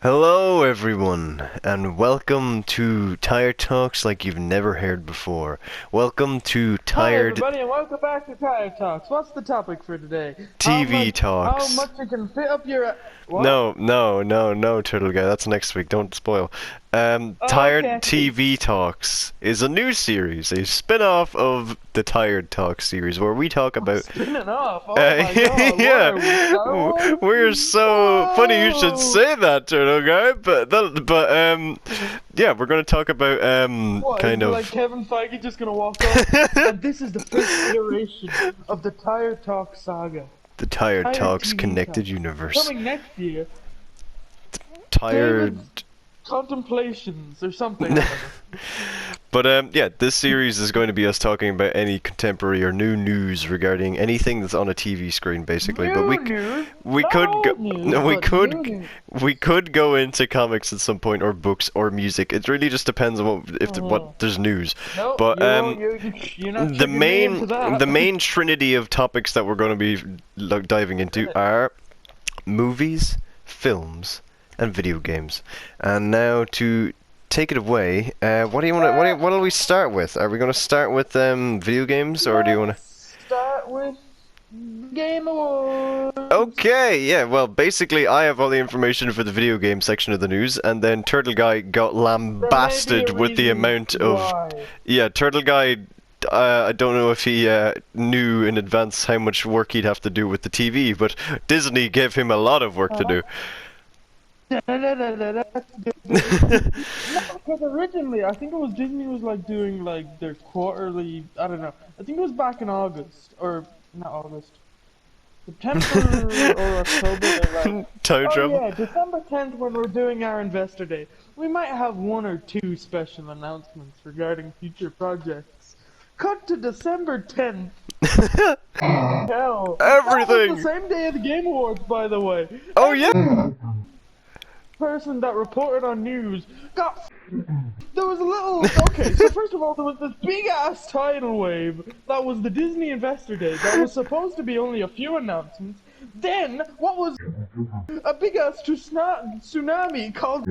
Hello, everyone, and welcome to Tired Talks like you've never heard before. Welcome to Hi Tired everybody and welcome back to Tired Talks. What's the topic for today? TV How Talks. much you can fit up your... What? No, Turtle Guy, that's next week, don't spoil. Oh, Tired okay. TV Talks is a new series, a spin-off of the Tired Talks series, where we talk about... Spinning off. Oh my god. yeah, What are we, Star Wars? we're so funny you should say that, Turtle Guy. Yeah, we're gonna talk about What, kind is of like Kevin Feige just gonna walk off? And this is the first iteration of the Tired Talk saga. the Tired Tired Talks TV Connected Talks. Universe. Coming next year, Tired. David's Contemplations or something. I don't know. But yeah, this series is going to be us talking about any contemporary or new news regarding anything that's on a TV screen, basically. But we could go into comics at some point, or books, or music. It really just depends on what there's news. Nope, But you're not tricking me into that. the main trinity of topics that we're going to be diving into are movies, films, and video games. And now to take it away, what do we start with? Are we going to start with video games, or do you want to start with Game Awards? Okay, yeah, well, basically I have all the information for the video game section of the news, and then Turtle Guy got lambasted with the amount of... Why. Yeah, Turtle Guy, I don't know if he knew in advance how much work he'd have to do with the TV, but Disney gave him a lot of work to do. No, because originally I think it was Disney was like doing like their quarterly. I don't know. I think it was back in August or not August, September or October. They're like, Time travel. yeah, December 10th when we're doing our Investor Day, we might have one or two special announcements regarding future projects. Cut to December 10th. Hell, Everything. That was the same day of the Game Awards, by the way. Oh yeah. Person that reported on news got. There was a little. Okay, so first of all, there was this big ass tidal wave that was the Disney Investor Day that was supposed to be only a few announcements. Then, what was a big ass tsunami called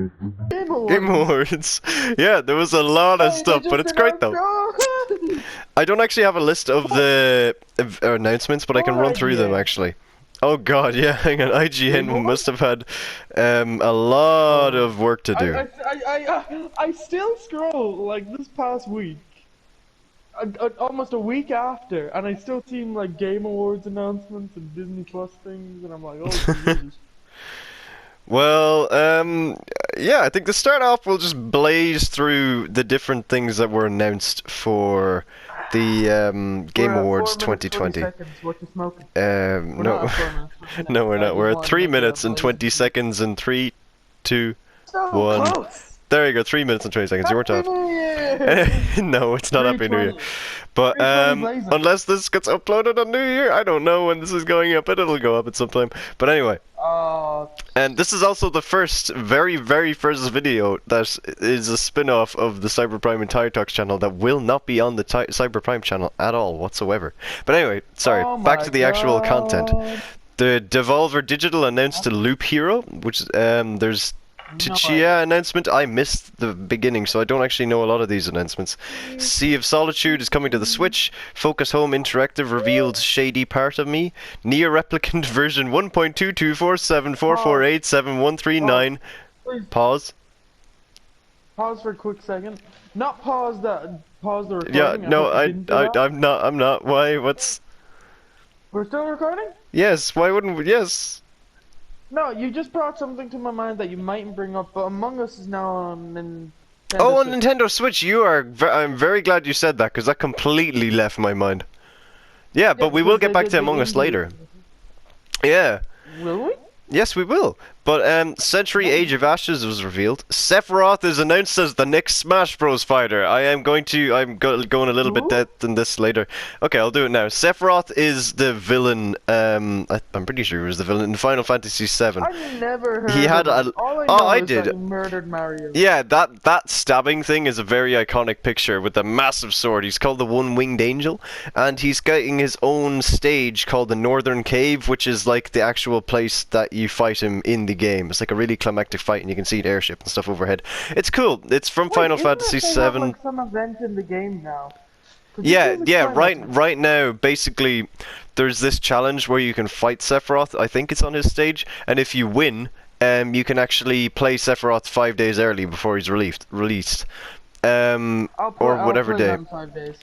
Game Awards? Game Awards. Yeah, there was a lot of stuff, but it's great though. I don't actually have a list of the announcements, but I can run through them actually. Oh god, yeah, hang on. IGN must have had a lot of work to do. I still scroll like this past week, almost a week after, and I still see like Game Awards announcements and Disney Plus things, and I'm like, oh Jesus. Well, yeah, I think to start off, we'll just blaze through the different things that were announced for the Game Awards 2020. What you smoking? No, no, we're not. We're at 3 minutes and 20 seconds and 3, 2, 1. Close. There you go, 3 minutes and 20 seconds. You weren't off. No, it's not Happy New Year. 3:20. But 3:20 blazing. unless this gets uploaded on New Year, I don't know when this is going up, but it'll go up at some time. But anyway. And this is also the very first video that is a spin-off of the Cyberprime and Tired Talks channel that will not be on the Cyberprime channel at all whatsoever. But anyway, sorry, back to the actual content. The Devolver Digital announced a Loop Hero, which there's Tiana announcement. I missed the beginning, so I don't actually know a lot of these announcements. Sea of Solitude is coming to the Switch. Focus Home Interactive revealed Shady Part of Me. Nier Replicant version 1.22474487139. Pause. Pause for a quick second. Not pause the recording. Yeah, no, I'm not. I'm not. Why? What's... We're still recording? Yes, why wouldn't we? Yes. No, you just brought something to my mind that you mightn't bring up, but Among Us is now on Nintendo Oh, on Switch. Nintendo Switch, I'm very glad you said that, because that completely left my mind. Yeah, but we will get back to Among Us later. Yeah. Will we? Yes, we will. But Century Age of Ashes was revealed. Sephiroth is announced as the next Smash Bros. Fighter. I'm going a little bit depth in this later. Okay, I'll do it now. Sephiroth is the villain. I'm pretty sure he was the villain in Final Fantasy VII. I've never heard. He had of a. All I Oh, know I is did. That he murdered Mario. Yeah, that stabbing thing is a very iconic picture with a massive sword. He's called the One-Winged Angel, and he's getting his own stage called the Northern Cave, which is like the actual place that you fight him in the game. It's like a really climactic fight, and you can see an airship and stuff overhead. It's cool. It's from Final Fantasy VII. Have, like, some event in the game now? Yeah. Right now, basically, there's this challenge where you can fight Sephiroth. I think it's on his stage, and if you win, you can actually play Sephiroth 5 days early before he's released. Or whatever day. On 5 days.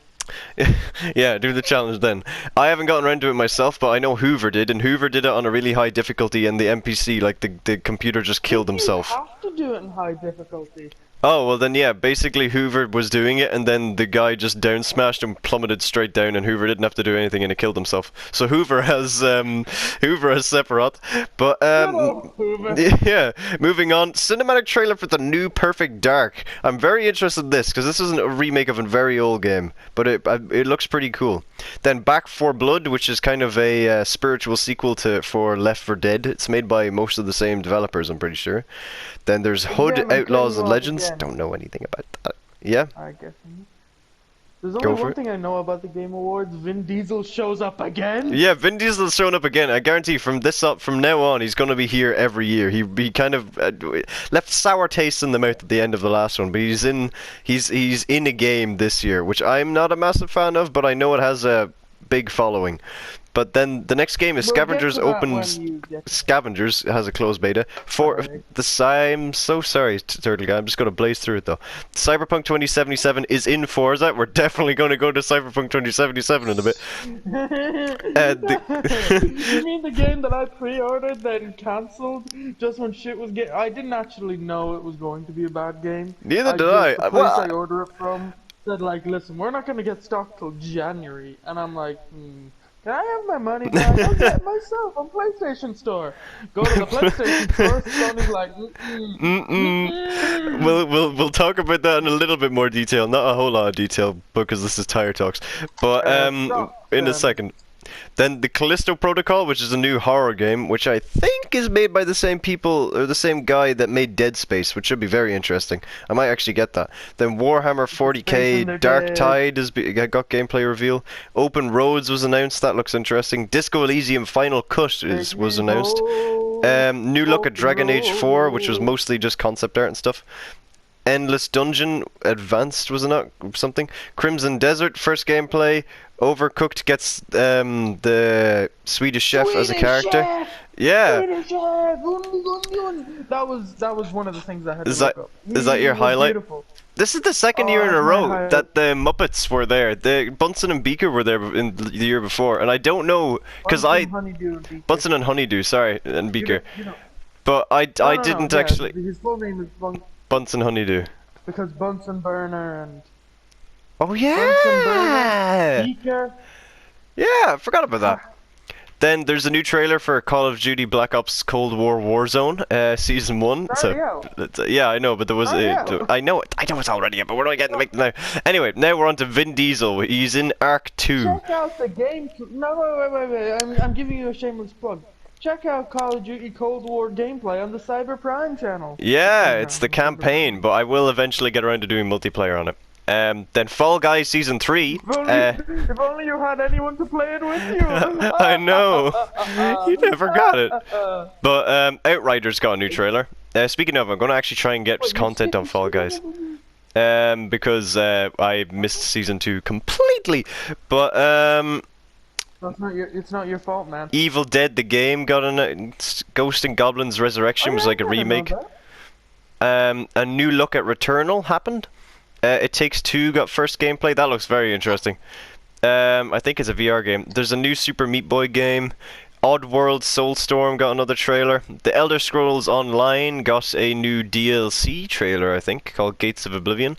Yeah, do the challenge then. I haven't gotten around to it myself, but I know Hoover did, and Hoover did it on a really high difficulty, and the NPC, like the computer, just killed himself. You have to do it in high difficulty. Oh, well then yeah, basically Hoover was doing it, and then the guy just down smashed and plummeted straight down, and Hoover didn't have to do anything, and it killed himself. So Hoover has Sephiroth. But yeah, moving on. Cinematic trailer for the new Perfect Dark. I'm very interested in this, because this isn't a remake of a very old game, but it looks pretty cool. Then Back 4 Blood, which is kind of a spiritual sequel for Left 4 Dead. It's made by most of the same developers, I'm pretty sure. Then there's Hood, Outlaws and Legends. Again. Don't know anything about that. Yeah? I guess. There's only one thing I know about the Game Awards. Vin Diesel shows up again. Yeah, Vin Diesel's showing up again. I guarantee from now on, he's going to be here every year. He kind of left sour taste in the mouth at the end of the last one, but he's in a game this year, which I'm not a massive fan of, but I know it has a big following. But then the next game is Scavengers opens. Scavengers has a closed beta for I'm so sorry, Turtle Guy. I'm just gonna blaze through it though. Cyberpunk 2077 is in Forza. We're definitely gonna go to Cyberpunk 2077 in a bit. You mean the game that I pre-ordered then cancelled just when shit was getting? I didn't actually know it was going to be a bad game. Neither did I. The place I ordered it from said like, listen, we're not gonna get stock till January, and I'm like, Can I have my money back? I'll get it myself on PlayStation Store. Go to the PlayStation Store. Sony's like, We'll talk about that in a little bit more detail. Not a whole lot of detail because this is Tire Talks. But in a second. Then the Callisto Protocol, which is a new horror game, which I think is made by the same people, or the same guy that made Dead Space, which should be very interesting. I might actually get that. Then Warhammer 40k Dark Tide got gameplay reveal. Open Roads was announced, that looks interesting. Disco Elysium Final Cut was announced. New look at Dragon Age 4, which was mostly just concept art and stuff. Endless Dungeon Advanced was something. Crimson Desert first gameplay. Overcooked gets the Swedish chef as a character. Chef! Yeah. Swedish chef! That was one of the things I had to look up. Is that your highlight? Beautiful. This is the second year in a row that the Muppets were there. The Bunsen and Beaker were there in the year before, and I don't know because Bunsen and Honeydew, sorry, and Beaker. But I didn't actually. His full name is Bunsen Honeydew. Because Bunsen Burner and... Oh yeah! Bunsen Burner, Beaker. Yeah, I forgot about that. Then there's a new trailer for Call of Duty Black Ops Cold War Warzone, Season 1. Yeah, I know, but there was I know it's already out, but we're not getting to make them now. Anyway, now we're on to Vin Diesel. He's in Arc 2. Check out the game... No, wait. I'm giving you a shameless plug. Check out Call of Duty Cold War gameplay on the Cyber Prime channel. Yeah, it's the campaign, but I will eventually get around to doing multiplayer on it. Then Fall Guys Season 3. If only you had anyone to play it with you. I know. You never got it. But Outriders got a new trailer. Speaking of, I'm going to actually try and get content on Fall Guys. Because I missed Season 2 completely. But it's not your fault, man. Evil Dead the game got a Ghost and Goblins Resurrection was like a remake. A new look at Returnal happened. It Takes Two got first gameplay. That looks very interesting. I think it's a VR game. There's a new Super Meat Boy game. Oddworld Soulstorm got another trailer. The Elder Scrolls Online got a new DLC trailer, I think, called Gates of Oblivion.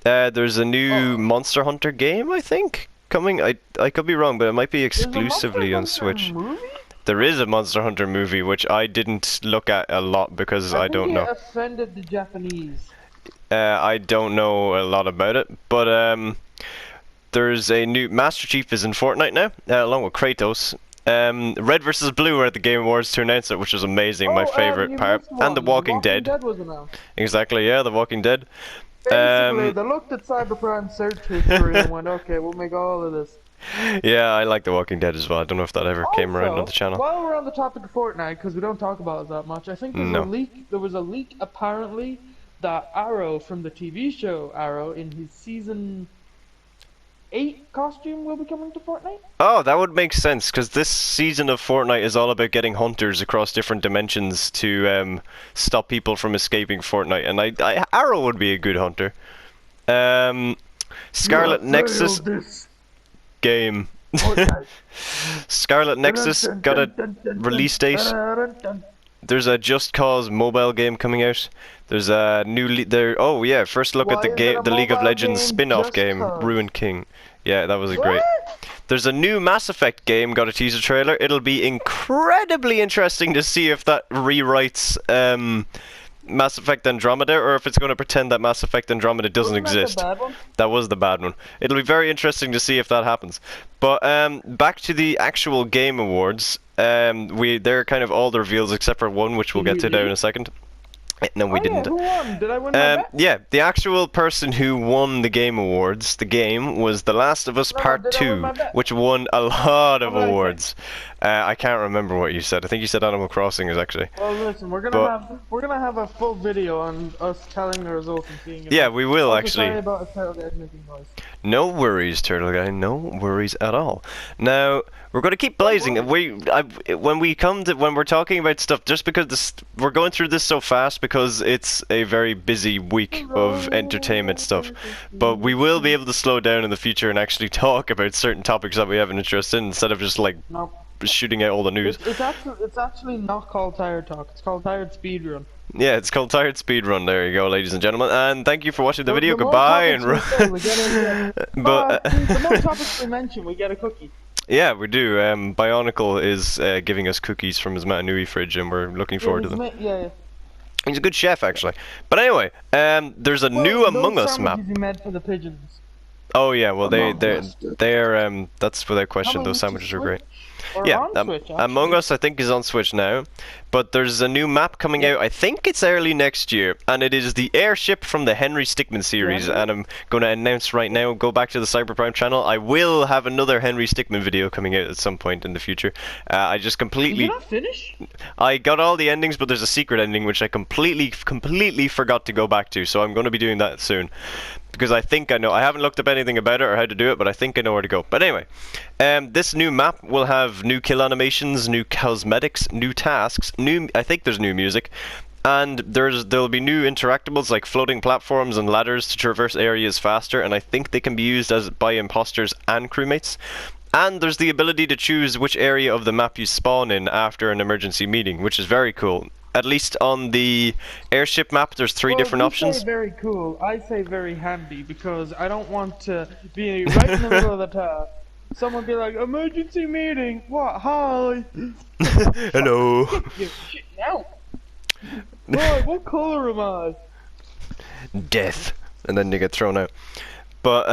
There's a new Monster Hunter game, I think, coming. I could be wrong, but it might be exclusively on Switch. Movie? There is a Monster Hunter movie, which I didn't look at a lot because I don't know. It offended the Japanese. I don't know a lot about it, but there's a new Master Chief is in Fortnite now, along with Kratos. Red vs. Blue were at the Game Awards to announce it, which was amazing, my favorite part. And The Walking Dead. Was announced. Exactly, yeah, The Walking Dead. Basically, they looked at Cyberprime search history and went, okay, we'll make all of this. Yeah, I like The Walking Dead as well. I don't know if that ever came around on the channel. While we're on the topic of Fortnite, because we don't talk about it that much, I think there's a leak. There was a leak apparently that Arrow from the TV show Arrow in his season 8 costume will be coming to Fortnite. Oh, that would make sense, because this season of Fortnite is all about getting hunters across different dimensions to stop people from escaping Fortnite, and Arrow would be a good hunter. Scarlet Nexus game. Scarlet Nexus got a release date. There's a Just Cause mobile game coming out. There's a new oh yeah, first look at the League of Legends spin-off game, Ruined King. Yeah, that was great. There's a new Mass Effect game, got a teaser trailer. It'll be incredibly interesting to see if that rewrites Mass Effect Andromeda, or if it's going to pretend that Mass Effect Andromeda doesn't exist. That was the bad one. It'll be very interesting to see if that happens. But back to the actual Game Awards. They're kind of all the reveals except for one, which we'll get to now in a second. No, we didn't. Yeah, who won? Did I win my bet? Yeah, the actual person who won the Game Awards, the game, was The Last of Us Part 2, which won a lot of awards. I can't remember what you said. I think you said Animal Crossing is actually. Well, listen, we're gonna have a full video on us telling the results and seeing it. Yeah, we will actually. Sorry about a Turtle Guy making noise. No worries, Turtle Guy. No worries at all. Now we're going to keep blazing. When we're talking about stuff, just because we're going through this so fast because it's a very busy week of entertainment stuff. But we will be able to slow down in the future and actually talk about certain topics that we have an interest in, instead of just like shooting out all the news. It's actually not called Tired Talk. It's called Tired Speedrun. Yeah, it's called Tired Speedrun. There you go, ladies and gentlemen. And thank you for watching the video. Goodbye. And the more topics we mention, we get a cookie. Yeah, we do. Bionicle is giving us cookies from his Matanui fridge, and we're looking forward to them. Yeah. He's a good chef, actually. But anyway, there's a new Among Us map. Made for the pigeons. Oh yeah, well they're that's without question. Those sandwiches are great. Yeah, Among Us I think is on Switch now, but there's a new map coming out. I think it's early next year, and it is the airship from the Henry Stickmin series. And I'm going to announce right now, go back to the Cyberprime channel. I will have another Henry Stickmin video coming out at some point in the future. I just completely. Did you not finish? I got all the endings, but there's a secret ending which I completely forgot to go back to. So I'm going to be doing that soon. Because I think I know. I haven't looked up anything about it or how to do it, but I think I know where to go. But anyway, this new map will have new kill animations, new cosmetics, new tasks, I think there's new music, and there'll be new interactables like floating platforms and ladders to traverse areas faster, and I think they can be used by imposters and crewmates. And there's the ability to choose which area of the map you spawn in after an emergency meeting, which is very cool. At least on the airship map, there's three different options. I say very cool. I say very handy, because I don't want to be right in the middle of the task. Someone be like, emergency meeting. What? Hi. Hello. Get your shit out. Boy, what color am I? Death. And then you get thrown out. But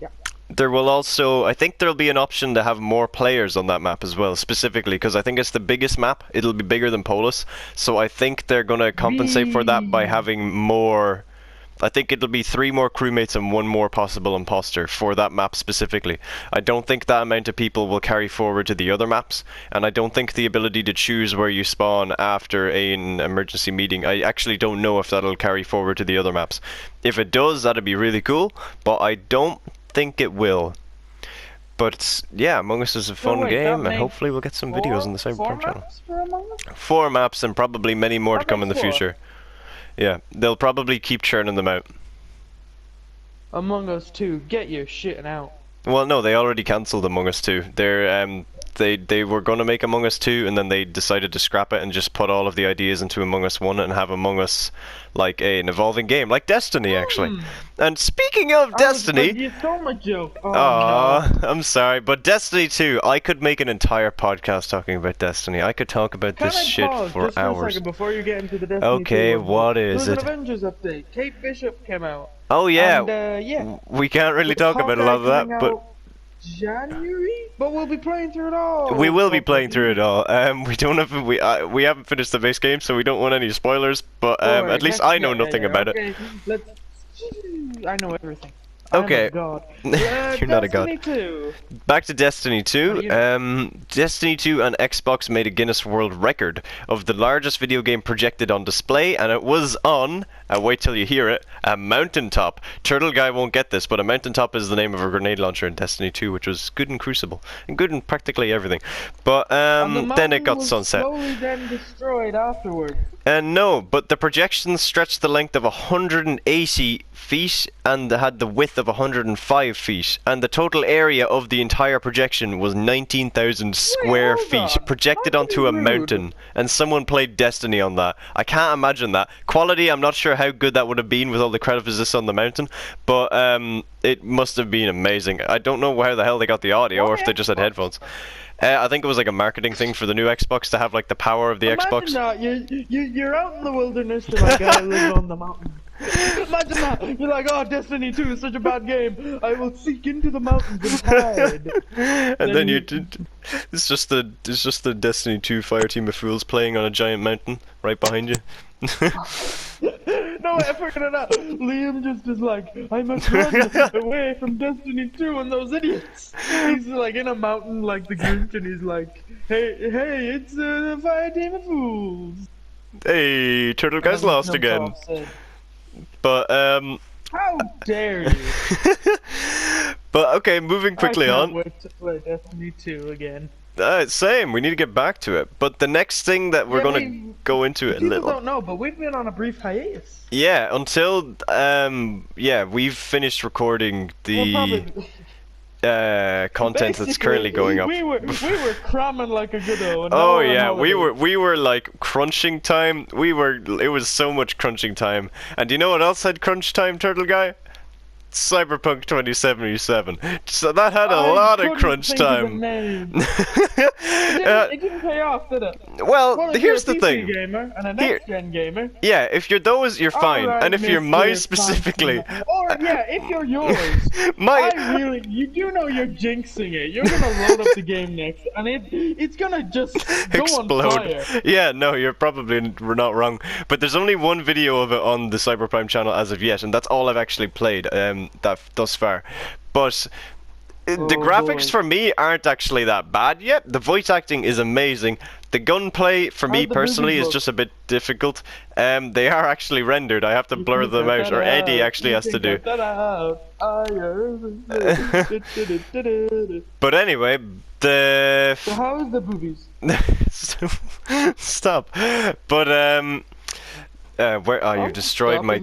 yeah. There will also, I think there'll be an option to have more players on that map as well, specifically because I think it's the biggest map. It'll be bigger than Polis, so I think they're going to compensate for that by having more. I think it'll be 3 more crewmates and 1 more possible imposter for that map specifically. I don't think that amount of people will carry forward to the other maps, and I don't think the ability to choose where you spawn after an emergency meeting, I actually don't know if that'll carry forward to the other maps. If it does, that'd be really cool, but I don't think it will. But yeah, Among Us is a fun game, and hopefully we'll get some videos on the Cyberpunk channel. 4 maps and probably many more to come in the future. Yeah, they'll probably keep churning them out. Among Us 2, get your shit out. Well, no, they already cancelled Among Us 2. They were going to make Among Us 2, and then they decided to scrap it and just put all of the ideas into Among Us 1 and have Among Us like an evolving game, like Destiny, actually. And speaking of Destiny... You stole my joke. Oh, no. I'm sorry, but Destiny 2, I could make an entire podcast talking about Destiny. I could talk about this shit for just hours. For a second before you get into the Destiny okay, 2 what is it? There's an Avengers update. Kate Bishop came out. Oh yeah. And, yeah. We can't really talk about a lot of that, but... January, but we'll be playing through it all. We will be playing through it all. We haven't finished the base game, so we don't want any spoilers. But at least I know nothing about it. I know everything. Okay. I'm a god. You're not a god. Destiny 2. Back to Destiny 2. You know. Destiny 2 and Xbox made a Guinness World Record of the largest video game projected on display, and it was on, wait till you hear it, a mountaintop. Turtle Guy won't get this, but a mountaintop is the name of a grenade launcher in Destiny 2, which was good in Crucible, and good in practically everything. But then it got sunset. Slowly then destroyed afterwards. And no, but the projections stretched the length of 180 feet and had the width of 105 feet, and the total area of the entire projection was 19,000 square feet, projected onto a mountain, and someone played Destiny on that. I can't imagine that. Quality, I'm not sure how good that would have been with all the crevices on the mountain, but it must have been amazing. I don't know how the hell they got the audio, or if they just had headphones. I think it was like a marketing thing for the new Xbox to have like the power of the Xbox. Imagine that, you're out in the wilderness, you're like, I live on the mountain. Imagine that, you're like, oh, Destiny 2 is such a bad game, I will seek into the mountains and hide. And then it's just the Destiny 2 Fireteam of Fools playing on a giant mountain right behind you. No, I figured it out. Liam just is like, I must run away from Destiny 2 and those idiots. He's like in a mountain like the Grinch, and he's like, hey, it's the Fireteam of Fools. Hey, Turtle Guy's lost again. But how dare you? But okay, moving quickly on. I can't wait to play Destiny 2 again. Same. We need to get back to it. But the next thing that we're gonna go into it a little. People don't know, but we've been on a brief hiatus. Yeah, until we've finished recording the content that's currently going up. We were cramming like a good old. Oh yeah, we were like crunching time. It was so much crunching time. And do you know what else had crunch time, Turtle Guy? Cyberpunk 2077. So that had a lot of crunch time. It didn't pay off, did it? Well, here's the thing. Gamer and a next-gen gamer. Yeah, if you're those, you're fine. Right, and if you're mine specifically, or yeah, if you're yours, you do know you're jinxing it. You're gonna load up the game next, and it's gonna just go explode. on fire. Yeah, no, you're probably not wrong. But there's only one video of it on the Cyberprime channel as of yet, and that's all I've actually played. Thus far, but the graphics for me aren't actually that bad yet. The voice acting is amazing. The gunplay for me personally is just a bit difficult. They are actually rendered. I have to blur them out, or Eddie actually has to do. But anyway, So how is the boobies? Stop. But you've destroyed my,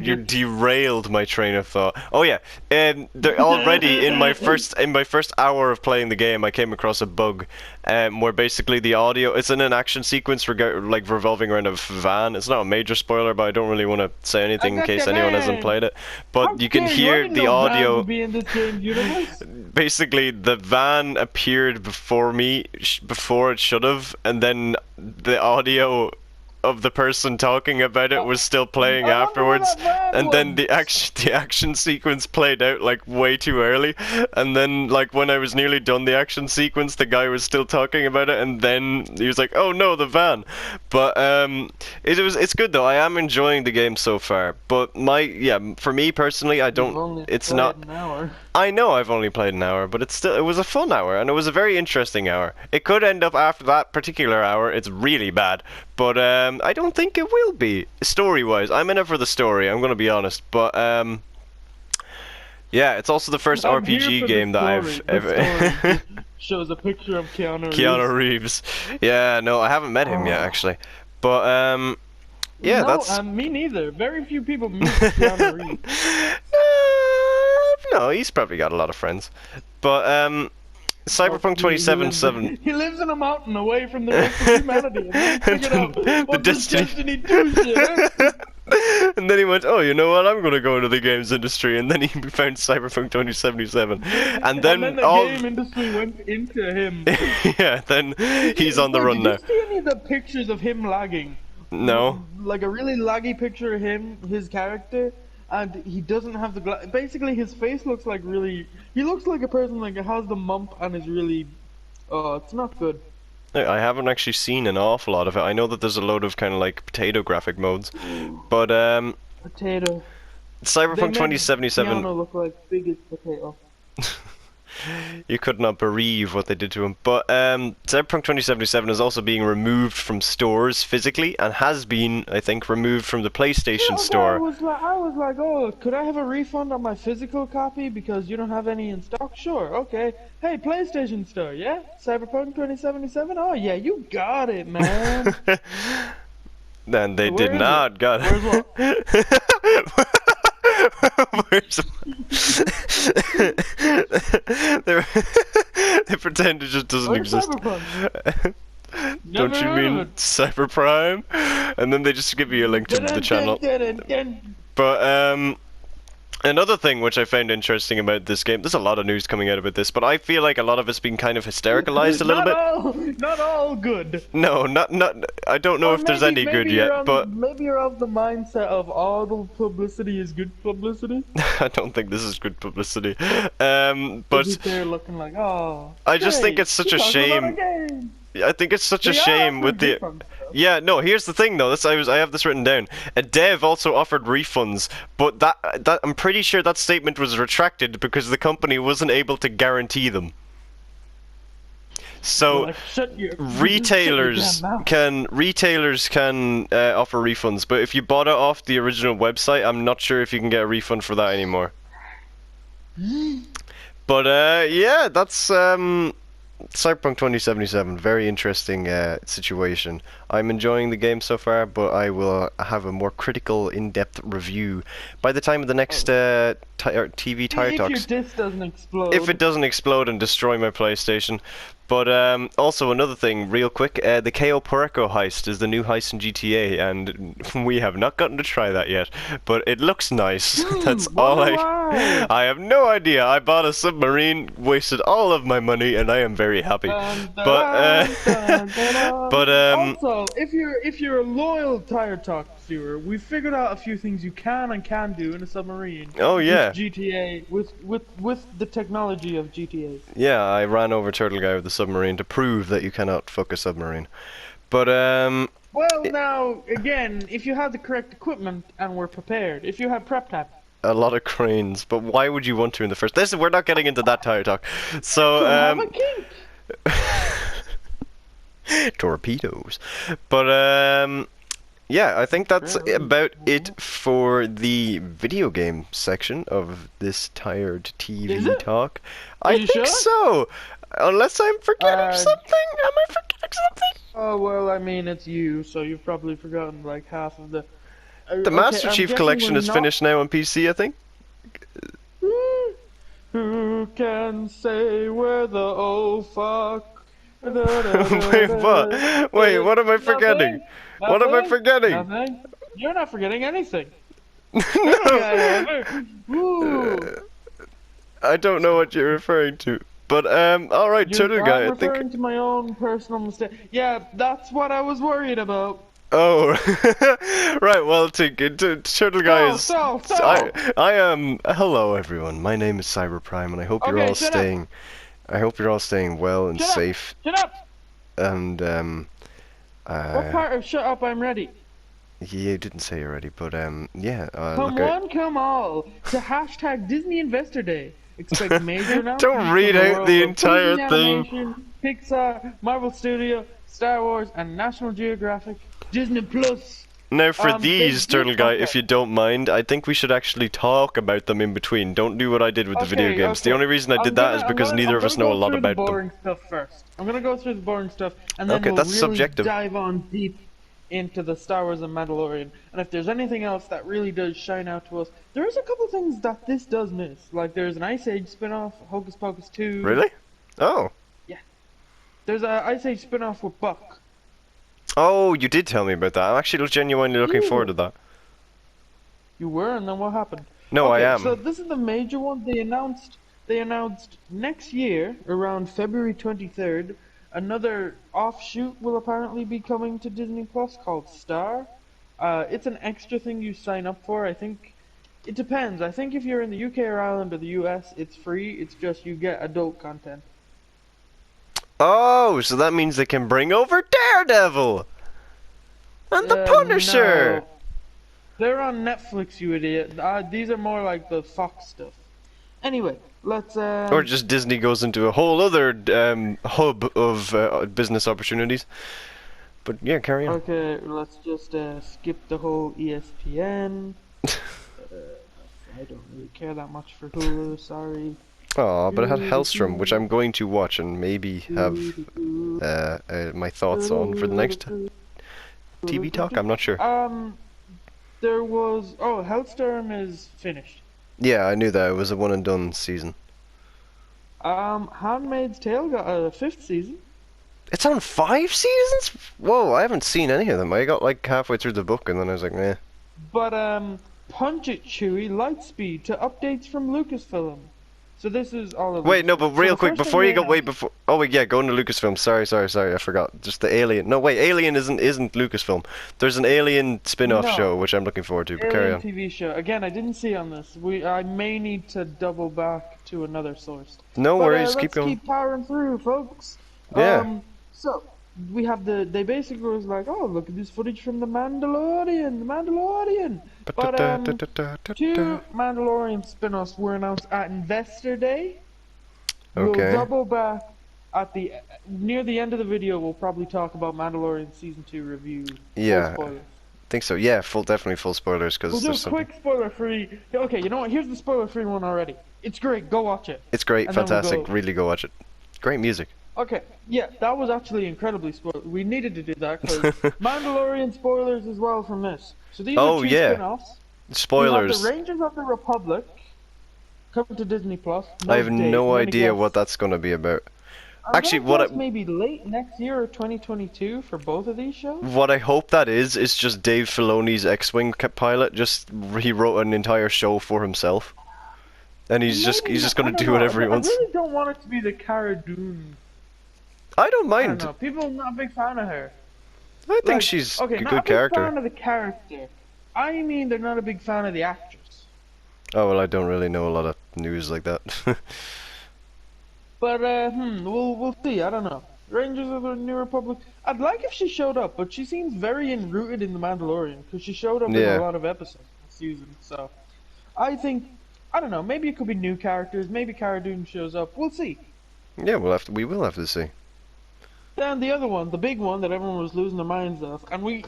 you derailed my train of thought. Oh yeah, they're already in my first hour of playing the game, I came across a bug, where basically the audio, it's in an action sequence like revolving around a van. It's not a major spoiler, but I don't really want to say anything in case anyone hasn't played it. But you can hear the audio. Basically, the van appeared before me, before it should have, and then the audio of the person talking about it was still playing afterwards, and then the action sequence played out like way too early, and then like when I was nearly done the action sequence, the guy was still talking about it, and then he was like, "Oh no, the van." But it's good though. I am enjoying the game so far. But for me personally, I don't. It's not. I know I've only played an hour, but it was a fun hour, and it was a very interesting hour. It could end up after that particular hour, it's really bad, but I don't think it will be, story-wise. I'm in it for the story, I'm gonna be honest, but yeah, it's also the first RPG game that I've ever... Shows a picture of Keanu Reeves. Yeah, no, I haven't met him yet, actually. But, yeah, that's... me neither. Very few people meet Keanu Reeves. No, he's probably got a lot of friends. But, Cyberpunk 2077. He lives in a mountain away from the rest of humanity. The Destiny 2 shit. And then he went, oh, you know what, I'm gonna go into the games industry, and then he found Cyberpunk 2077. And then the game industry went into him. Yeah, then he's on the run now. Did you see any of the pictures of him lagging? No. Like a really laggy picture of him, his character, and he doesn't have the basically his face looks like really... He looks like a person like has the mump and is really... it's not good. I haven't actually seen an awful lot of it. I know that there's a load of kind of like potato graphic modes, but Potato. Cyberpunk 2077. Tiana look like biggest potato. You could not bereave what they did to him. But Cyberpunk 2077 is also being removed from stores physically and has been, I think, removed from the PlayStation Store. I was like, oh, could I have a refund on my physical copy because you don't have any in stock? Sure, okay. Hey, PlayStation Store, yeah? Cyberpunk 2077? Oh, yeah, you got it, man. Then they did not got it. Where's what? Where's they pretend it just doesn't exist. Don't you mean Cyberprime? And then they just give you a link to the channel. But another thing which I found interesting about this game, there's a lot of news coming out about this, but I feel like a lot of it's been kind of hystericalized a little bit. Not all good. No, not. I don't know if there's any good yet, but maybe you're of the mindset of all the publicity is good publicity. I don't think this is good publicity. But they're looking like, oh. I just think it's such a shame. I think it's such a shame with the. Yeah, no. Here's the thing, though. I have this written down. A dev also offered refunds, but that I'm pretty sure that statement was retracted because the company wasn't able to guarantee them. So retailers can offer refunds, but if you bought it off the original website, I'm not sure if you can get a refund for that anymore. But yeah, that's Cyberpunk 2077, very interesting situation. I'm enjoying the game so far, but I will have a more critical, in-depth review by the time of the next TV Tire Talks. If your disc doesn't explode. If it doesn't explode and destroy my PlayStation. But also another thing, real quick, the Cayo Perico heist is the new heist in GTA, and we have not gotten to try that yet. But it looks nice. That's all I have no idea. I bought a submarine, wasted all of my money, and I am very happy. But also, if you're a loyal Tire Talk viewer, we figured out a few things you can and can't do in a submarine. Oh yeah. With GTA, with the technology of GTA. Yeah, I ran over Turtle Guy with the submarine to prove that you cannot fuck a submarine. But well, now again, if you have the correct equipment and we're prepared, if you have prep time. A lot of cranes, but why would you want to in the first? We're not getting into that Tire Talk. So have a kink. Torpedoes. But yeah, I think that's about it for the video game section of this Tired TV Talk. I think so. Unless I'm forgetting something. Am I forgetting something? Oh, well, I mean, it's you, so you've probably forgotten like half of the... The Master Chief Collection is finished now on PC, I think. Who can say where the old fuck... Wait, what? Wait, what am I forgetting? What am I forgetting? Nothing. You're not forgetting anything. I don't know what you're referring to. But alright, Turtle Guy, I think. I'm referring to my own personal mistake. Yeah, that's what I was worried about. Oh, right. Well, Turtle Guy is. I am. Hello, everyone. My name is Cyberprime, and I hope you're all staying. I hope you're all staying well and safe. Shut up! And what part of shut up? I'm ready. You didn't say you're ready, but yeah. Come all to hashtag Disney Investor Day. Expect major announcements. Don't read out the entire thing. Pixar, Marvel Studio, Star Wars, and National Geographic, Disney Plus. Now for these, Turtle Guy, if you don't mind, I think we should actually talk about them in between. Don't do what I did with the video games. The only reason I did that is because neither of us know a lot about them. Boring stuff first. I'm gonna go through the boring stuff, and then we'll really dive on deep into the Star Wars and Mandalorian. And if there's anything else that really does shine out to us, there's a couple things that this does miss. Like there's an Ice Age spin-off, Hocus Pocus 2. Really? Oh. Yeah. There's an Ice Age spin-off with Buck. Oh, you did tell me about that. I'm actually genuinely looking forward to that. You were, and then what happened? No, I am. So this is the major one. They announced next year, around February 23rd, another offshoot will apparently be coming to Disney Plus called Star. It's an extra thing you sign up for. I think it depends. I think if you're in the UK or Ireland or the US, it's free. It's just you get adult content. Oh, so that means they can bring over Daredevil and the Punisher. They're on Netflix, you idiot. These are more like the Fox stuff. Anyway, let's. Or just Disney goes into a whole other hub of business opportunities. But yeah, carry on. Okay, let's just skip the whole ESPN. I don't really care that much for Hulu, sorry. Oh, but it had Hellstrom, which I'm going to watch and maybe have my thoughts on for the next TV talk. I'm not sure. There was Hellstrom is finished. Yeah, I knew that it was a one and done season. Handmaid's Tale got a 5th season. It's on 5 seasons? Whoa, I haven't seen any of them. I got like halfway through the book and then I was like, meh. But Punch It Chewie Lightspeed to updates from Lucasfilm. So this is all of. Wait, no, but real quick before you go, Oh wait, yeah, go into Lucasfilm. Sorry, I forgot. Just the Alien. No, wait, Alien isn't Lucasfilm. There's an Alien spin-off show which I'm looking forward to. But carry on. TV show. Again, I didn't see on this. I may need to double back to another source. No worries, keep going. Let's keep powering through, folks. Yeah. So we have they basically was like, oh, look at this footage from the Mandalorian. But 2 Mandalorian spin-offs were announced at Investor Day. Okay. We'll double back at near the end of the video. We'll probably talk about Mandalorian Season 2 review. Yeah, I think so. Yeah, definitely full spoilers because we'll do a quick spoiler-free. Okay, you know what? Here's the spoiler-free one already. It's great. Go watch it. It's great, fantastic. Really go watch it. Great music. Okay, yeah, that was actually incredibly spoiled. We needed to do that because Mandalorian spoilers as well from this. So these are 2 spin-offs. Spoilers. The Rangers of the Republic coming to Disney Plus. I have no idea what that's going to be about. Actually, maybe late next year or 2022 for both of these shows. What I hope that is just Dave Filoni's X-Wing pilot. He wrote an entire show for himself, and he's just going to do whatever he wants. I really don't want it to be the Cara Dune. I don't mind. I don't know. People are not a big fan of her. I think she's a good character. Not a big fan of the character. I mean, they're not a big fan of the actress. Oh well, I don't really know a lot of news like that. But we'll see. I don't know. Rangers of the New Republic. I'd like if she showed up, but she seems very rooted in the Mandalorian because she showed up in a lot of episodes this season. So I think I don't know. Maybe it could be new characters. Maybe Cara Dune shows up. We'll see. Yeah, we will have to see. Then the other one, the big one that everyone was losing their minds of, and we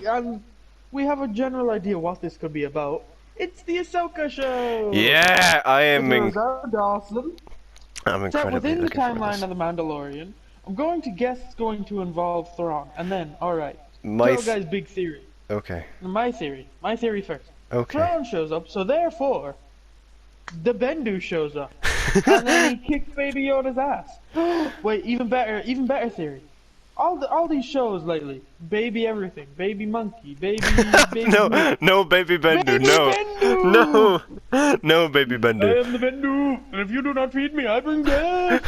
have a general idea what this could be about. It's the Ahsoka show. Yeah, I am. Dawson. I'm incredibly within the looking for timeline this. of the Mandalorian, I'm going to guess it's going to involve Thrawn, and then alright. Guy's big theory. Okay. My theory first. Okay. Thrawn shows up, so therefore, the Bendu shows up, and then he kicks Baby Yoda's ass. Wait, even better theory. All these shows lately, baby everything, baby monkey, baby no baby Bendu, no baby Bendu. I am the Bendu, and if you do not feed me, I bring death.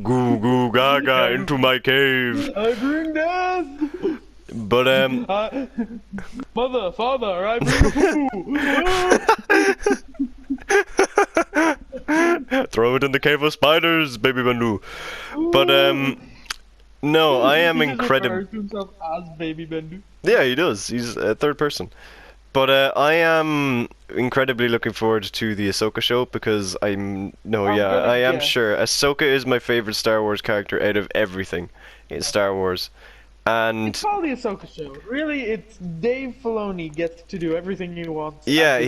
Goo goo gaga into my cave. I bring death. But mother, father, I bring poo. Throw it in the cave of spiders, baby Bendu. But no, I am incredible. He refers to himself as Baby Bendu. Yeah, he does. He's a third person. But I am incredibly looking forward to the Ahsoka show because I am sure Ahsoka is my favorite Star Wars character out of everything in Star Wars. And it's called the Ahsoka show. Really, it's Dave Filoni gets to do everything he wants. Yeah,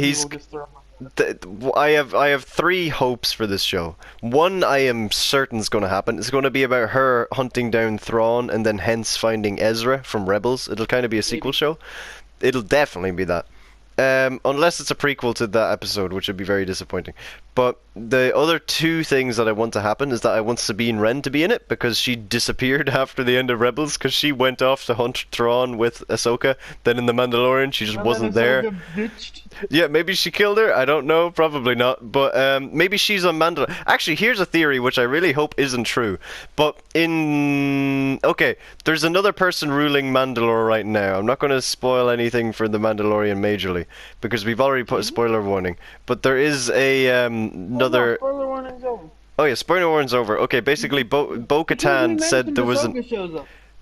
I have 3 hopes for this show. One, I am certain is going to happen. It's going to be about her hunting down Thrawn and then hence finding Ezra from Rebels. It'll kind of be a sequel show. It'll definitely be that. Unless it's a prequel to that episode, which would be very disappointing. But the other 2 things that I want to happen is that I want Sabine Wren to be in it because she disappeared after the end of Rebels because she went off to hunt Thrawn with Ahsoka. Then in The Mandalorian, she just wasn't there. Yeah, maybe she killed her. I don't know. Probably not. But maybe she's on Mandalore. Actually, here's a theory which I really hope isn't true. But there's another person ruling Mandalore right now. I'm not going to spoil anything for The Mandalorian majorly because we've already put a spoiler warning. But there is another. Spoiler warning's over. Oh yeah, spoiler warning's over. Okay, basically Bo-Katan said there was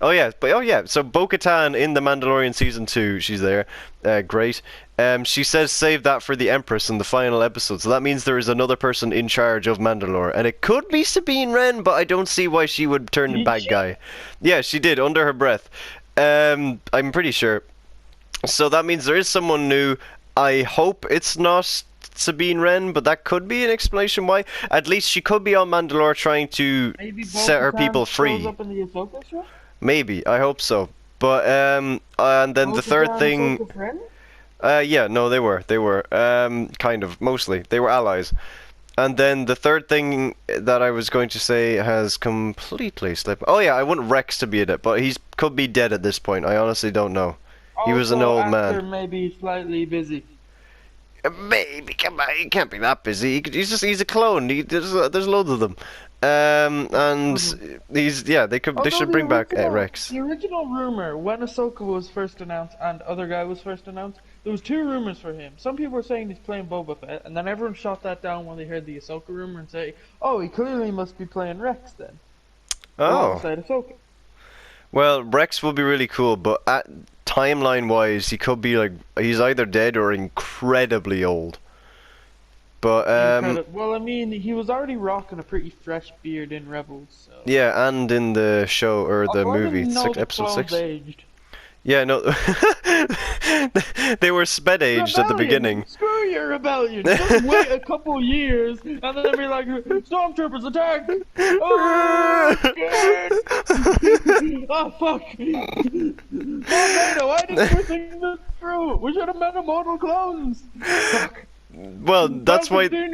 Oh yeah, but oh yeah. So Bo-Katan in the Mandalorian Season 2, she's there. Great. She says save that for the Empress in the final episode. So that means there is another person in charge of Mandalore, and it could be Sabine Wren, but I don't see why she would turn the bad guy. Yeah, she did under her breath. I'm pretty sure. So that means there is someone new. I hope it's not Sabine Wren, but that could be an explanation why. At least she could be on Mandalore trying to set her people free. Up in the Ahsoka show? Maybe, I hope so. But and then the third thing, yeah, no, they were, kind of, mostly, they were allies. And then the third thing that I was going to say has completely slipped. Oh yeah, I want Rex to be in it, but he could be dead at this point. I honestly don't know. He was an old man. Maybe slightly busy. Maybe, come on, he can't be that busy. He's a clone. There's loads of them. And they should bring back Rex. The original rumor when Ahsoka was first announced and other guy was first announced, there was two rumors for him. Some people were saying he's playing Boba Fett, and then everyone shot that down when they heard the Ahsoka rumor and say, "Oh, he clearly must be playing Rex then." Oh. Alongside Ahsoka. Well, Rex will be really cool, but timeline-wise, he could be like he's either dead or incredibly old. But well, I mean, he was already rocking a pretty fresh beard in Rebels. So. Yeah, and in the show or the movie, episode 6. Aged. Yeah, no, they were sped aged at the beginning. Screw your rebellion! Just wait a couple years, and then they'll be like, "Stormtroopers attack!" Oh, scared! Oh fuck! Oh, why didn't we think this through? We should have met immortal clones. Fuck. Well, that's why they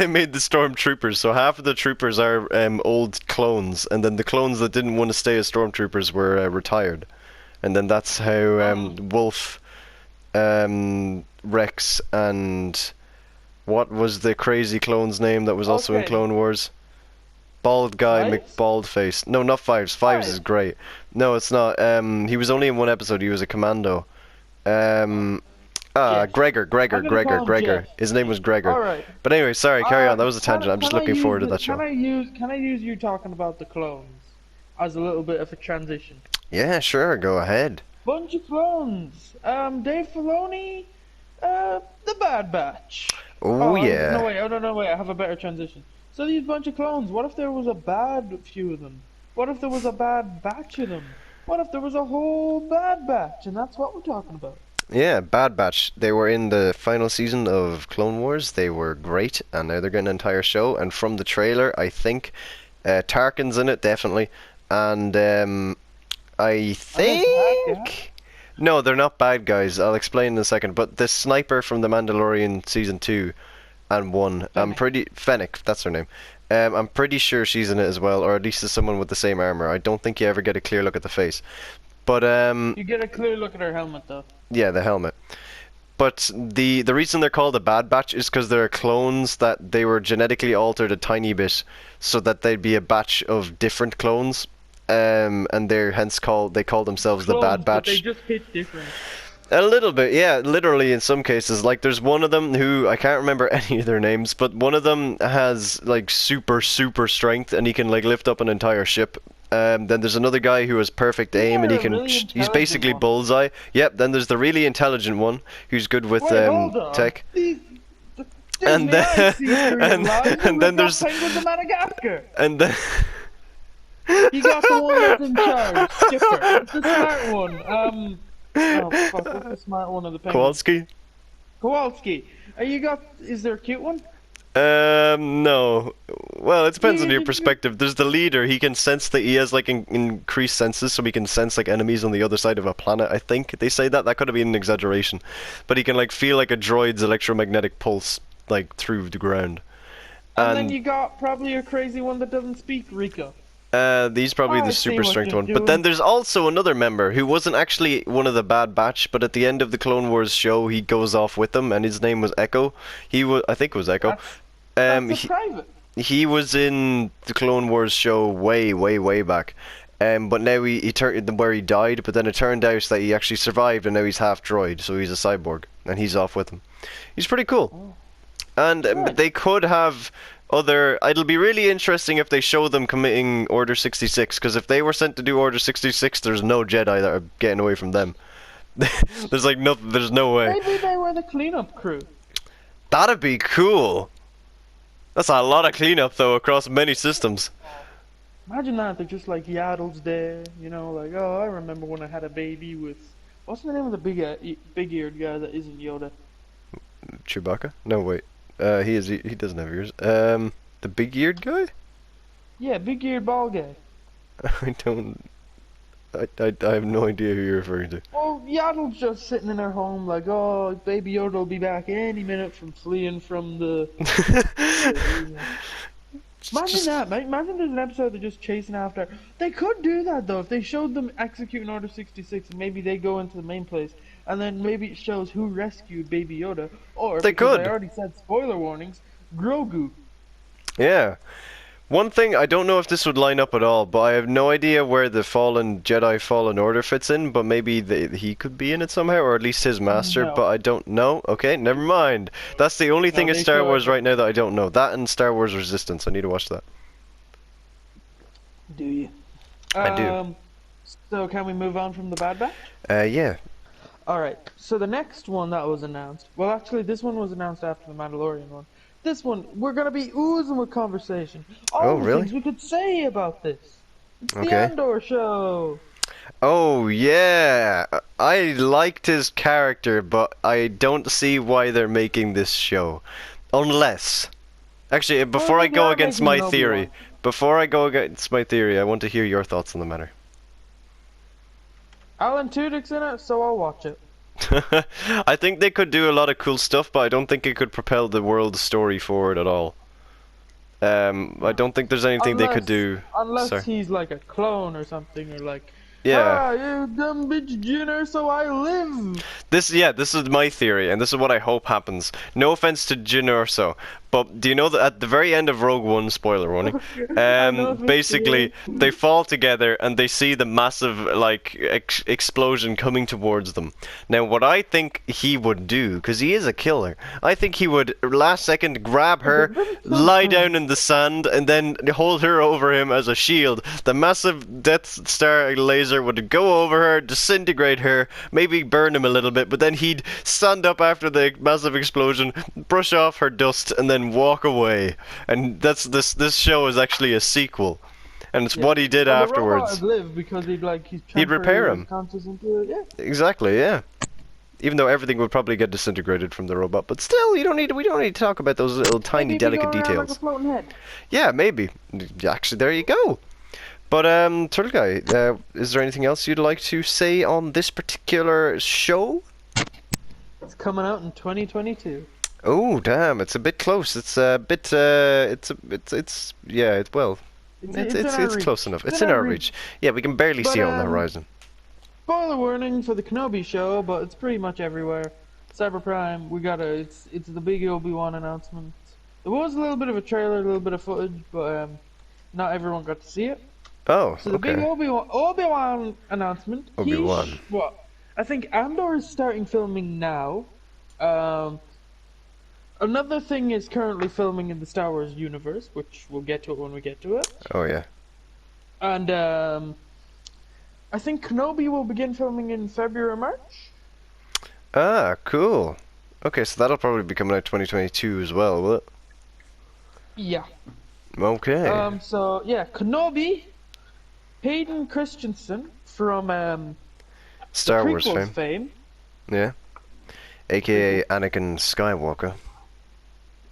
made the stormtroopers. So half of the troopers are old clones, and then the clones that didn't want to stay as stormtroopers were retired. And then that's how Wolf, Rex, and what was the crazy clone's name that was also in Clone Wars? Bald guy, McBaldface. No, not Fives. Fives is great. No, it's not. He was only in one episode. He was a commando. Gregor. His name was Gregor. Alright. But anyway, sorry, carry on. That was a tangent. I'm just looking forward to that show. Can I use you talking about the clones as a little bit of a transition? Yeah, sure, go ahead. Bunch of clones. Dave Filoni, the Bad Batch. Oh yeah. No wait, I have a better transition. So these bunch of clones, what if there was a bad few of them? What if there was a bad batch of them? What if there was a whole Bad Batch? And that's what we're talking about. Yeah, Bad Batch. They were in the final season of Clone Wars. They were great, and now they're getting an entire show. And from the trailer, I think Tarkin's in it, definitely. And I think... No, they're not bad guys. I'll explain in a second. But the sniper from the Mandalorian Season 2 and 1, Fennec, that's her name. I'm pretty sure she's in it as well, or at least as someone with the same armor. I don't think you ever get a clear look at the face. But you get a clear look at her helmet though. Yeah, the helmet. But the reason they're called a Bad Batch is because they're clones that they were genetically altered a tiny bit so that they'd be a batch of different clones. And they're hence call themselves the Bad Batch. But they just hit different. A little bit, yeah, literally in some cases. Like there's one of them who I can't remember any of their names, but one of them has like super strength and he can like lift up an entire ship. Then there's another guy who has perfect aim and he can he's basically bullseye. Yep, then there's the really intelligent one who's good with tech. And then there's Penguins of Madagascar. And then you got the one that's in charge, Skipper. It's the smart one. Oh fuck, what's the smart one of the penguins? Kowalski. Is there a cute one? No. Well, it depends on your perspective. There's the leader. He can sense that he has like increased senses, so he can sense like enemies on the other side of a planet. I think they say that could have been an exaggeration, but he can like feel like a droid's electromagnetic pulse like through the ground. And then you got probably a crazy one that doesn't speak, Rico. He's probably the super strength one. But then there's also another member who wasn't actually one of the Bad Batch, but at the end of the Clone Wars show, he goes off with them, and his name was Echo. I think it was Echo. That's a private. He was in the Clone Wars show way back. But now he turned where he died, but then it turned out that he actually survived, and now he's half droid, so he's a cyborg, and he's off with him. He's pretty cool. And they could have other... It'll be really interesting if they show them committing Order 66, because if they were sent to do Order 66, there's no Jedi that are getting away from them. There's like no... There's no way. Maybe they were the cleanup crew. That'd be cool. That's a lot of cleanup, though, across many systems. Imagine that, they're just like Yaddle's there, you know, like, oh, I remember when I had a baby with... What's the name of the big-eared guy that isn't Yoda? Chewbacca? No, wait. He doesn't have ears. The big-eared guy? Yeah, big-eared bald guy. I don't... I have no idea who you're referring to. Well, Yaddle's just sitting in her home like, oh, baby Yoda will be back any minute from fleeing from the... Imagine that, mate. Imagine there's an episode they're just chasing after. They could do that, though, if they showed them executing Order 66 and maybe they go into the main place and then maybe it shows who rescued Baby Yoda. Or, they could. I already said spoiler warnings, Grogu. Yeah. One thing, I don't know if this would line up at all, but I have no idea where the Jedi Fallen Order fits in, but maybe he could be in it somehow, or at least his master, No. but I don't know. Okay, never mind. That's the only thing in Star Wars right now that I don't know. That and Star Wars Resistance. I need to watch that. Do you? I do. So can we move on from the Bad Batch? Yeah. Alright, so the next one that was announced, well actually this one was announced after the Mandalorian one. This one, we're gonna be oozing with conversation. All the things we could say about this. It's the Andor show. Oh yeah, I liked his character, but I don't see why they're making this show. Unless... Actually, before I go against my theory, I want to hear your thoughts on the matter. Alan Tudyk's in it, so I'll watch it. I think they could do a lot of cool stuff, but I don't think it could propel the world's story forward at all. I don't think there's anything they could do. Unless he's like a clone or something, or like, yeah, you dumb bitch Jenner, so I live. This is my theory, and this is what I hope happens. No offense to Jyn Erso, but do you know that at the very end of Rogue One, spoiler warning, basically they fall together and they see the massive like explosion coming towards them. Now, what I think he would do, because he is a killer, I think he would last second grab her, lie down in the sand, and then hold her over him as a shield. The massive Death Star laser would go over her, disintegrate her, maybe burn him a little bit, but then he'd stand up after the massive explosion, brush off her dust, and then walk away. And that's this show is actually a sequel, and it's what he did afterwards. The robot would live because he'd repair him. Yeah. Exactly, yeah. Even though everything would probably get disintegrated from the robot, but still, we don't need to talk about those little tiny delicate details. Like a floating head. Yeah, maybe. Actually, there you go. But Turtle Guy, is there anything else you'd like to say on this particular show? It's coming out in 2022. Oh damn! It's a bit close. It's a bit. It's close enough. It's in our reach. Yeah, we can barely see it on the horizon. Spoiler warning for the Kenobi show, but it's pretty much everywhere. Cyberprime, it's the big Obi-Wan announcement. There was a little bit of a trailer, a little bit of footage, but not everyone got to see it. Oh, so the big Obi-Wan announcement. Obi-Wan. I think Andor is starting filming now. Another thing is currently filming in the Star Wars universe, which we'll get to it when we get to it. Oh yeah. And I think Kenobi will begin filming in February or March. Ah, cool. Okay, so that'll probably be coming out 2022 as well, will it? Yeah. Okay. So yeah, Kenobi, Hayden Christensen from Star Wars fame. Yeah. AKA Anakin Skywalker.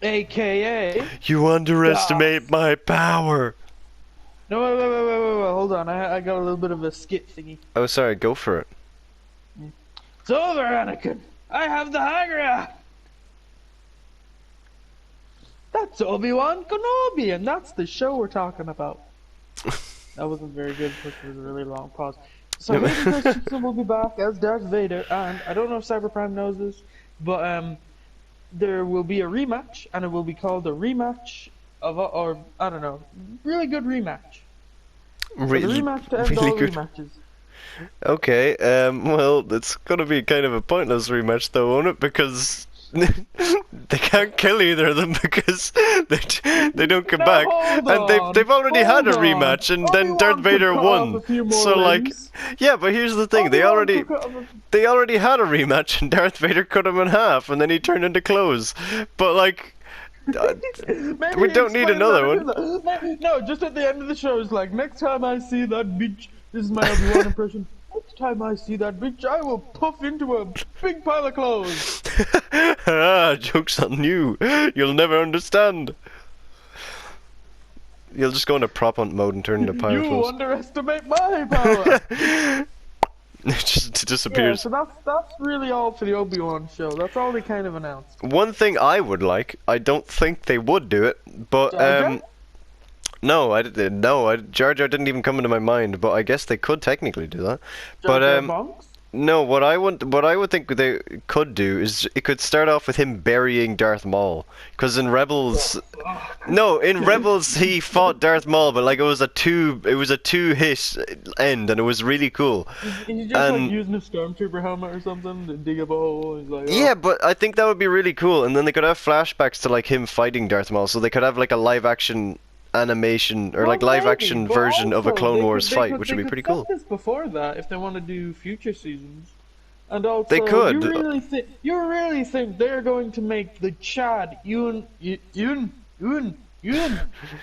AKA. You underestimate my power. No, wait, hold on. I got a little bit of a skit thingy. Oh, sorry. Go for it. It's over, Anakin. I have the high ground. That's Obi-Wan Kenobi, and that's the show we're talking about. That wasn't very good because it was a really long pause. So Hayden Christensen will be back as Darth Vader, and I don't know if Cyberprime knows this, but there will be a rematch, and it will be called the rematch of, or I don't know, really good rematch. Really, so the rematch to end all rematches. Okay, well, it's gonna be kind of a pointless rematch though, won't it? Because They can't kill either of them because they don't come Now, back, hold and they've already had a hold on. rematch, and then Obi-Wan Darth could Vader cut won. off a few more So like, limbs. yeah, but here's the thing: Obi-Wan could cut off they already had a rematch, and Darth Vader cut him in half, and then he turned into clothes. But like, Maybe we don't need explain another that one. No, just at the end of the show, it's like, next time I see that bitch, this is my Obi-Wan impression. Next time I see that bitch, I will puff into a big pile of clothes. Ah, joke's on you. You'll never understand. You'll just go into prop hunt mode and turn into pile You clothes. underestimate my power. It just Yeah, disappears. so that's really all for the Obi-Wan show. That's all they kind of announced. One thing I would like, I don't think they would do it, but Jar Jar? Jar Jar didn't even come into my mind, but I guess they could technically do that. Jar But Jar Binks? no, what I would think they could do is it could start off with him burying Darth Maul, because in Rebels, in Rebels he fought Darth Maul, but like it was a two hit end, and it was really cool. He's just like using a stormtrooper helmet or something to dig up a hole. He's like, oh. Yeah, but I think that would be really cool, and then they could have flashbacks to like him fighting Darth Maul, so they could have like a live action animation or like live action version of a Clone Wars fight, which would be pretty cool. This before that, if they want to do future seasons, and also They could. You really think they're going to make the Chad Ewan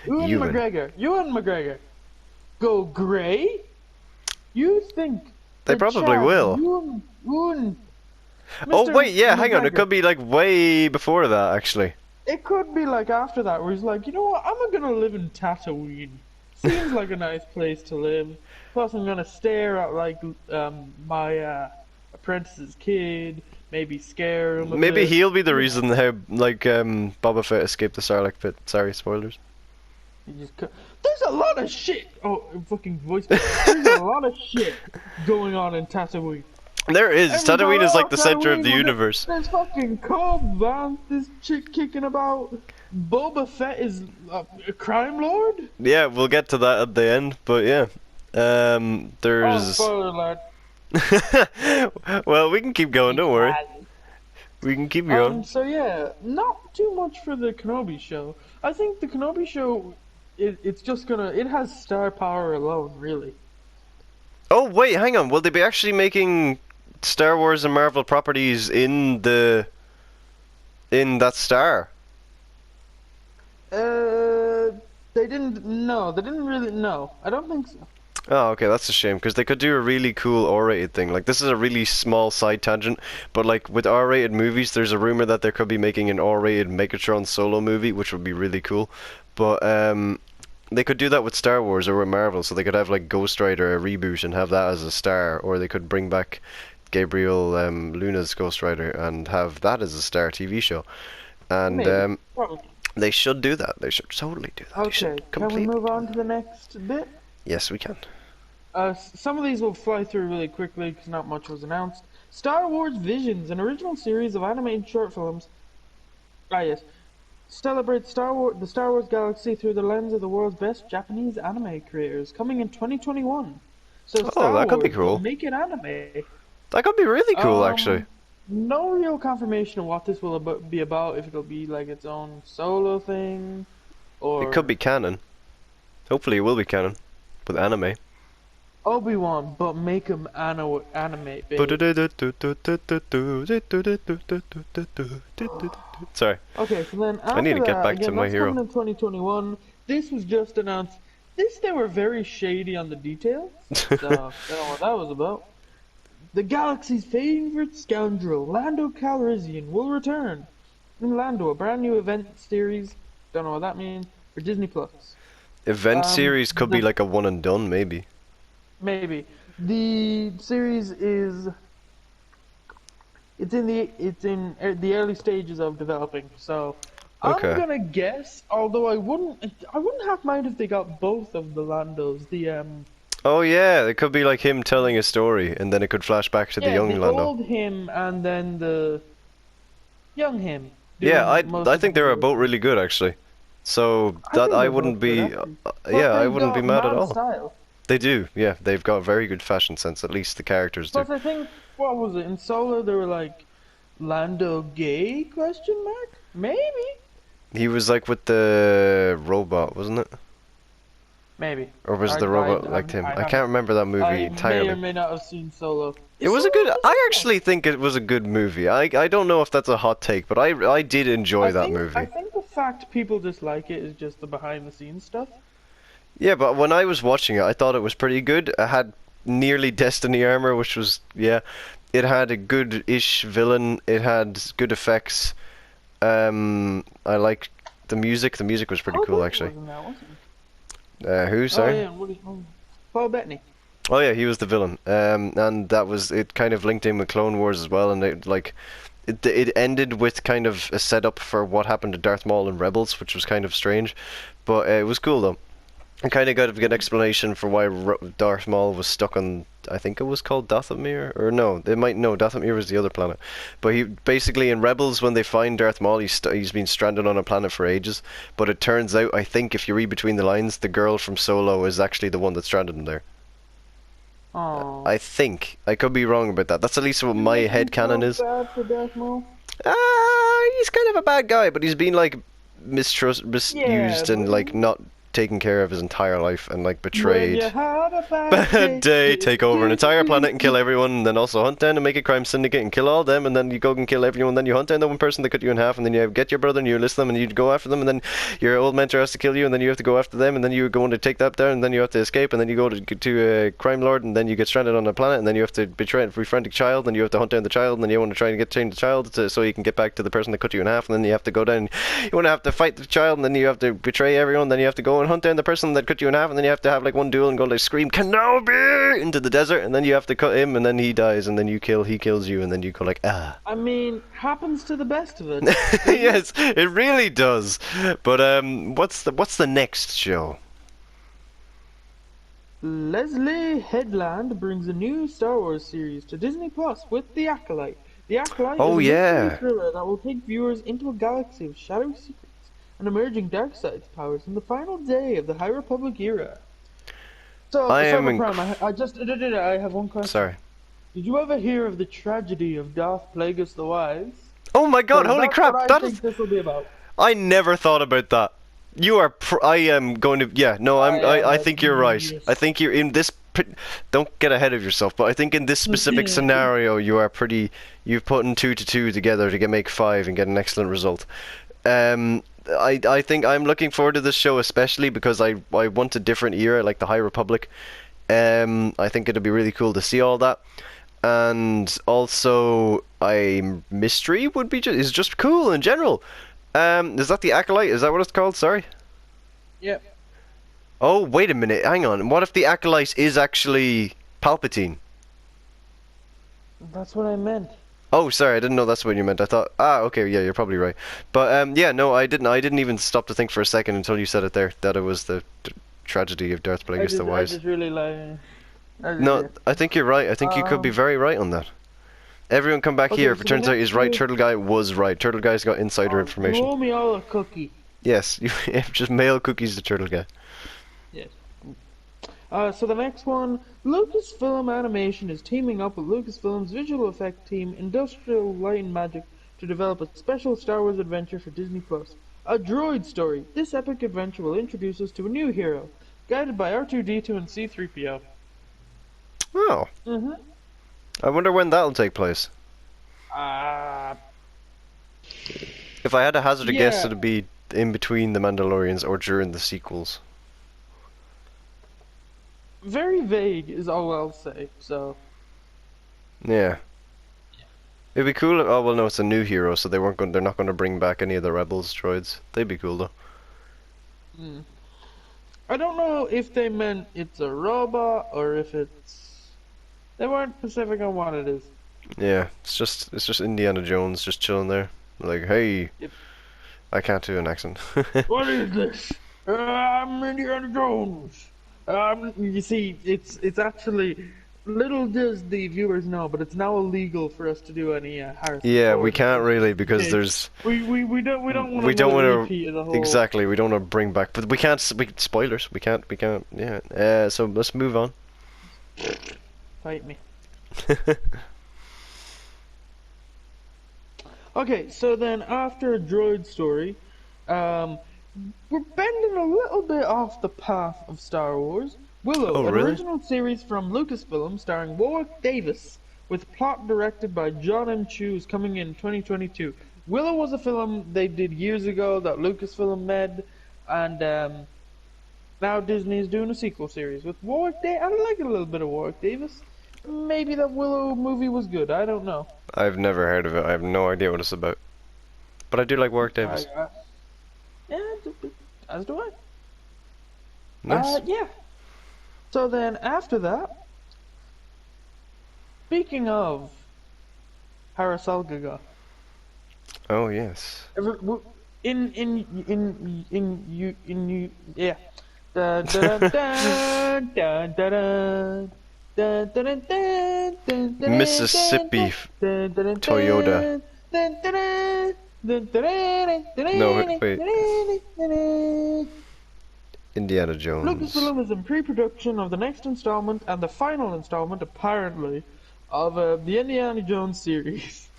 McGregor go grey? You think They the probably Chad will. Ewan, Oh Mr. wait, yeah, hang on. It McGregor. could be like way before that, actually. It could be like after that, where he's like, you know what, I'm gonna live in Tatooine. Seems like a nice place to live. Plus, I'm gonna stare at like my apprentice's kid, maybe scare him. Maybe he'll be the reason how like Boba Fett escaped the Sarlacc pit. Sorry, spoilers. There's a lot of shit. Oh, fucking voice. There's a lot of shit going on in Tatooine. There is. Tatooine is like the center of the Tatooine, universe. There's fucking Cobb Vanth, this chick kicking about. Boba Fett is a crime lord? Yeah, we'll get to that at the end, but yeah. Oh, There's... spoiler alert. Well, we can keep going, don't worry. We can keep going. So yeah, not too much for the Kenobi show. I think the Kenobi show, it's just gonna... It has star power alone, really. Oh, wait, hang on. Will they be actually making Star Wars and Marvel properties in that star? They didn't. No, they didn't really. No, I don't think so. Oh, okay, that's a shame, because they could do a really cool R-rated thing. Like, this is a really small side tangent, but like, with R-rated movies, there's a rumor that they could be making an R-rated Megatron solo movie, which would be really cool. But, they could do that with Star Wars or with Marvel, so they could have, like, Ghost Rider, a reboot, and have that as a star, or they could bring back Gabriel Luna's Ghost Rider and have that as a star TV show. And, Maybe. they should do that. They should totally do that. Okay, can we move on to the next bit? Yes, we can. Some of these will fly through really quickly because not much was announced. Star Wars Visions, an original series of animated short films. Ah yes, celebrates the Star Wars galaxy through the lens of the world's best Japanese anime creators, coming in 2021. So Star that could be Wars cool. will make it anime. That could be really cool, actually. No real confirmation of what this will be about. If it'll be like its own solo thing, or It could be canon. Hopefully, it will be canon with anime. Obi-Wan, but make him animate. Sorry. Okay, so then after I need to get that, back to again, my that's hero. coming in 2021. This was just announced. They were very shady on the details. So, I don't know what that was about. The galaxy's favorite scoundrel, Lando Calrissian, will return. In Lando, a brand new event series. Don't know what that means. For Disney Plus. Event series could be like a one and done, maybe. Maybe. The series is it's in the early stages of developing, so Okay. I'm gonna guess, although I wouldn't have mind if they got both of the Landos, Oh yeah, it could be like him telling a story, and then it could flash back to the young the Lando. old him and then the young him. Yeah, doing I think they were both really good actually. So that I wouldn't be I wouldn't be mad at all. Style. They do, yeah. They've got very good fashion sense. At least the characters do. Plus, I think what was it in Solo? They were like Lando gay? Question mark? Maybe. He was like with the robot, wasn't it? Maybe. Or was the robot like him? I can't remember that movie I entirely. may or may not have seen Solo. It was a good. I actually think it was a good movie. I don't know if that's a hot take, but I did enjoy that movie. I think the fact people dislike it is just the behind the scenes stuff. Yeah, but when I was watching it, I thought it was pretty good. It had nearly Destiny armor, which was yeah. It had a good-ish villain. It had good effects. I liked the music. The music was pretty cool, actually. Who? Sorry. Oh yeah, Paul Bettany. Oh yeah, he was the villain. And that was it. Kind of linked in with Clone Wars as well, and it ended with kind of a setup for what happened to Darth Maul and Rebels, which was kind of strange, but it was cool though. I kind of got a good explanation for why Darth Maul was stuck on, I think it was called Dathomir, or no, Dathomir was the other planet. But he basically in Rebels, when they find Darth Maul, he's been stranded on a planet for ages. But it turns out, I think if you read between the lines, the girl from Solo is actually the one that stranded him there. Aww. I think I could be wrong about that. That's at least what my headcanon is. Bad for Darth Maul? He's kind of a bad guy, but he's been like misused and like not taken care of his entire life and like betrayed. Bad day, take over an entire planet and kill everyone, and then also hunt down and make a crime syndicate and kill all them, and then you go and kill everyone, then you hunt down the one person that cut you in half, and then you get your brother and you enlist them and you go after them, and then your old mentor has to kill you, and then you have to go after them, and then you're going to take that down, and then you have to escape, and then you go to a crime lord, and then you get stranded on a planet, and then you have to befriend a child, and you have to hunt down the child, and then you want to try and change the child so you can get back to the person that cut you in half, and then you have to go down, you want to have to fight the child, and then you have to betray everyone, then you have to go and hunt down the person that cut you in half, and then you have to have like one duel and go like scream Kenobi into the desert, and then you have to cut him, and then he dies, and then he kills you, and then you go like I mean, happens to the best of it. Yes, it really does. But what's the next show? Leslie Headland brings a new Star Wars series to Disney Plus with The Acolyte. The Acolyte is a mystery thriller that will take viewers into a galaxy of shadowy secrets and emerging dark side powers in the final day of the High Republic era. So, I have one question. Sorry. Did you ever hear of the tragedy of Darth Plagueis the Wise? Oh my God! Holy crap! I think this will be about. I never thought about that. You are. I am going to. Yeah. No. I think you're right. I think you're in this. Don't get ahead of yourself. But I think in this specific scenario, you are pretty. You've put in 2 to 2 together to make 5 and get an excellent result. I think I'm looking forward to this show especially because I want a different era like the High Republic. I think it'd be really cool to see all that, and also mystery would be is just cool in general. Is that the Acolyte? Is that what it's called? Sorry. Yep. Oh wait a minute, hang on. What if the Acolyte is actually Palpatine? That's what I meant. Oh, sorry, I didn't know that's what you meant. I thought, okay, yeah, you're probably right. But, yeah, no, I didn't even stop to think for a second until you said it there, that it was the tragedy of Darth Plagueis the Wise. I just really like... No, I think you're right. I think you could be very right on that. Everyone come back here. If it turns out he's right, Turtle Guy was right. Turtle Guy's got insider information. Roll me all a cookie. Yes, you just mail cookies to Turtle Guy. Yes. So the next one, Lucasfilm Animation is teaming up with Lucasfilm's visual effect team Industrial Light and Magic to develop a special Star Wars adventure for Disney+. A droid story. This epic adventure will introduce us to a new hero, guided by R2-D2 and C-3PO. Oh. Mm-hmm. I wonder when that'll take place. If I had to hazard a guess, it'd be in between the Mandalorians or during the sequels. Very vague is all I'll say, so... Yeah. It'd be cool. Oh well, no, it's a new hero, so they're not going to bring back any of the Rebels droids. They'd be cool though. I don't know if they meant it's a robot or if it's... They weren't specific on what it is. Yeah, it's just Indiana Jones just chilling there, like, hey, I can't do an accent. What is this? I'm Indiana Jones. You see, it's actually, little does the viewers know, but it's now illegal for us to do any Harrison Ford. We can't really because there's we don't want to repeat the whole... Exactly, we don't want to bring back, but we can't. Spoilers. We can't. Yeah. So let's move on. Fight me. Okay, so then after a droid story, we're bending a little bit off the path of Star Wars. Willow, Oh, an really? original series from Lucasfilm starring Warwick Davis, with plot directed by John M. Chu, is coming in 2022. Willow was a film they did years ago that Lucasfilm made, and now Disney is doing a sequel series with Warwick Davis. I like a little bit of Warwick Davis. Maybe that Willow movie was good. I don't know. I've never heard of it. I have no idea what it's about. But I do like Warwick Davis. Yeah, as do I. Nice. Yeah. So then after that, speaking of Harasalgaga, Oh yes. yeah. Dun, dun, dun, dun, dun, dun, dun, dun, dun, dun, dun, dun, Mississippi dun, dun, dun, Toyota. dun, dun, dun, dun, dun, dun, No, wait. dun, dun. Indiana Jones. Lucasfilm is in pre-production of the next installment and the final installment, apparently, of the Indiana Jones series.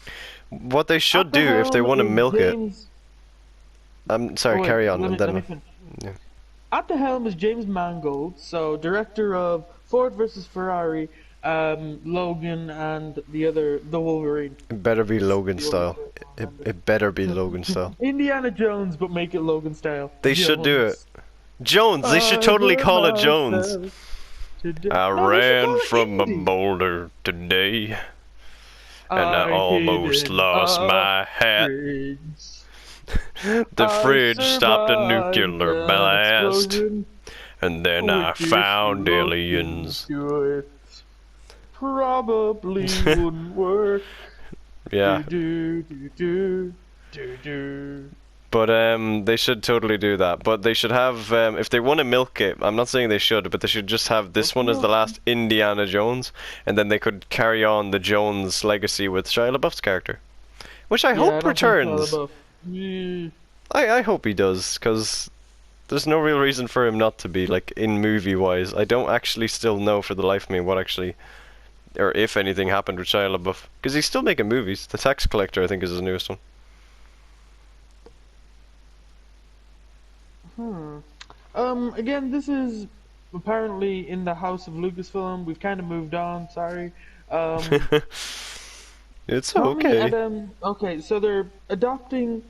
What they should At the do if they helm want to is milk James... it. I'm sorry, Oh, wait, carry on, let and me then. finish. Yeah. At the helm is James Mangold, so director of Ford vs Ferrari, Logan, and the Wolverine. It better be Logan style. It better be Logan style. Indiana Jones, but make it Logan style. They should do it. Jones, they should totally call it Jones. I ran from a boulder today, and I almost lost my hat. The fridge stopped a nuclear blast, and then I found aliens. Probably wouldn't work. Yeah. But they should totally do that. But they should have, if they want to milk it, I'm not saying they should, but they should just have this one as the last Indiana Jones, and then they could carry on the Jones legacy with Shia LaBeouf's character, which I hope returns. I hope he does, because there's no real reason for him not to be, like, in movie-wise. I don't actually still know for the life of me what actually, or if anything happened with Shia LaBeouf, because he's still making movies. The Tax Collector, I think, is his newest one. Again, this is apparently in the house of Lucasfilm. We've kind of moved on, sorry. It's okay. Okay, so they're adopting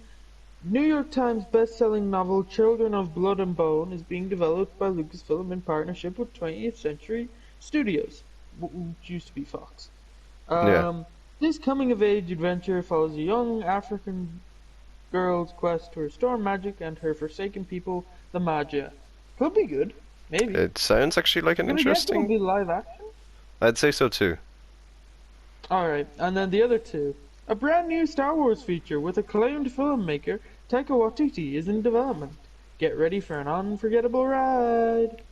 New York Times best-selling novel Children of Blood and Bone is being developed by Lucasfilm in partnership with 20th Century Studios, which used to be Fox. This coming-of-age adventure follows a young African girl's quest to restore magic and her forsaken people, the Magi. Could be good, maybe. It sounds actually like an interesting... It'll be live action? I'd say so too. Alright, and then the other two. A brand new Star Wars feature with acclaimed filmmaker Taika Waititi is in development. Get ready for an unforgettable ride.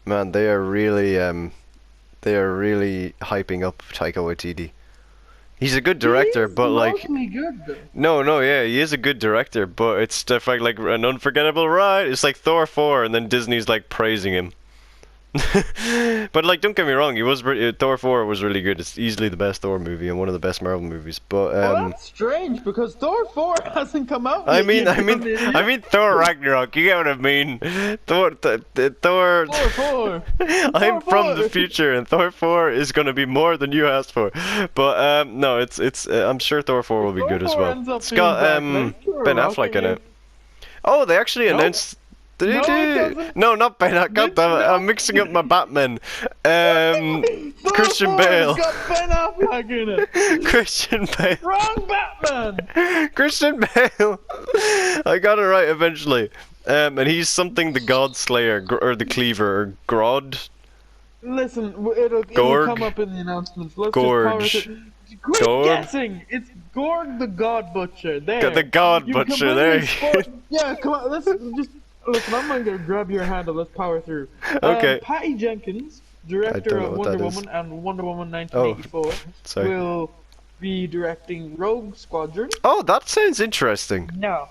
Man, they are really hyping up Taika Waititi. He's a good director, but like good, though. no, yeah, he is a good director, but it's stuff like an unforgettable ride. It's like Thor 4, and then Disney's like praising him. But like, don't get me wrong, Thor 4 was really good. It's easily the best Thor movie and one of the best Marvel movies. But well, that's strange because Thor 4 hasn't come out. I mean Thor Ragnarok. You get what I mean? Thor 4. I'm from the future, and Thor 4 is gonna be more than you asked for. But no, it's I'm sure Thor 4 will be good as well. It's got Ben Affleck in it. Oh, they actually announced. No, not Ben Affleck. God damn it! I'm mixing up my Batman. Christian Bale. Got Ben Affleck in it. Christian Bale. Wrong Batman. Christian Bale. I got it right eventually. And he's something the God Slayer or the Cleaver or Grodd. Listen, it'll come up in the announcements. Let's Gorge. Just quit guessing. It's Gorg the God Butcher. There. The God Butcher. There. Yeah, come on. Let's just. Listen, I'm gonna grab your hand and let's power through. Okay. Patty Jenkins, director of Wonder Woman and Wonder Woman 1984, will be directing Rogue Squadron. Oh, that sounds interesting. Now,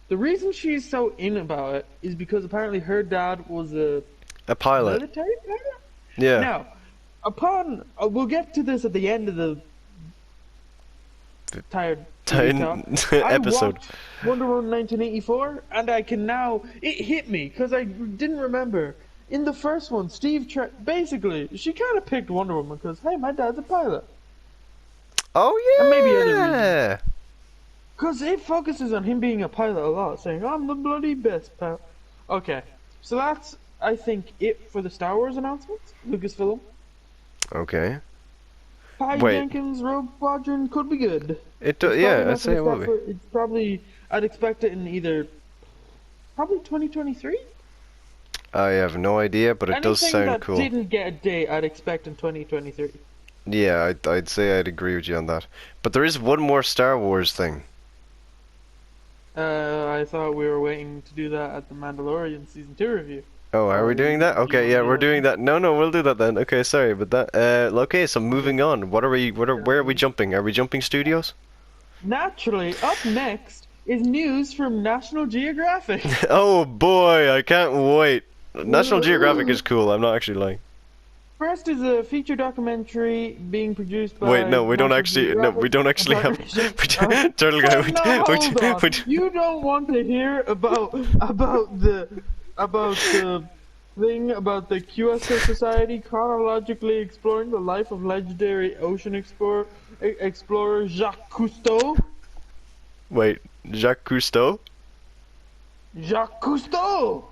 the reason she's so in about it is because apparently her dad was a pilot. Military pilot? Yeah. Now, we'll get to this at the end of the tired episode. I watched Wonder Woman 1984, and I can now. It hit me because I didn't remember. In the first one, basically, she kind of picked Wonder Woman because, hey, my dad's a pilot. Oh yeah. And maybe other reasons. Because it focuses on him being a pilot a lot, saying, I'm the bloody best pilot. Okay, so that's, I think, it for the Star Wars announcements. Lucasfilm. Okay. Patty Jenkins' Rogue Squadron could be good. Yeah, I'd say it will be. It's probably, I'd expect it in probably 2023? I have no idea, but it does sound cool. Anything that didn't get a date, I'd expect in 2023. Yeah, I'd say I'd agree with you on that. But there is one more Star Wars thing. I thought we were waiting to do that at the Mandalorian Season 2 review. Oh, are we doing that? Okay, yeah, we're doing that. No, we'll do that then. Okay, sorry, but that. Okay, so moving on. Where are we jumping? Are we jumping studios? Naturally, up next is news from National Geographic. Oh boy, I can't wait. National Geographic is cool. I'm not actually lying. First is a feature documentary being produced by. Wait, no, we don't actually have. Turtle Guy. You don't want to hear about the thing about the QSO Society chronologically exploring the life of legendary ocean explorer Jacques Cousteau. Wait, Jacques Cousteau? Jacques Cousteau!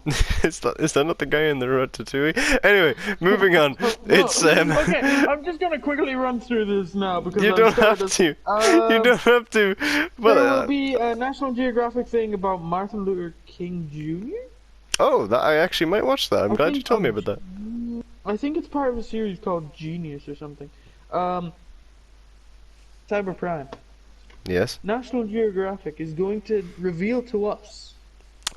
Is that not the guy in the Ratatouille? Anyway, moving on. It's Okay, I'm just gonna quickly run through this now because you don't have to. You don't have to. Well, there will be a National Geographic thing about Martin Luther King Jr. Oh, I actually might watch that. I'm glad you told me about that. I think it's part of a series called Genius or something. Cyberprime. Yes. National Geographic is going to reveal to us.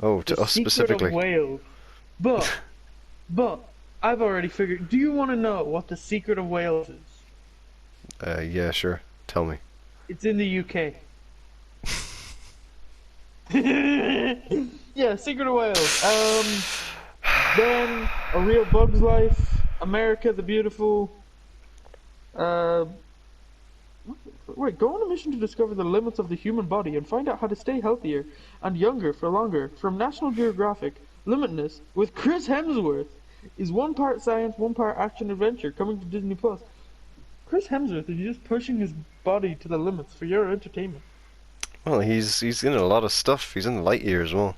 Oh, to us specifically. Of whales. But I've already figured. Do you want to know what the secret of whales is? Yeah, sure. Tell me. It's in the UK. Yeah, secret of whales. Then A Real Bug's Life, America the Beautiful. Wait, go on a mission to discover the limits of the human body and find out how to stay healthier and younger for longer. From National Geographic, Limitless with Chris Hemsworth is one part science, one part action adventure coming to Disney Plus. Chris Hemsworth is just pushing his body to the limits for your entertainment. Well, he's in a lot of stuff. He's in Lightyear as well.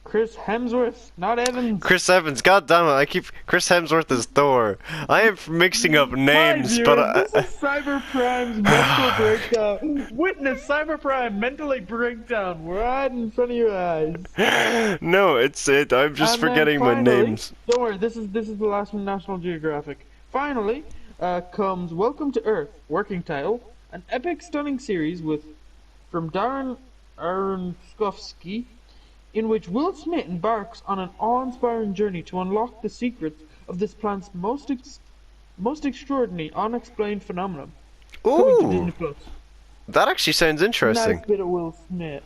Chris Hemsworth, not Evans. Chris Evans, god damn it, Chris Hemsworth is Thor. I am mixing up names, this is Cyberprime's mental breakdown. Witness Cyberprime mentally breakdown right in front of your eyes. No, I'm just forgetting my names. Don't worry, this is the last one, National Geographic. Finally, comes Welcome to Earth, working title, an epic stunning series from Darren Aronofsky, in which Will Smith embarks on an awe-inspiring journey to unlock the secrets of this planet's most extraordinary, unexplained phenomenon. Ooh, that actually sounds interesting. Nice bit of Will Smith.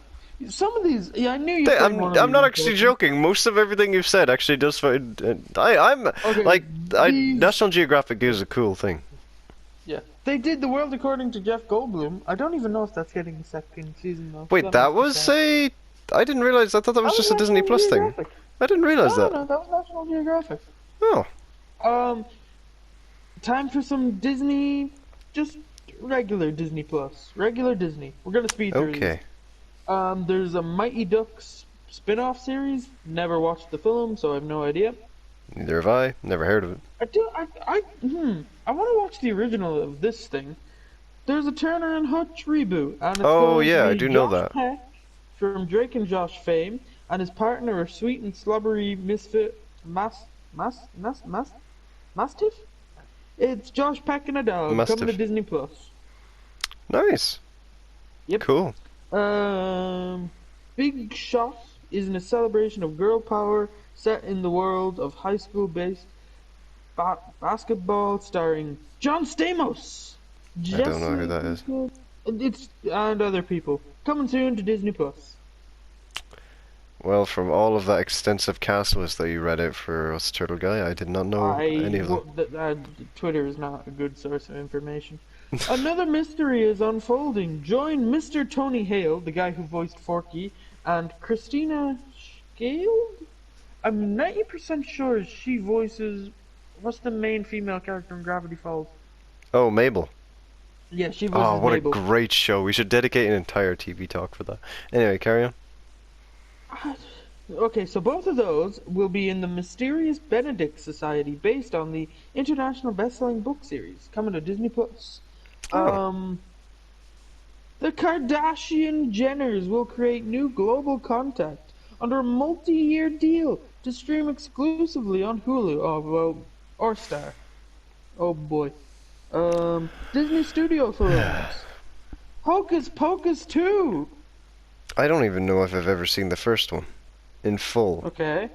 Some of these, yeah, I knew you. I'm not actually joking. Most of everything you've said actually does. National Geographic is a cool thing. Yeah, they did The World According to Jeff Goldblum. I don't even know if that's getting a second season though. Wait, that was a. I didn't realize. I thought that was just a Disney Plus thing. I didn't realize that. No, that was National Geographic. Oh. Time for some Disney, just regular Disney Plus, regular Disney. We're gonna speed through these. There's a Mighty Ducks spin-off series. Never watched the film, so I have no idea. Neither have I. Never heard of it. I want to watch the original of this thing. There's a Turner and Hutch reboot, and it's I do know that. Peck from Drake and Josh fame, and his partner, a sweet and slobbery misfit Mastiff. It's Josh Peck and a dog coming to Disney Plus. Nice. Yep. Cool. Big Shot is a celebration of girl power set in the world of high school-based basketball, starring John Stamos. I don't know who that is. And other people. Coming soon to Disney Plus. Well, from all of that extensive cast list that you read out for us, Turtle Guy, I did not know any of them. Twitter is not a good source of information. Another mystery is unfolding. Join Mr. Tony Hale, the guy who voiced Forky, and Christina Scale? I'm 90% sure she voices... What's the main female character in Gravity Falls? Oh, Mabel. Yeah, she voices Oh, what Mabel. a great show. We should dedicate an entire TV talk for that. Anyway, carry on. Okay, so both of those will be in the Mysterious Benedict Society based on the international best-selling book series coming to Disney Plus. Oh. The Kardashian Jenners will create new global content under a multi-year deal to stream exclusively on Hulu. Oh, well, or Star. Oh boy. Disney Studio films. Hocus Pocus 2! I don't even know if I've ever seen the first one in full. Okay.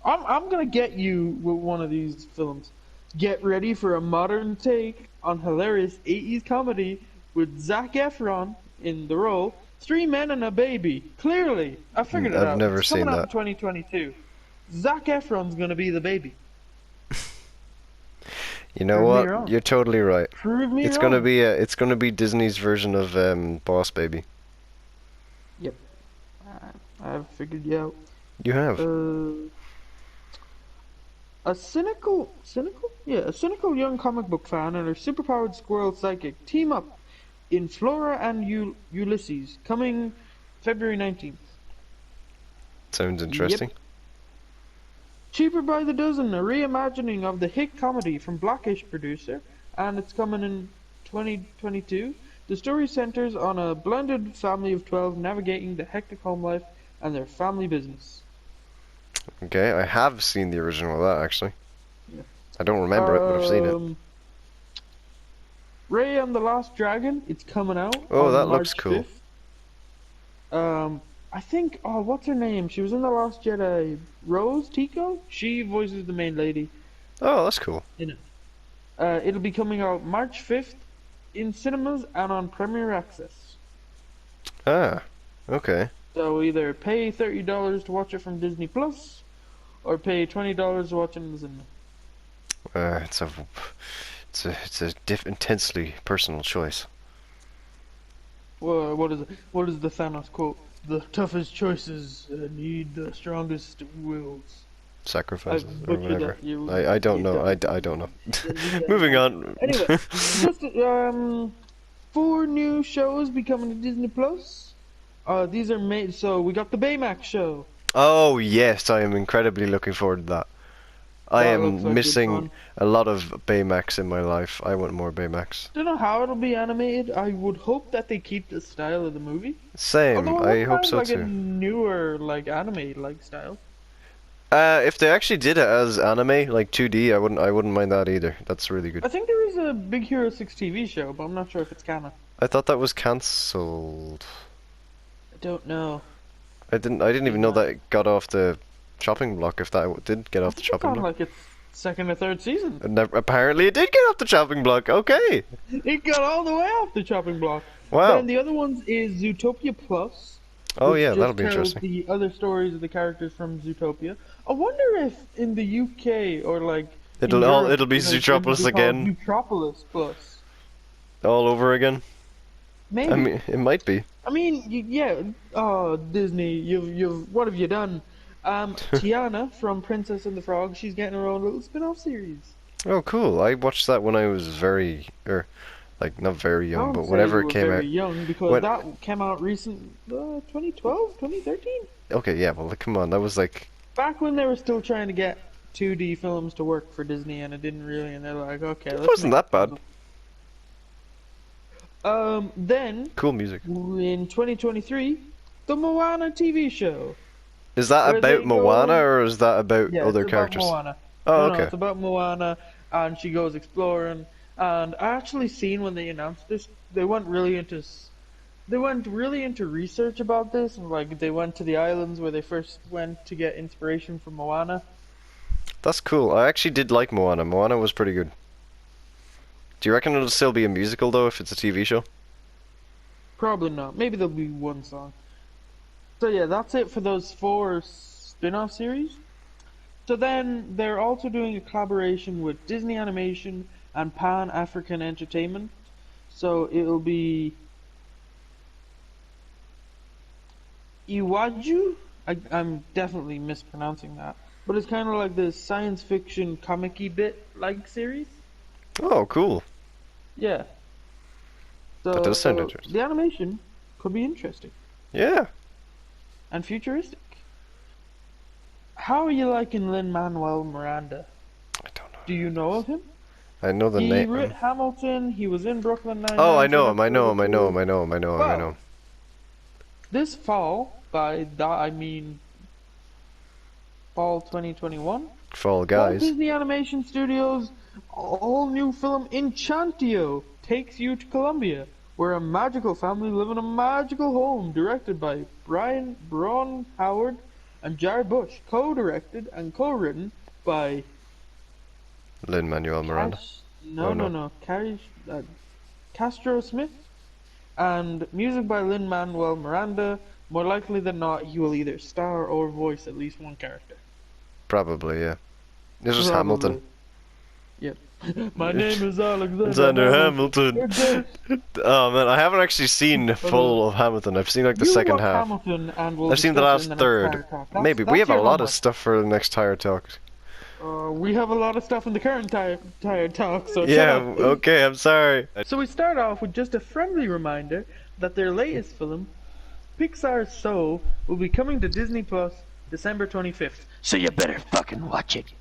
I'm gonna get you with one of these films. Get ready for a modern take on hilarious 80s comedy with Zac Efron in the role. 3 men and a baby. Clearly, I figured it out. I've never It's seen coming out that. in 2022. Zac Efron's gonna be the baby. You know Prove me what? wrong. You're totally right. Prove me It's wrong. gonna be Disney's version of Boss Baby. Yep. I've figured you out. You have. A cynical young comic book fan and her superpowered squirrel psychic team up in Flora and Ulysses, coming February 19th. Sounds interesting. Yep. Cheaper by the Dozen, a reimagining of the hit comedy from Blackish producer, and it's coming in 2022. The story centers on a blended family of 12 navigating the hectic home life and their family business. Okay, I have seen the original of that actually. Yeah. I don't remember it, but I've seen it. Ray and the Last Dragon, it's coming out. Oh, on that March looks cool. 5th. I think, what's her name? She was in The Last Jedi. Rose Tico? She voices the main lady Oh, that's cool. in it. It'll be coming out March 5th in cinemas and on Premier Access. Ah, okay. So either pay $30 to watch it from Disney Plus, or pay $20 to watch it in the cinema. It's a intensely personal choice. Well, what is the Thanos quote? The toughest choices need the strongest wills. Sacrifices I've or butchered whatever. that. I don't know. I don't know. Moving on. Anyway, just 4 new shows be coming to Disney Plus. These are made. So we got the Baymax show. Oh yes, I am incredibly looking forward to that. I That am looks like good missing fun. a lot of Baymax in my life. I want more Baymax. Don't know how it'll be animated. I would hope that they keep the style of the movie. Same. Although I wouldn't hope mind, so like a too. newer, like anime like style. If they actually did it as anime, like 2D, I wouldn't mind that either. That's really good. I think there is a Big Hero 6 TV show, but I'm not sure if it's canon. I thought that was cancelled. I don't know. I didn't even know that it got off the chopping block. If that did get off the It's chopping on block. like its 2nd or 3rd season. Apparently, it did get off the chopping block. Okay. It got all the way off the chopping block. Wow. Then the other ones is Zootopia Plus. Oh which yeah, just that'll be tells interesting. The other stories of the characters from Zootopia. I wonder if in the UK or like in Europe, It'll be like, Zootropolis it'll be called again. Zootropolis Plus. All over again. Maybe. I mean, it might be. Yeah. Oh, Disney, you've what have you done? Tiana from Princess and the Frog, she's getting her own little spin-off series. Oh, cool. I watched that when I was not very young, but whenever it came out. Very young because that came out recent, 2012, 2013. Okay, yeah. Well, come on. That was like. Back when they were still trying to get 2D films to work for Disney, and it didn't really, and they're like, okay, It let's wasn't make that bad. Then Cool music. in 2023, the Moana TV show. Is that Where they about Moana go- or is that about Yeah, other it's characters? about Moana. Oh, No, okay. it's about Moana, and she goes exploring. And I actually seen when they announced this, they went really into research about this, and like they went to the islands where they first went to get inspiration from Moana. That's cool. I actually did like Moana. Moana was pretty good. Do you reckon it'll still be a musical though if it's a TV show? Probably not. Maybe there'll be one song. So yeah, that's it for those 4 spin-off series. So then they're also doing a collaboration with Disney Animation and Pan African Entertainment So it'll be Iwaju. I'm definitely mispronouncing that, but it's kind of like this science fiction comic-y bit like series. Oh, cool. Yeah. That does sound So interesting. the animation could be interesting Yeah. and futuristic. How are you liking Lin-Manuel Miranda? I don't know. Do you know of him? I know the He name. wrote Hamilton. He was in Brooklyn Nine-Nine. Oh, I know for him. I know him. I know him. I know him. I know him. I know Well, him. this fall, by that I mean fall 2021, Fall Walt Guys. Disney Animation Studios' all-new film Enchantio takes you to Colombia, where a magical family live in a magical home, directed by Braun Howard and Jared Bush, co-directed and co-written by Lin-Manuel Miranda. Castro Smith, and music by Lin-Manuel Miranda. More likely than not, he will either star or voice at least one character. Probably, yeah. This is Hamilton. Yep. My name is Alexander Hamilton. Oh man, I haven't actually seen full of Hamilton. I've seen like the second half. Hamilton and we'll I've seen the last discuss it in third. next Tire Talk. Maybe. We That's have a your lot of homework. stuff for the next tire talk. We have a lot of stuff in the current tire talk, so Yeah, shut up. okay, I'm sorry. So we start off with just a friendly reminder that their latest film, Pixar's Soul, will be coming to Disney Plus December 25th. So you better fucking watch it.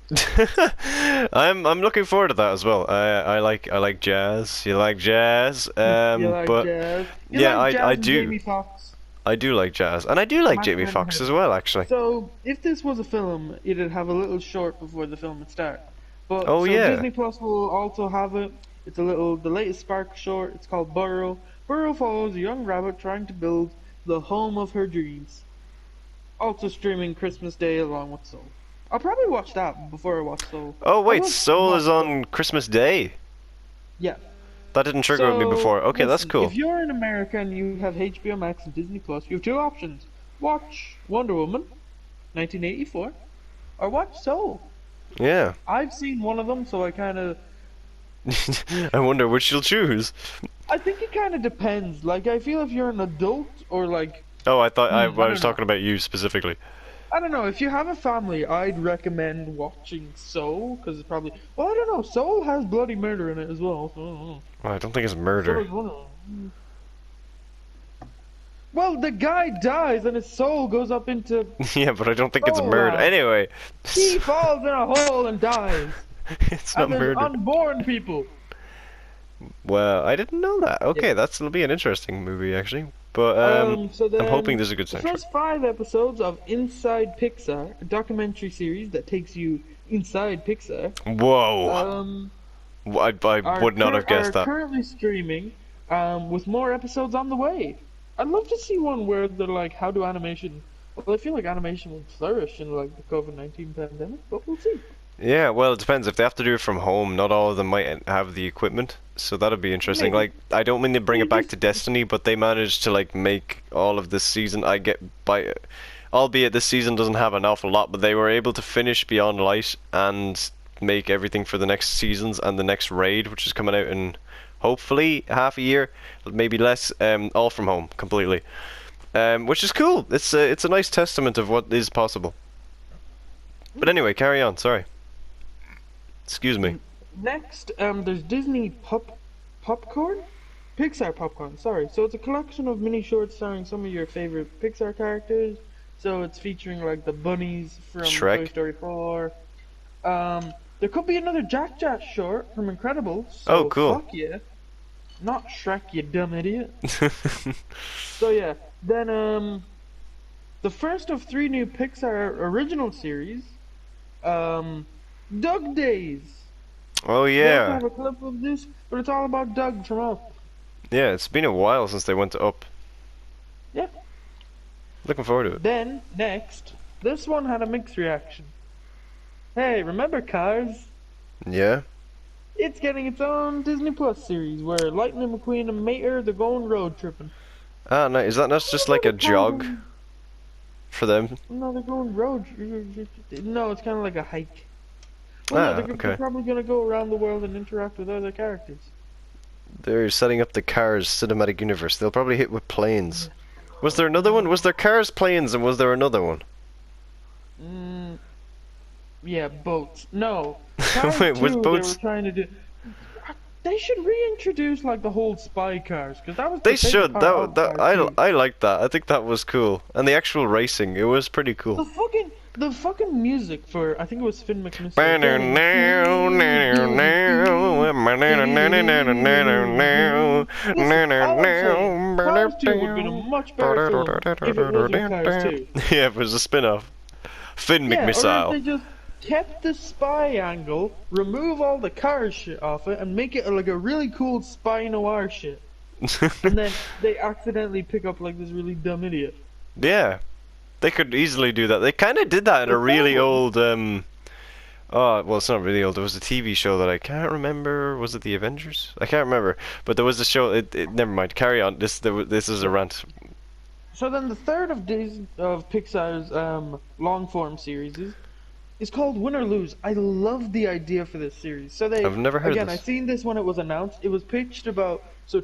I'm looking forward to that as well. I like jazz. You like jazz? You like but jazz? You yeah, like jazz I and do. Jamie Foxx? I do like jazz, and I do like Jamie Macaroni Foxx Head. as well, actually. So if this was a film, it'd have a little short before the film would start. But Oh, so yeah. Disney Plus will also have it. It's the latest Spark short. It's called Burrow. Burrow follows a young rabbit trying to build the home of her dreams. Also streaming Christmas Day along with Soul. I'll probably watch that before I watch Soul. Oh wait, I will Soul watch is on Christmas Day. Yeah. That didn't trigger with me before. Okay, that's listen, cool. If you're in America and you have HBO Max and Disney Plus, you have two options. Watch Wonder Woman, 1984, or watch Soul. Yeah. I've seen one of them, so I kind of... I wonder which you'll choose. I think it kind of depends. Like, I feel if you're an adult, or like... Oh, I thought I I was don't talking about you specifically. I don't know, if you have a family, I'd recommend watching Soul, because it's probably... Well, I don't know, Soul has bloody murder in it as well, so I don't know. Well, I don't think it's So murder. does one of them. Well, the guy dies and his soul goes up into... Yeah, but I don't think it's Oh, murder. wow. Anyway, He falls in a hole and dies. it's not And there's murder. unborn people. Well, I didn't know that. Okay, that'll be an interesting movie actually. But So then, I'm hoping there's a good the soundtrack. first 5 episodes of Inside Pixar, a documentary series that takes you inside Pixar, Whoa! I would not have guessed are that. currently streaming, with more episodes on the way. I'd love to see one where they're like, how do animation... Well, I feel like animation will flourish in like the COVID-19 pandemic, but we'll see. Yeah, well, it depends. If they have to do it from home, not all of them might have the equipment, so that'd be interesting. Maybe. Like, I don't mean to bring it back Maybe. to Destiny, but they managed to like make all of this season. Albeit this season doesn't have an awful lot, but they were able to finish Beyond Light and make everything for the next seasons and the next raid, which is coming out in hopefully half a year, maybe less. All from home completely, which is cool. It's a nice testament of what is possible. But anyway, carry on. Sorry. Excuse me. Next, there's Disney Popcorn? Pixar Popcorn, sorry. So it's a collection of mini shorts starring some of your favorite Pixar characters. So it's featuring like the bunnies from Shrek. Toy Story 4. There could be another Jack Jack short from Incredibles. So Oh, cool. Fuck yeah. Not Shrek, you dumb idiot. So yeah, then the first of 3 new Pixar original series, Doug Days. Oh I yeah. have a clip of this, but it's all about Doug from Up. Yeah, it's been a while since they went to Up. Yeah. Looking forward to it. Then, next, this one had a mixed reaction. Hey, remember Cars? Yeah. It's getting its own Disney Plus series where Lightning McQueen and Mater, they're going road tripping. Ah, no, is that not just like a jog for them? No, they're going road. No, it's kind of like a hike. Well, Ah, no, they're okay. probably gonna go around the world and interact with other characters. they're setting up the Cars cinematic universe. They'll probably hit with planes. Was there another one? Was there Cars, planes, and was there another one? Yeah, boats. No. Cars Wait, 2, was boats? They were trying to do. They should reintroduce like the whole spy cars, because that was. They the favorite should. part of Cars 2. I liked that. I think that was cool. And the actual racing, it was pretty cool. The fucking music for, I think it was Finn McMissile. Cars 2 would have been a much better film if it wasn't Cars 2. Yeah, it was a spin-off. Finn Yeah, or McMissile. if they just kept the spy angle, remove all the car shit off it, and make it like a really cool spy noir shit. And then they accidentally pick up like this really dumb idiot. Yeah, they could easily do that. They kind of did that in a really old, oh, well, it's not really old. There was a TV show that I can't remember. Was it The Avengers? I can't remember. But there was a show. Never mind. Carry on. This is a rant. So then the third of Pixar's long form series is called Win or Lose. I love the idea for this series. So I've never heard again. this. I seen this when it was announced. It was pitched about two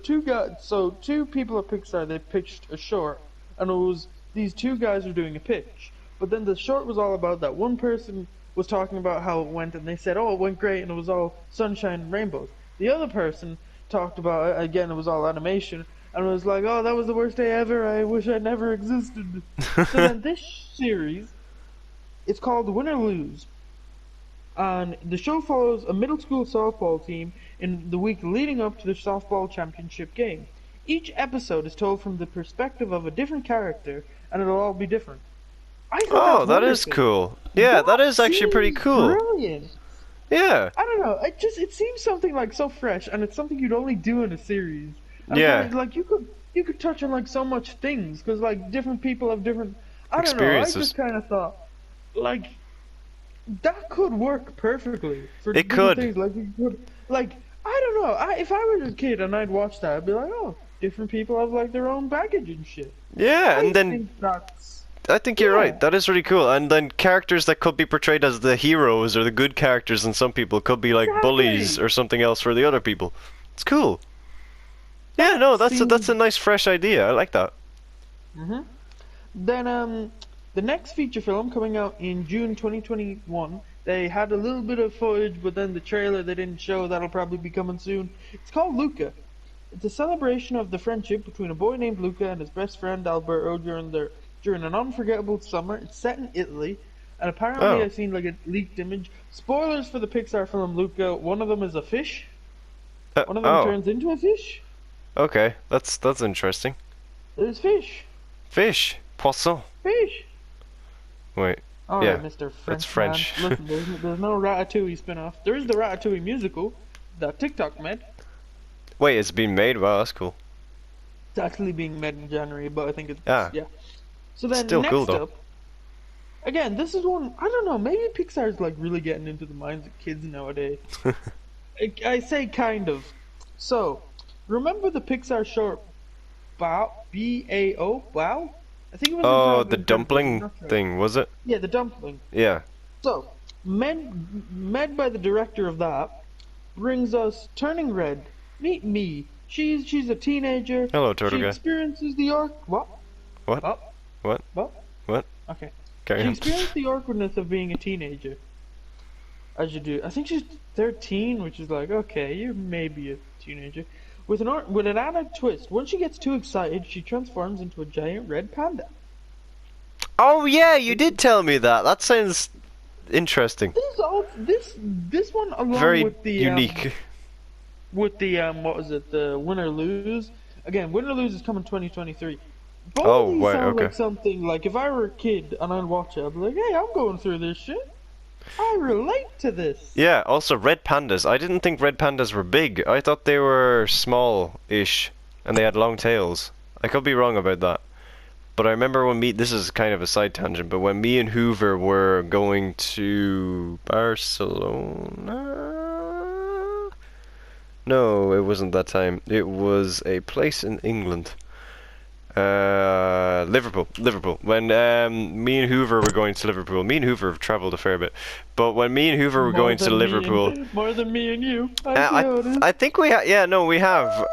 people at Pixar. They pitched a short, and it was these two guys were doing a pitch. But then the short was all about that one person was talking about how it went, and they said, "Oh, it went great," and it was all sunshine and rainbows. The other person talked about again, it was all animation, and it was like, "Oh, that was the worst day ever. I wish I never existed." So then this series, it's called Win or Lose, and the show follows a middle school softball team in the week leading up to the softball championship game. Each episode is told from the perspective of a different character, and it'll all be different. Oh, that is cool. Yeah, that is actually pretty cool. Brilliant. Yeah. I don't know. It seems something like so fresh, and it's something you'd only do in a series. And Yeah. Like you could touch on like so much things, because like different people have different. I don't know. I Experiences. just kind of thought, like, that could work perfectly for It different could. things. Like you could, like I don't know. If I was a kid and I'd watch that, I'd be like, oh, different people have like their own baggage and shit. Yeah, and then think that's. I think you're Yeah. right. That is really cool. And then characters that could be portrayed as the heroes or the good characters in some people could be like Exactly. bullies or something else for the other people. It's cool. Yeah, no, that's a nice fresh idea. I like that. Then the next feature film coming out in June 2021. They had a little bit of footage, but then the trailer they didn't show. That'll probably be coming soon. It's called Luca. It's a celebration of the friendship between a boy named Luca and his best friend Alberto during an unforgettable summer. It's set in Italy, and apparently Oh. I've seen like a leaked image. Spoilers for the Pixar film Luca. One of them is a fish. One of them Oh, turns into a fish. okay. That's interesting. There's fish. Fish. Poisson. Fish. Wait. Alright, Yeah, Mr. French that's French. Man. Listen, there's no Ratatouille spin-off. There is the Ratatouille musical that TikTok made. Wait, it's been made? Wow, that's cool. It's actually being made in January, but I think it's Ah. yeah. So then Still next cool, though. up, again, this is one I don't know. Maybe Pixar's like really getting into the minds of kids nowadays. I say kind of. So, remember the Pixar short Bao? B-A-O? Bao? I think it was. Oh, in the dumpling not sure. thing, was it? Yeah, the dumpling. Yeah. So, made by the director of that, brings us Turning Red. Meet me. She's a teenager. Hello, turtle She guy. experiences the What? What? What? What? Okay. Carry She on. experienced the awkwardness of being a teenager. As you do. I think she's 13, which is like, okay, you're maybe a teenager. With an added twist, when she gets too excited, she transforms into a giant red panda. Oh yeah, you did tell me that. That sounds interesting. This one along Very with the unique. with the what was it, the Win or Lose. Again, Win or Lose is coming 2023. Both Oh, of these right, sound okay. like something like if I were a kid and I'd watch it, I'd be like, hey, I'm going through this shit. I relate to this. Yeah, also red pandas. I didn't think red pandas were big. I thought they were small-ish, and they had long tails. I could be wrong about that. But I remember when this is kind of a side tangent, but when me and Hoover were going to Barcelona? No, it wasn't that time. It was a place in England. Liverpool. When me and Hoover were going to Liverpool, me and Hoover have travelled a fair bit, but when me and Hoover were going to Liverpool, more than me and you. I think we yeah, no, we have.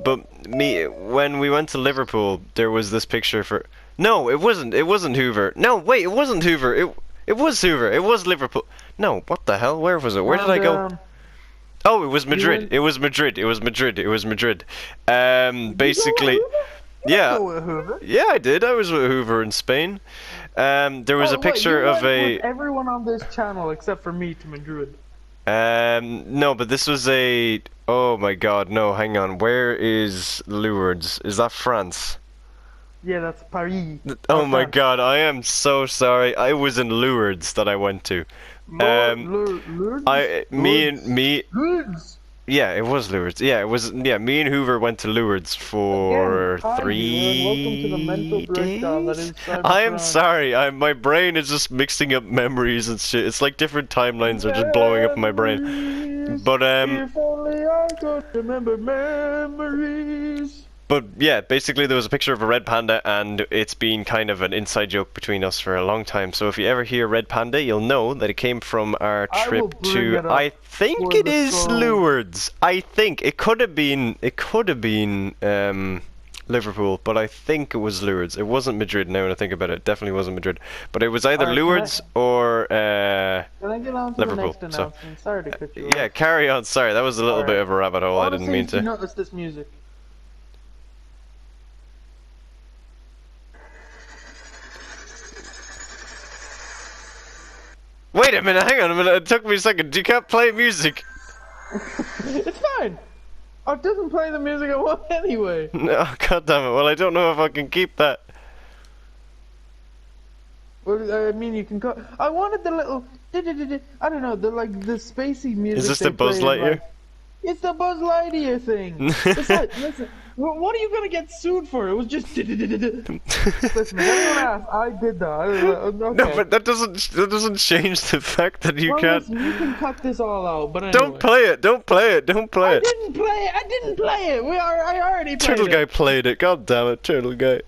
But when we went to Liverpool, there was this picture for. No, it wasn't. It wasn't Hoover. No, wait, it wasn't Hoover. It was Hoover. It was Liverpool. No, what the hell? Where was it? Where did I go? Oh, it was Madrid. It was Madrid. It was Madrid. It was Madrid. Basically. Yeah, yeah, I did. I was with Hoover in Spain. There was a picture of a. Everyone on this channel except for me to Madrid. No, but this was a. Oh my God, no! Hang on. Where is Lourdes? Is that France? Yeah, that's Paris. Oh my God, I am so sorry. I was in Lourdes that I went to. Lourdes? Lourdes? Yeah, it was Lourdes. Yeah, it was. Yeah, me and Hoover went to Lourdes for 3 welcome to the mental breakdown that is I am sorry. My brain is just mixing up memories and shit. It's like different timelines are just blowing up in my brain. But if only I could remember memories. But yeah, basically there was a picture of a red panda, and it's been kind of an inside joke between us for a long time. So if you ever hear red panda, you'll know that it came from our trip to. I think it is Lourdes. I think it could have been. Liverpool, but I think it was Lourdes. It wasn't Madrid. Now when I think about it, definitely wasn't Madrid. But it was either Lourdes or Can I get on to Liverpool. The next announcement? Sorry to cut you off. Yeah, carry on. Sorry, that was a little bit of a rabbit hole. I didn't mean to. Notice this music. Wait a minute, hang on a minute, it took me a second. You can't play music. It's fine. It doesn't play the music I want anyway. No, god damn it. Well, I don't know if I can keep that. Well, I mean, you can cut. I wanted the little. I don't know, the spacey music. Is this the Buzz Lightyear? Like, it's the Buzz Lightyear thing. It's like, listen, what are you gonna get sued for? It was just. Listen, everyone asked, I did that. Okay. No, but that doesn't change the fact that you can't. Listen, you can cut this all out, but anyway. Don't play it. Don't play it. Don't play it. I didn't play it. I already played Turtle it. Guy played it. God damn it, Turtle Guy.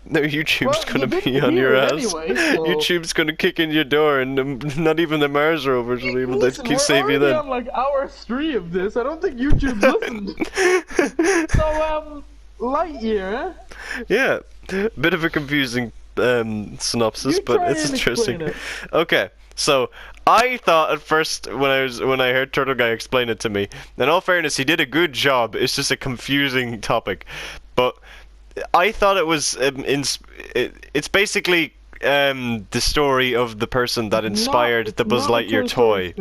No, YouTube's gonna be on your ass. Anyway, so... YouTube's gonna kick in your door, and not even the Mars rovers will be able to save you then. We're already on hour 3 of this. I don't think YouTube's listened. So, Lightyear, eh? Yeah, bit of a confusing synopsis, but it's interesting. Okay, so I thought at first when I heard Turtle Guy explain it to me, in all fairness, he did a good job. It's just a confusing topic, but I thought it was it's basically the story of the person that inspired the Buzz Lightyear toy.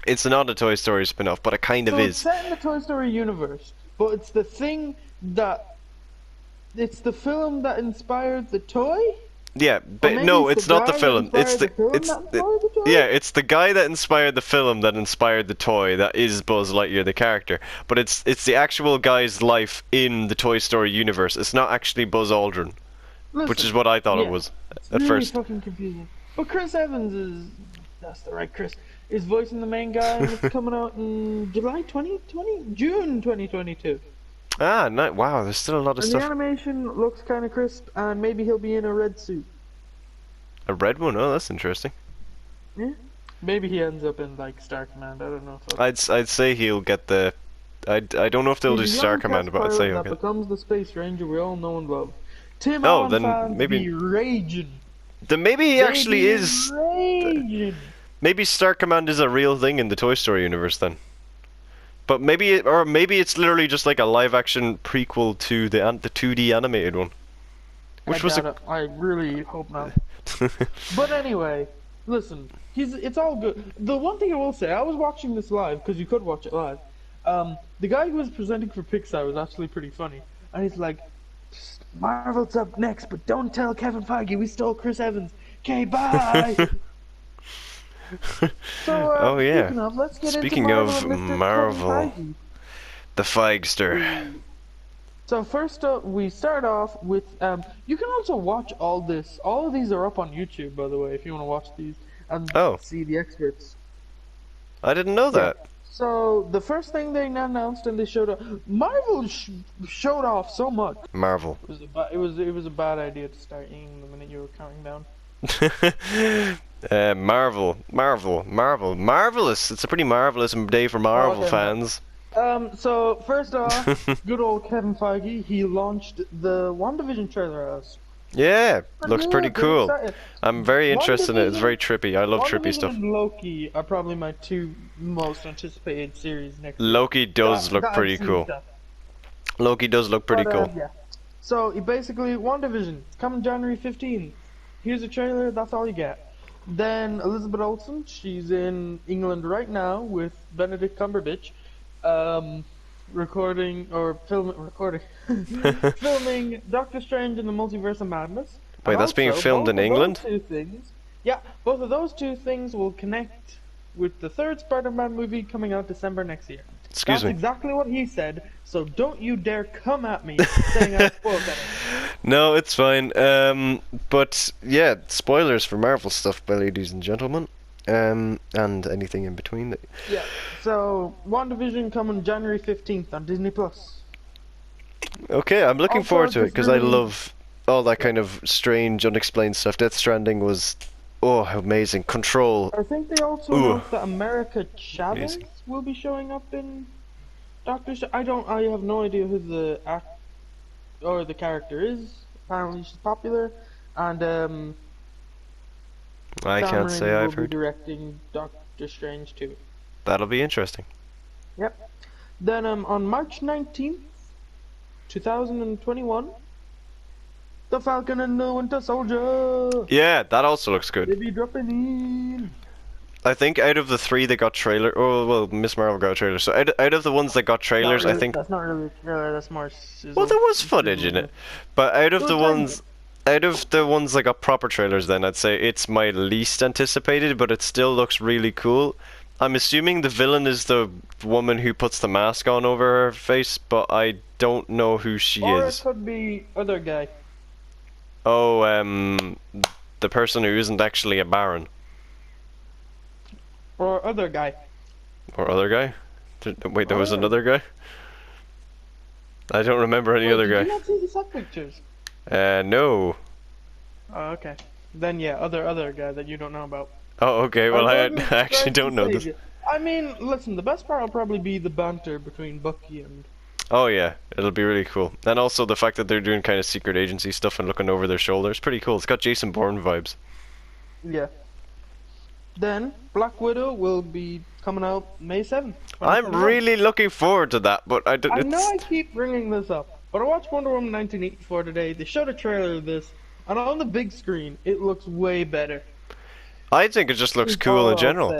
It's not a Toy Story spin-off, but it kind of is. It's set in the Toy Story universe, but it's the thing that it's the film that inspired the toy. Yeah, but no, it's not the film. It's the guy that inspired the film that inspired the toy. That is Buzz Lightyear, the character. But it's the actual guy's life in the Toy Story universe. It's not actually Buzz Aldrin, which is what I thought it was at first. It's really fucking confusing. But Chris Evans is—that's the right Chris. Is voicing the main guy, and it's coming out in June 2022. Ah, no, wow, there's still a lot of stuff. The animation looks kind of crisp, and maybe he'll be in a red suit. A red one? Oh, that's interesting. Yeah. Maybe he ends up in, like, Star Command, I don't know. I'd say he'll get the... I don't know if they'll do Star Command, but I'd say he'll get... becomes the Space Ranger we all know and love. Tim Allen fans be raging. Then maybe he actually is... Raging. Maybe Star Command is a real thing in the Toy Story universe, then. But maybe it's literally just like a live-action prequel to the 2D animated one. I really hope not. But anyway, listen, it's all good. The one thing I will say, I was watching this live, because you could watch it live. The guy who was presenting for Pixar was actually pretty funny. And he's like, Marvel's up next, but don't tell Kevin Feige we stole Chris Evans. Okay, bye! So, oh yeah. Speaking of Marvel, the Feigster. So first up, we start off with you can also watch all this. All of these are up on YouTube, by the way, if you want to watch these and see the experts. I didn't know that. So the first thing they announced and they showed off, Marvel showed off so much. Marvel. It was a bad idea to start eating the minute you were counting down. Marvelous. It's a pretty marvelous day for Marvel fans. So first off, good old Kevin Feige, he launched the WandaVision trailer as. Yeah, looks pretty cool. Excited. I'm very interested in it. It's very trippy. I love trippy stuff. And Loki are probably my two most anticipated series next year. Loki does look pretty cool. Loki does look pretty cool. Yeah. So basically, WandaVision coming January 15th. Here's a trailer. That's all you get. Then Elizabeth Olsen, she's in England right now with Benedict Cumberbatch, filming Doctor Strange in the Multiverse of Madness. Wait, that's being filmed in England? Both of those two things will connect with the third Spider-Man movie coming out December next year. Excuse me. That's exactly what he said, so don't you dare come at me saying I spoiled that. No, it's fine. But yeah, spoilers for Marvel stuff, ladies and gentlemen. And anything in between. Yeah, so WandaVision coming January 15th on Disney+. Okay, I'm looking forward to it, because I love all that kind of strange, unexplained stuff. Death Stranding was, oh, amazing. Control. I think they also announced that America Chavez will be showing up in Doctor Strange. I have no idea who the the character is. Apparently she's popular, and I can't say I've heard. Directing Doctor Strange 2. That'll be interesting. Yep. Then on March 19th, 2021, the Falcon and the Winter Soldier. Yeah, that also looks good. They'll be dropping in. I think out of the three that got trailer, Miss Marvel got a trailer. So out of the ones that got trailers, really, I think that's not really a trailer. That's more sizzle. Well, there was footage in it, but out of the ones that got proper trailers, then I'd say it's my least anticipated, but it still looks really cool. I'm assuming the villain is the woman who puts the mask on over her face, but I don't know who she or is. It could be other guy. Oh, the person who isn't actually a Baron. Or other guy. Or other guy? Wait, there was another guy? I don't remember any other guy. Did you not see the set pictures? No. Oh, okay. Then yeah, other guy that you don't know about. Oh, okay, well I actually don't know this. I mean, listen, the best part will probably be the banter between Bucky and... Oh yeah, it'll be really cool. And also the fact that they're doing kind of secret agency stuff and looking over their shoulders. Pretty cool. It's got Jason Bourne vibes. Yeah. Then, Black Widow will be coming out May 7th. I'm really looking forward to that, but I don't... I know I keep bringing this up, but I watched Wonder Woman 1984 today. They showed a trailer of this, and on the big screen, it looks way better. I think it just looks cool in general.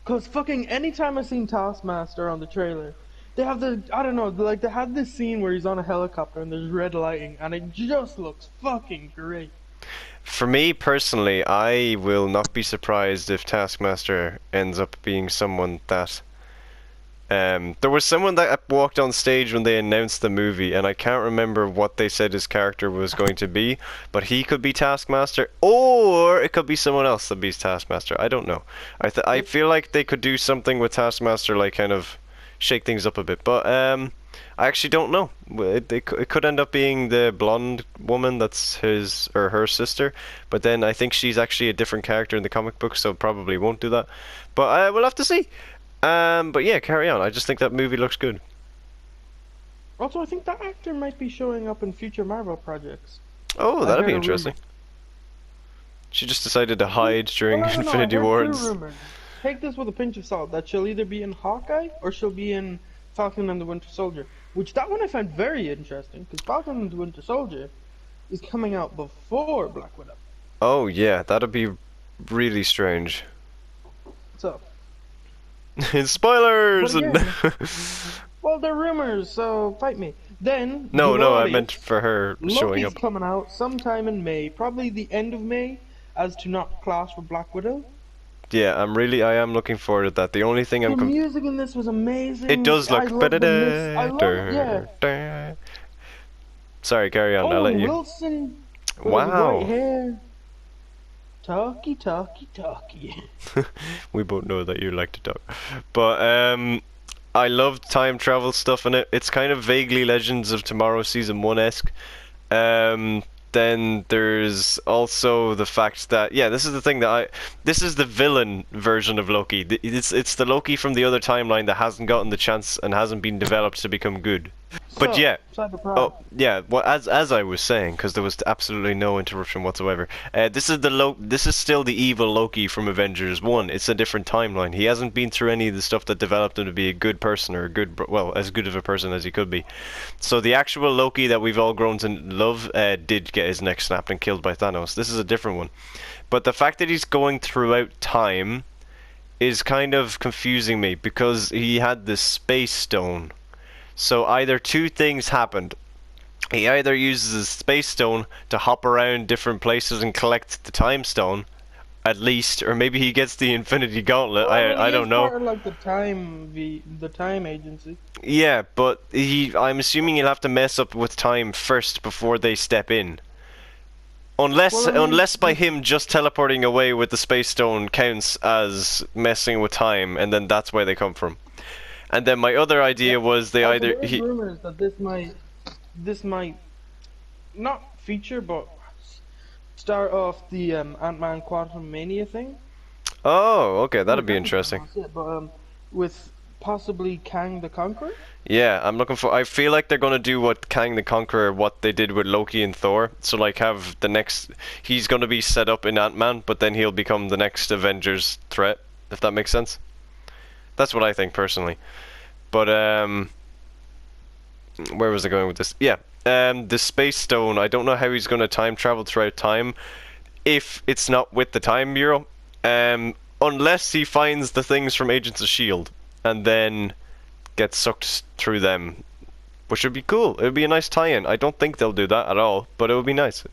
Because fucking anytime I've seen Taskmaster on the trailer, they have the, I don't know, like they had this scene where he's on a helicopter and there's red lighting, and it just looks fucking great. For me personally, I will not be surprised if Taskmaster ends up being someone that... there was someone that walked on stage when they announced the movie, and I can't remember what they said his character was going to be, but he could be Taskmaster, or it could be someone else that be Taskmaster. I don't know. I feel like they could do something with Taskmaster, like kind of shake things up a bit, but I actually don't know. It could end up being the blonde woman that's his or her sister, but then I think she's actually a different character in the comic book, so probably won't do that. But we'll have to see. But yeah, carry on. I just think that movie looks good. Also, I think that actor might be showing up in future Marvel projects. Oh, that'd be interesting. She just decided to hide during Infinity Wars. Take this with a pinch of salt, that she'll either be in Hawkeye or she'll be in Falcon and the Winter Soldier. Which, that one I find very interesting, because Falcon and the Winter Soldier is coming out before Black Widow. Oh yeah, that'd be really strange. So. Spoilers! Again, well, they're rumors, so fight me. Then, no, I meant for her showing up. Loki's coming out sometime in May, probably the end of May, as to not clash with Black Widow. Yeah, I am looking forward to that. The only thing the music in this was amazing. It does look... yeah. Sorry, carry on. I'll let you... Wilson wow. with white hair. Talkie, talkie, talkie. We both know that you like to talk. But I love time travel stuff in it. It's kind of vaguely Legends of Tomorrow Season 1-esque. Then there's also the fact that, yeah, this is the thing that this is the villain version of Loki. It's the Loki from the other timeline that hasn't gotten the chance and hasn't been developed to become good. But So, yeah, Cyberpunk. oh yeah. Well, as I was saying, because there was absolutely no interruption whatsoever. This is this is still the evil Loki from Avengers 1. It's a different timeline. He hasn't been through any of the stuff that developed him to be a good person or a good, well, as good of a person as he could be. So the actual Loki that we've all grown to love did get his neck snapped and killed by Thanos. This is a different one. But the fact that he's going throughout time is kind of confusing me because he had this space stone. So either two things happened. He either uses his space stone to hop around different places and collect the time stone, at least, or maybe he gets the Infinity Gauntlet. Well, I don't know. Part of, like the time agency. Yeah, but I'm assuming he'll have to mess up with time first before they step in. Unless Well, I mean, unless by him just teleporting away with the space stone counts as messing with time, and then that's where they come from. And then my other idea was they either there's rumors that this might not feature, but start off the Ant-Man Quantumania thing. Oh, okay, that'd be interesting. But with possibly Kang the Conqueror. Yeah, I'm looking for. I feel like they're gonna do what Kang the Conqueror, what they did with Loki and Thor. So like, have the next. He's gonna be set up in Ant-Man, but then he'll become the next Avengers threat. If that makes sense. That's what I think personally. But where was I going with this? Yeah, the Space Stone. I don't know how he's gonna time travel throughout time, if it's not with the Time Bureau. Unless he finds the things from Agents of S.H.I.E.L.D. and then gets sucked through them, which would be cool. It would be a nice tie-in. I don't think they'll do that at all, but it would be nice.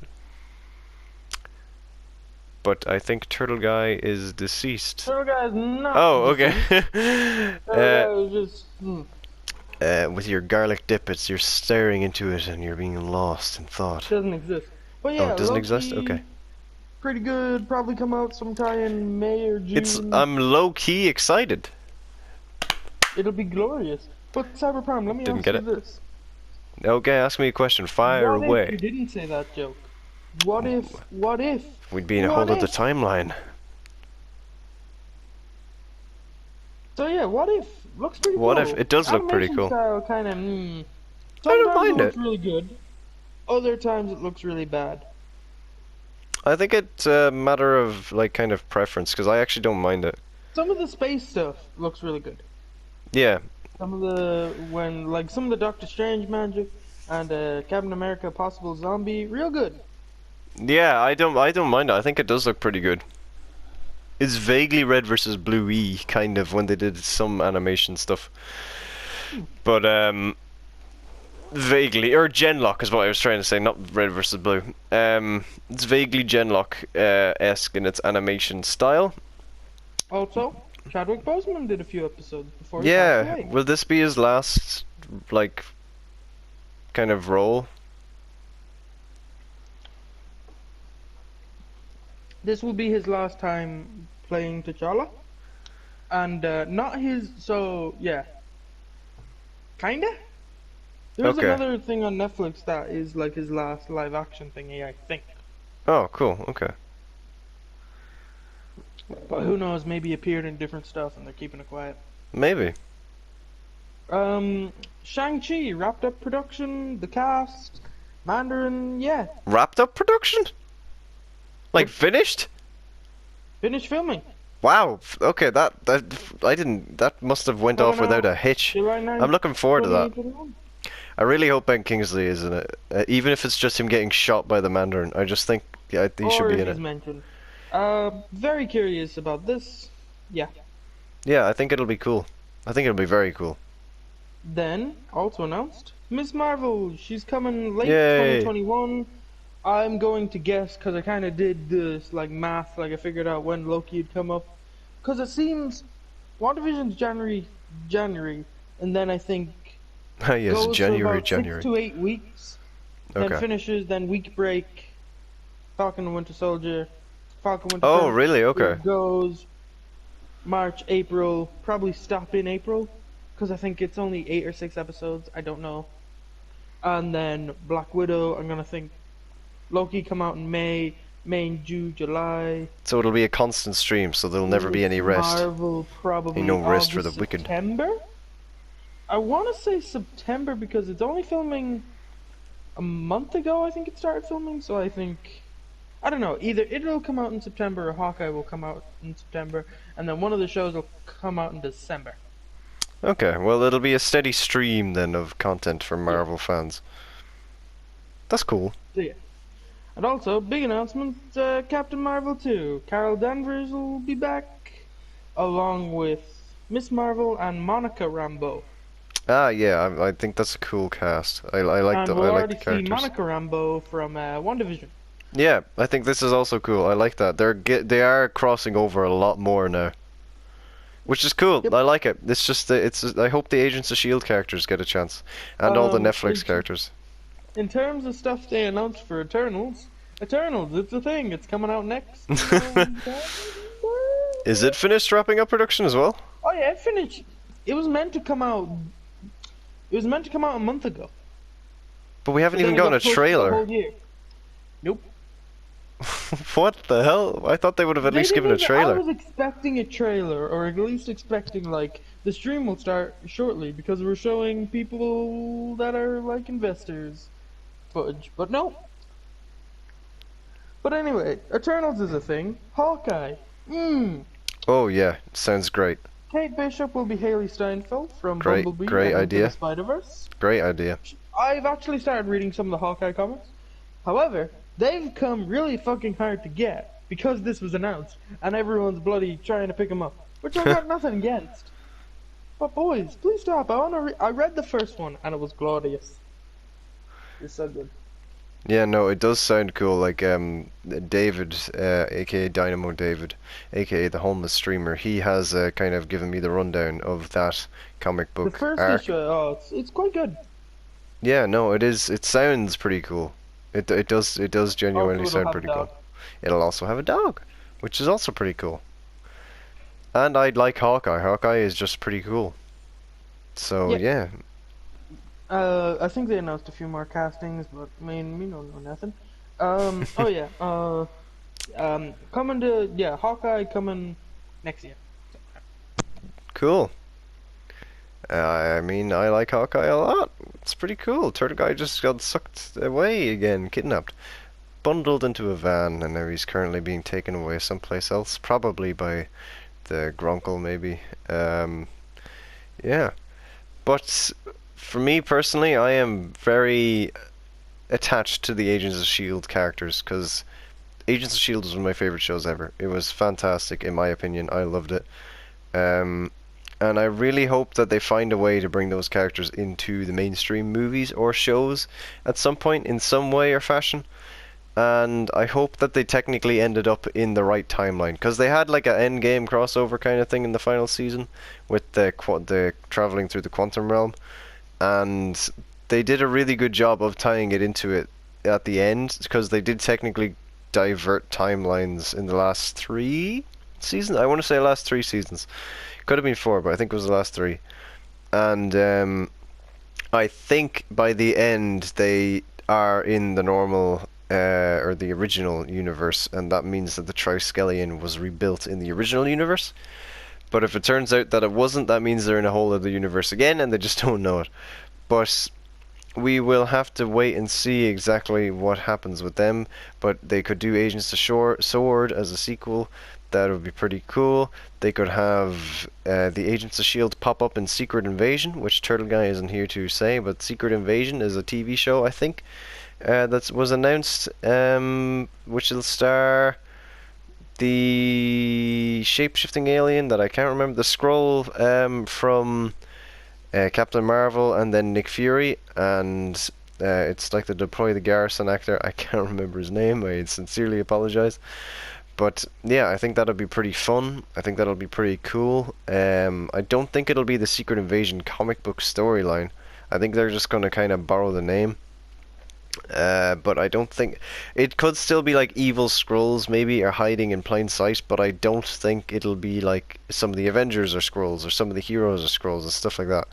But I think Turtle Guy is deceased. Turtle Guy is not. Oh, okay. Turtle Guy was just. With your garlic dippets, you're staring into it and you're being lost in thought. Doesn't exist. But yeah, oh, it doesn't Loki, exist? Okay. Pretty good. Probably come out sometime in May or June. I'm low-key excited. It'll be glorious. But Cyberpunk, let me ask you this. Okay, ask me a question. Fire away. What if you didn't say that joke? What if? We'd be in a whole other timeline. So yeah, what if? Looks pretty cool. What if? It does look pretty cool. Style kind of, I don't mind it looks really good. Other times it looks really bad. I think it's a matter of, like, kind of preference, because I actually don't mind it. Some of the space stuff looks really good. Yeah. Some of the Doctor Strange magic and Captain America possible zombie, real good. Yeah, I don't mind it. I think it does look pretty good. It's vaguely red versus blue-y, kind of, when they did some animation stuff. But, vaguely, or Genlock is what I was trying to say, not red versus blue. It's vaguely Genlock-esque in its animation style. Also, Chadwick Boseman did a few episodes before he passed away. Will this be his last, like, kind of role? This will be his last time playing T'Challa. And, not his, so, yeah. Kinda? There's another thing on Netflix that is like his last live action thingy, I think. Oh, cool, okay. But who knows, maybe he appeared in different stuff and they're keeping it quiet. Maybe. Shang-Chi, wrapped up production, the cast, Mandarin, yeah. Wrapped up production? Like, finished? Finished filming. Wow, okay, that must have went off without a hitch. I'm looking forward to that. I really hope Ben Kingsley is in it, even if it's just him getting shot by the Mandarin. I just think he should be in it. Mentioned. Very curious about this. Yeah. Yeah, I think it'll be cool. I think it'll be very cool. Then, also announced, Miss Marvel. She's coming late 2021. I'm going to guess, because I kind of did this, like, math, like, I figured out when Loki had come up. Because it seems, WandaVision's January, and then I think yes, goes January. for about 6 to 8 weeks, then finishes, then week break, Falcon and Winter Soldier, Falcon Winter Oh, Soldier. really? Okay. It goes March, April, probably stop in April, because I think it's only 8 or 6 episodes. I don't know. And then Black Widow, I'm gonna think Loki come out in May, June, July. So it'll be a constant stream, so there'll never be any rest. Marvel probably Ain't no rest August, for the wicked. September? I want to say September because it's only filming a month ago, I think it started filming, so I think... I don't know, either it'll come out in September or Hawkeye will come out in September, and then one of the shows will come out in December. Okay, well it'll be a steady stream then of content for Marvel fans. That's cool. So yeah. And also, big announcement, Captain Marvel 2. Carol Danvers will be back, along with Miss Marvel and Monica Rambeau. Ah, yeah, I think that's a cool cast. I like the we'll I like already the see characters. Monica Rambeau from WandaVision. Yeah, I think this is also cool. I like that. They are crossing over a lot more now, which is cool. Yep. I like it. It's just I hope the Agents of Shield characters get a chance, and all the Netflix characters. In terms of stuff they announced for Eternals, it's a thing. It's coming out next. Is it finished wrapping up production as well? Oh yeah, it finished. It was meant to come out. It was meant to come out a month ago. But we haven't But even then it gotten a got pushed the trailer. whole year. Nope. What the hell? I thought they would have at least given a I trailer. was expecting a trailer, or at least expecting like the stream will start shortly because we're showing people that are like investors footage, but no. But anyway, Eternals is a thing. Hawkeye. Oh yeah, sounds great. Kate Bishop will be Haley Steinfeld from Great, Bumblebee great and Into idea. the Spider-Verse. Great idea. I've actually started reading some of the Hawkeye comics. However, they've come really fucking hard to get because this was announced and everyone's bloody trying to pick them up, which I've got nothing against. But boys, please stop. I read the first one and it was glorious. It's so good. Yeah, no, it does sound cool. Like David, aka Dynamo David, aka the homeless streamer, he has kind of given me the rundown of that comic book The first arc. issue, it's quite good. Yeah, no, it is. It sounds pretty cool. It does genuinely Also, sound it'll pretty have a cool. dog. It'll also have a dog, which is also pretty cool. And I'd like Hawkeye. Hawkeye is just pretty cool. So yeah. I think they announced a few more castings, but I mean, we don't know nothing. Oh yeah. Coming to Hawkeye coming next year. Cool. I mean, I like Hawkeye a lot. It's pretty cool. Turtle Guy just got sucked away again, kidnapped, bundled into a van, and now he's currently being taken away someplace else, probably by the Grunkle, maybe. Yeah. But for me personally, I am very attached to the Agents of S.H.I.E.L.D. characters, because Agents of S.H.I.E.L.D. was one of my favorite shows ever. It was fantastic, in my opinion. I loved it. And I really hope that they find a way to bring those characters into the mainstream movies or shows at some point in some way or fashion. And I hope that they technically ended up in the right timeline, because they had like an endgame crossover kind of thing in the final season with the traveling through the quantum realm, and they did a really good job of tying it into it at the end, because they did technically divert timelines in the last 3 seasons. I want to say last 3 seasons. Could have been 4, but I think it was the last 3. And I think by the end they are in the normal or the original universe, and that means that the Triskelion was rebuilt in the original universe. But if it turns out that it wasn't, that means they're in a whole other universe again, and they just don't know it. But we will have to wait and see exactly what happens with them. But they could do Agents of Sword as a sequel. That would be pretty cool. They could have the Agents of S.H.I.E.L.D. pop up in Secret Invasion, which Turtle Guy isn't here to say, but Secret Invasion is a TV show, I think, that was announced, which will star the shape-shifting alien that I can't remember, the Skrull from Captain Marvel, and then Nick Fury, and it's like the Deploy the Garrison actor. I can't remember his name. I sincerely apologize. But yeah, I think that'll be pretty fun. I think that'll be pretty cool. I don't think it'll be the Secret Invasion comic book storyline. I think they're just going to kind of borrow the name But I don't think it could still be like evil Skrulls maybe, or hiding in plain sight. But I don't think it'll be like some of the Avengers are Skrulls, or some of the heroes are Skrulls and stuff like that.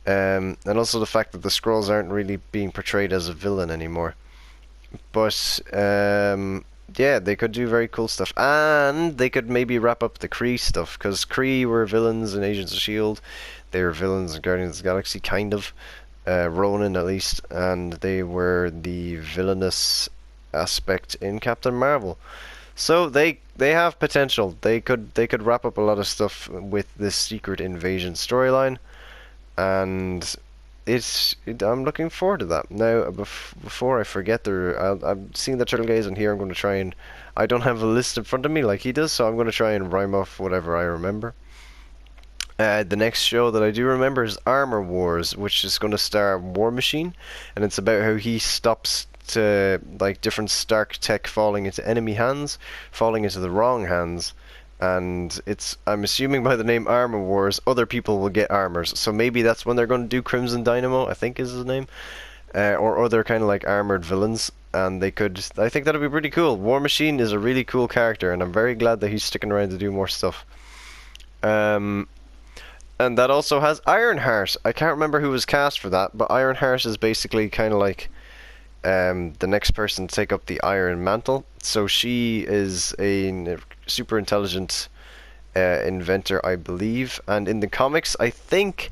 And also the fact that the Skrulls aren't really being portrayed as a villain anymore. But yeah, they could do very cool stuff, and they could maybe wrap up the Kree stuff, because Kree were villains in Agents of S.H.I.E.L.D. They were villains in Guardians of the Galaxy, kind of. Ronan at least, and they were the villainous aspect in Captain Marvel. So they have potential. They could wrap up a lot of stuff with this secret invasion storyline, and I'm looking forward to that. Now, before I forget, I'm seeing the Turtle Gaze, and here I'm going to try and I don't have a list in front of me like he does, so I'm going to try and rhyme off whatever I remember. The next show that I do remember is Armor Wars, which is going to star War Machine, and it's about how he stops like different Stark tech falling into enemy hands, falling into the wrong hands, and I'm assuming by the name Armor Wars, other people will get armors. So maybe that's when they're going to do Crimson Dynamo, I think is his name, or other kind of like armored villains. And I think that'd be pretty cool. War Machine is a really cool character, and I'm very glad that he's sticking around to do more stuff. And that also has Ironheart. I can't remember who was cast for that, but Ironheart is basically kind of like the next person to take up the Iron Mantle. So she is a super intelligent inventor, I believe. And in the comics, I think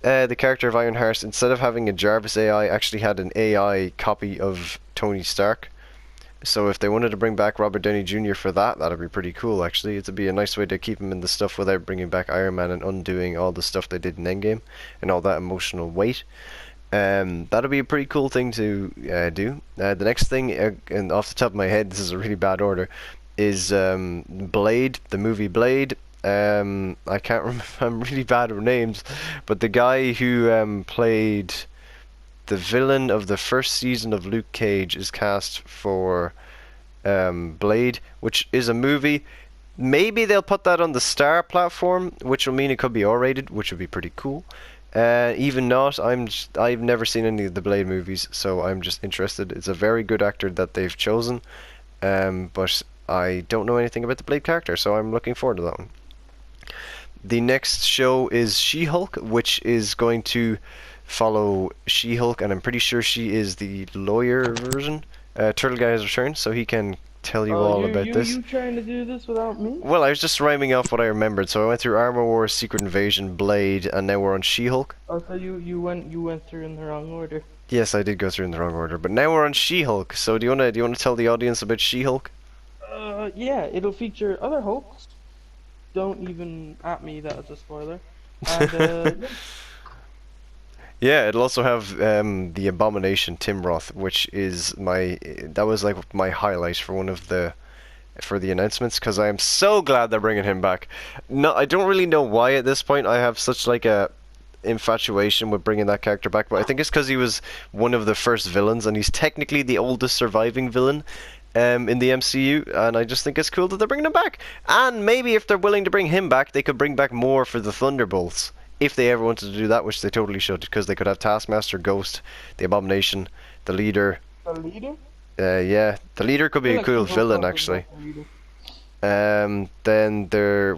the character of Ironheart, instead of having a Jarvis AI, actually had an AI copy of Tony Stark. So if they wanted to bring back Robert Downey Jr. for that, that'd be pretty cool, actually. It'd be a nice way to keep him in the stuff without bringing back Iron Man and undoing all the stuff they did in Endgame and all that emotional weight. That'd be a pretty cool thing to do. The next thing, and off the top of my head, this is a really bad order, is Blade, the movie Blade. I can't remember, I'm really bad with names, but the guy who played the villain of the first season of Luke Cage is cast for Blade, which is a movie. Maybe they'll put that on the Star platform, which will mean it could be R-rated, which would be pretty cool. Even not, I've never seen any of the Blade movies, so I'm just interested. It's a very good actor that they've chosen, but I don't know anything about the Blade character, so I'm looking forward to that one. The next show is She-Hulk, which is going to follow She-Hulk, and I'm pretty sure she is the lawyer version. Turtle Guy has returned, so he can tell you all about this. You trying to do this without me? Well, I was just rhyming off what I remembered. So I went through Armor Wars, Secret Invasion, Blade, and now we're on She-Hulk. Oh, so you went through in the wrong order. Yes, I did go through in the wrong order, but now we're on She-Hulk. So do you wanna tell the audience about She-Hulk? Yeah, it'll feature other Hulks. Don't even at me, that is a spoiler. And yeah, it'll also have the Abomination Tim Roth, which is that was like my highlight for for the announcements, because I am so glad they're bringing him back. No, I don't really know why at this point I have such like a infatuation with bringing that character back, but I think it's because he was one of the first villains, and he's technically the oldest surviving villain in the MCU, and I just think it's cool that they're bringing him back. And maybe if they're willing to bring him back, they could bring back more for the Thunderbolts. If they ever wanted to do that, which they totally should, because they could have Taskmaster, Ghost, the Abomination, the Leader. the leader? Yeah, the Leader could be a cool villain, actually. Then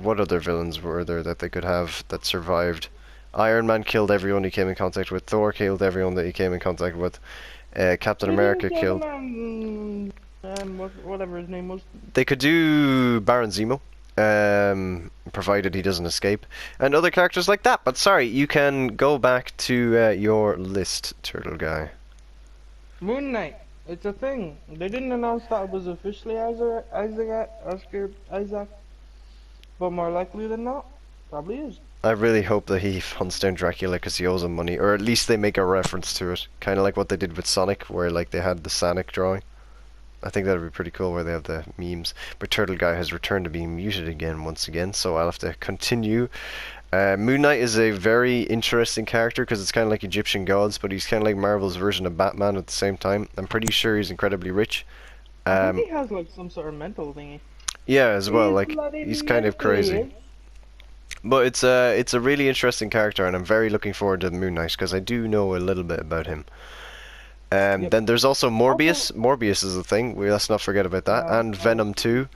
what other villains were there that they could have that survived? Iron Man killed everyone he came in contact with. Thor killed everyone that he came in contact with. Captain America killed. Whatever his name was. They could do Baron Zemo. Provided he doesn't escape, and other characters like that. But sorry, you can go back to your list, Turtle Guy. Moon Knight. It's a thing. They didn't announce that it was officially Isaac, but more likely than not, probably is. I really hope that he hunts down Dracula because he owes him money, or at least they make a reference to it, kind of like what they did with Sonic, where like they had the Sonic drawing. I think that would be pretty cool where they have the memes. But Turtle Guy has returned to being muted again once again, so I'll have to continue. Moon Knight is a very interesting character because it's kind of like Egyptian gods, but he's kind of like Marvel's version of Batman at the same time. I'm pretty sure he's incredibly rich. I think he has like some sort of mental thingy. Yeah, as well. Like he's kind of crazy. But it's a really interesting character, and I'm very looking forward to Moon Knight because I do know a little bit about him. Yep. Then there's also Morbius. Also, Morbius is a thing. Let's not forget about that. And uh, Venom 2.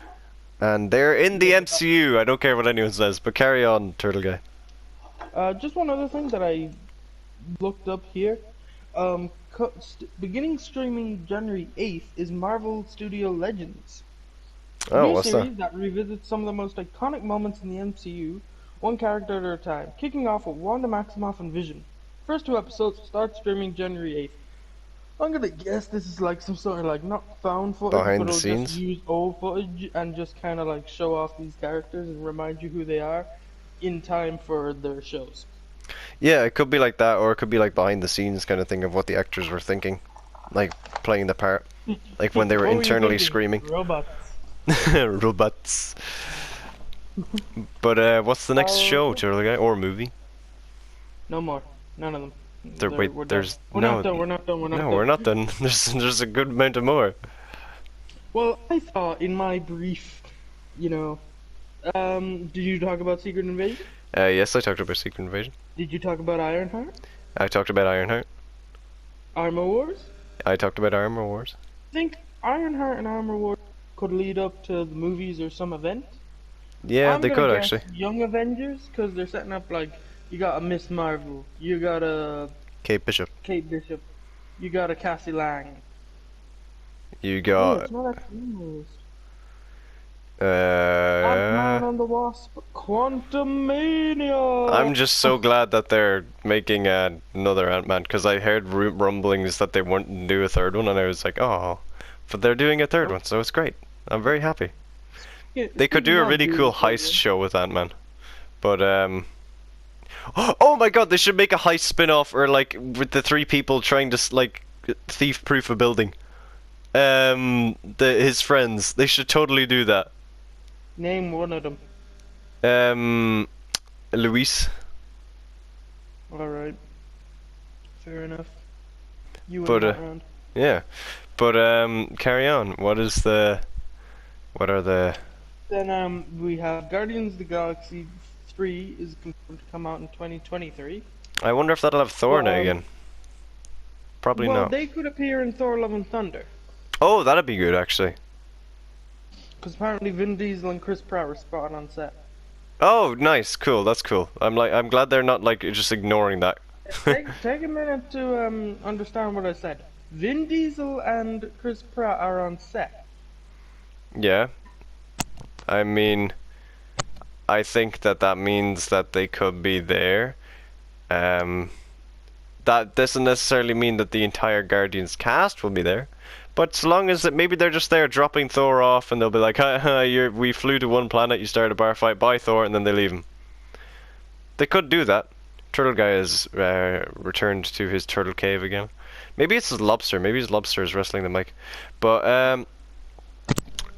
And they're in the MCU. I don't care what anyone says, but carry on, Turtle Guy. just one other thing that I looked up here. Beginning streaming January 8th is Marvel Studio Legends. A Oh, new what's that? series that revisits some of the most iconic moments in the MCU, one character at a time, kicking off with Wanda Maximoff and Vision. First 2 episodes start streaming January 8th. I'm gonna guess this is like some sort of like not found footage, Behind but the it'll scenes? just use old footage and just kind of like show off these characters and remind you who they are in time for their shows. Yeah, it could be like that, or it could be like behind the scenes kind of thing of what the actors were thinking. Like, playing the part. Like when they were What you internally thinking? screaming. Robots. Robots. But, what's the next show, Turtle Guy? Or movie? No more. None of them. Wait, We're there's... done. We're no, not done. We're not done. We're not no, done. we're not done. There's a good amount of more. Well, I thought in my brief, did you talk about Secret Invasion? Yes, I talked about Secret Invasion. Did you talk about Ironheart? I talked about Ironheart. Armor Wars? I talked about Armor Wars. I think Ironheart and Armor Wars could lead up to the movies or some event. Yeah, I'm they gonna could guess actually. Young Avengers, because they're setting up like, you got a Miss Marvel, you got a Kate Bishop. Kate Bishop, you got a Cassie Lang. You Oh, got... it's not actually on the list. Ant-Man and the Wasp, Quantumania! I'm just so glad that they're making another Ant-Man, because I heard rumblings that they wouldn't do a third one, and I was like, oh. But they're doing a third one, so it's great. I'm very happy. Yeah, They could do a really cool heist show with Ant-Man. But, oh my god, they should make a heist spin-off, or like, with the three people trying to, like, thief-proof a building. His friends. They should totally do that. Name one of them. Luis. Alright. Fair enough. You But, win that round. Yeah. But, carry on. What are the... Then we have Guardians of the Galaxy 3 is confirmed to come out in 2023. I wonder if that'll have Thor in it again. Probably well, not. they could appear in Thor: Love and Thunder. Oh, that'd be good, actually. Because apparently Vin Diesel and Chris Pratt were spotted on set. Oh, nice, cool, that's cool. I'm glad they're not, like, just ignoring that. take a minute to understand what I said. Vin Diesel and Chris Pratt are on set. Yeah. I mean, I think that means that they could be there. That doesn't necessarily mean that the entire Guardians cast will be there. But so long as that maybe they're just there dropping Thor off, and they'll be like, we flew to one planet, you started a bar fight, bye Thor, and then they leave him. They could do that. Turtle Guy has returned to his turtle cave again. Maybe it's his lobster. Maybe his lobster is wrestling the mic. But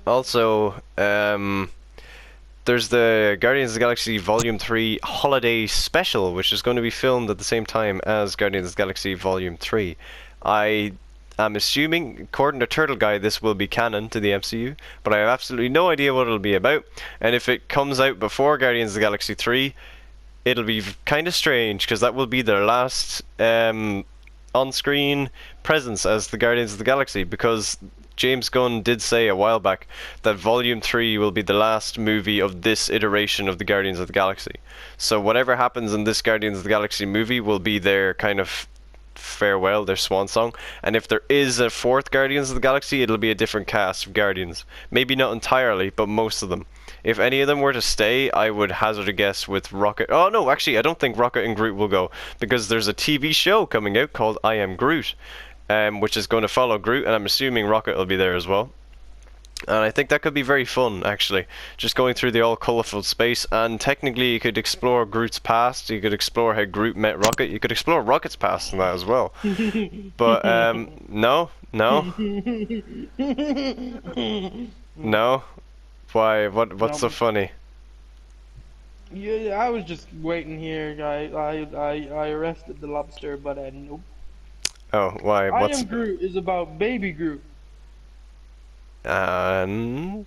also there's the Guardians of the Galaxy Volume 3 Holiday Special, which is going to be filmed at the same time as Guardians of the Galaxy Volume 3. I'm assuming, according to Turtle Guy, this will be canon to the MCU, but I have absolutely no idea what it'll be about. And if it comes out before Guardians of the Galaxy 3, it'll be kind of strange, because that will be their last on-screen presence as the Guardians of the Galaxy, because James Gunn did say a while back that Volume 3 will be the last movie of this iteration of the Guardians of the Galaxy. So whatever happens in this Guardians of the Galaxy movie will be their kind of farewell, their swan song. And if there is a fourth Guardians of the Galaxy, it'll be a different cast of Guardians. Maybe not entirely, but most of them. If any of them were to stay, I would hazard a guess with Rocket. Oh no, actually I don't think Rocket and Groot will go, because there's a TV show coming out called I Am Groot, which is going to follow Groot, and I'm assuming Rocket will be there as well. And I think that could be very fun, actually. Just going through the all colourful space, and technically you could explore Groot's past, you could explore how Groot met Rocket, you could explore Rocket's past in that as well. But, no? No? Why? What's so funny? Yeah, I was just waiting here. I arrested the lobster, but nope. Oh, why? I Am Groot is about Baby Groot. And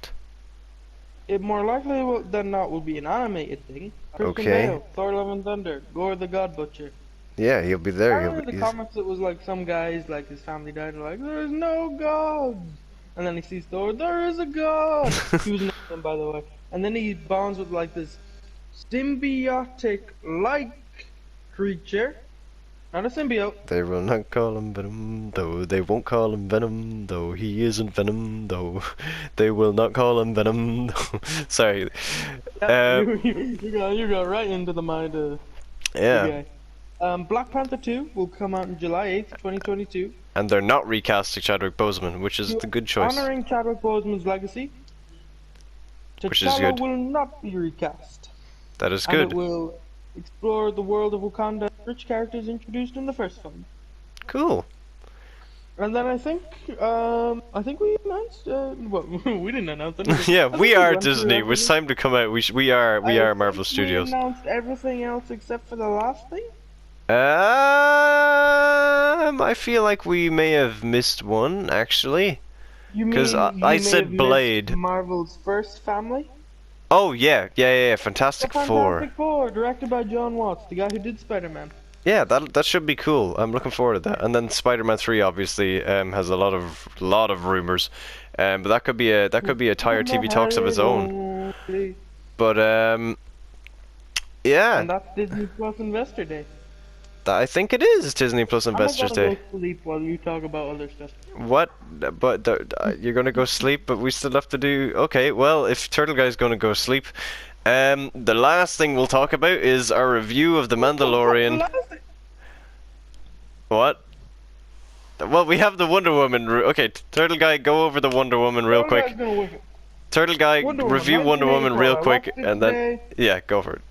it more likely than not will be an animated thing. Christian okay. Bale, Thor: Love and Thunder, Gore the God Butcher. Yeah, he'll be there. Apparently in the comics it was like some guys, like his family died, and like, there's no gods! And then he sees Thor, there is a god! He was an alien, by the way. And then he bonds with like this symbiotic-like creature. Not a symbiote. They will not call him Venom, though. They won't call him Venom, though. He isn't Venom, though. They will not call him Venom, though. Sorry. Yeah, you got right into the mind of yeah. Black Panther 2 will come out on July 8th, 2022. And they're not recasting Chadwick Boseman, which is the good choice. Honoring Chadwick Boseman's legacy, Which is T'Challa good. will not be recast. That is And good. it will explore the world of Wakanda, rich characters introduced in the first film. Cool. And then I think we announced, well, we didn't announce anything. Yeah, I think we are went through Disney. everything. It's time to come out. We are Marvel Studios. We announced everything else except for the last thing? I feel like we may have missed one, actually. You mean 'Cause I you may said have missed Blade. Marvel's first family? Oh, yeah. Fantastic The Four. Fantastic Four, directed by John Watts, the guy who did Spider-Man. Yeah, that should be cool. I'm looking forward to that. And then Spider-Man 3 obviously has a lot of rumors. But that could be a Tire TV Talks of its own. But yeah. And that's Disney Plus Investor Day. I think it is Disney Plus Investors Day. I'm gonna go sleep while you talk about other stuff. What? But you're gonna go sleep, but we still have to do. Okay, well, if Turtle Guy's gonna go sleep, the last thing we'll talk about is our review of The Mandalorian. What? Well, we have the Wonder Woman. Okay, Turtle Guy, go over the Wonder Woman real quick. Turtle Guy, review Wonder Woman real quick, and then yeah, go for it.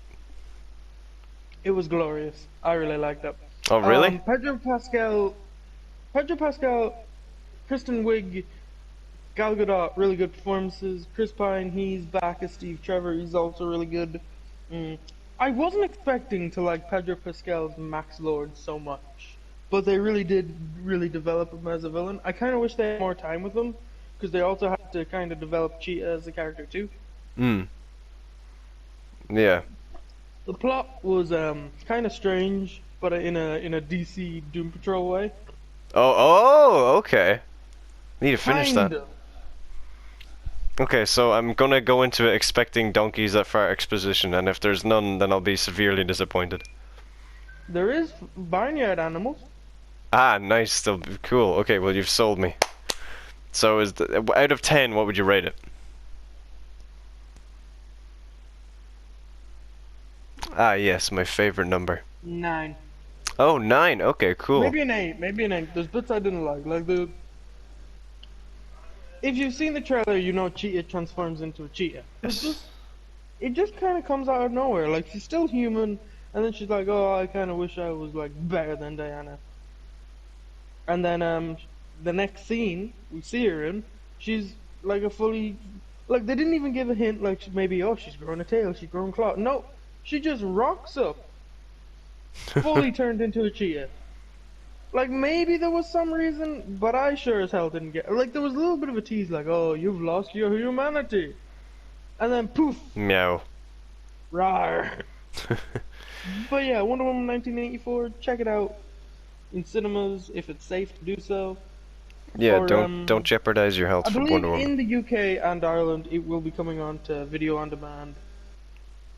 It was glorious. I really liked it. Oh, really? Pedro Pascal, Kristen Wiig, Gal Gadot, really good performances. Chris Pine, he's back as Steve Trevor. He's also really good. I wasn't expecting to like Pedro Pascal's Max Lord so much, but they really did develop him as a villain. I kind of wish they had more time with him, because they also had to kind of develop Cheetah as a character too. Yeah. The plot was kind of strange, but in a DC Doom Patrol way. Oh, okay. Need to finish Kinda. that. Okay, so I'm gonna go into it expecting donkeys that far exposition, and if there's none, then I'll be severely disappointed. There is barnyard animals. Ah, nice. Still cool. Okay, well you've sold me. So out of 10, what would you rate it? Ah, yes, my favorite number. 9. Oh, 9. Okay, cool. Maybe an 8. Maybe an 8. There's bits I didn't like. If you've seen the trailer, you know Cheetah transforms into a cheetah. It just kind of comes out of nowhere. Like, she's still human, and then she's like, oh, I kind of wish I was, like, better than Diana. And then, the next scene we see her in, she's, like, a fully... Like, they didn't even give a hint, like, maybe, oh, she's growing a tail, she's growing claws. No, she just rocks up, fully turned into a cheetah. Like, maybe there was some reason, but I sure as hell didn't get... Like, there was a little bit of a tease, like, oh, you've lost your humanity. And then, poof. Meow. Rawr. But yeah, Wonder Woman 1984, check it out in cinemas, if it's safe to do so. Yeah, Or, don't jeopardize your health I for believe Wonder Woman. in the UK and Ireland, it will be coming on to video on demand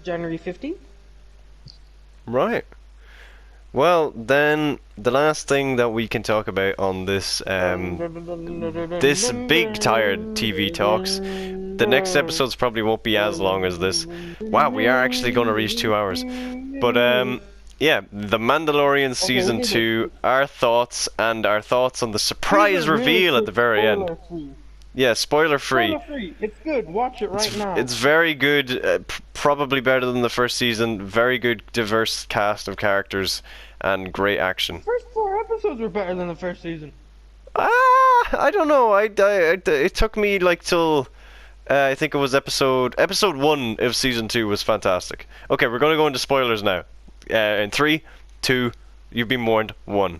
January 15th. Right. Well, then the last thing that we can talk about on this this big tired TV talks, the next episodes probably won't be as long as this. Wow, we are actually going to reach 2 hours. But yeah, The Mandalorian Season 2, our thoughts on the surprise reveal at the very end. Yeah, spoiler free. It's good. Watch it right now. It's very good, probably better than the first season. Very good, diverse cast of characters and great action. First 4 episodes were better than the first season. I don't know. It took me like till I think it was episode 1 of season 2 was fantastic. Okay, we're gonna go into spoilers now. In 3, 2, you've been warned. 1.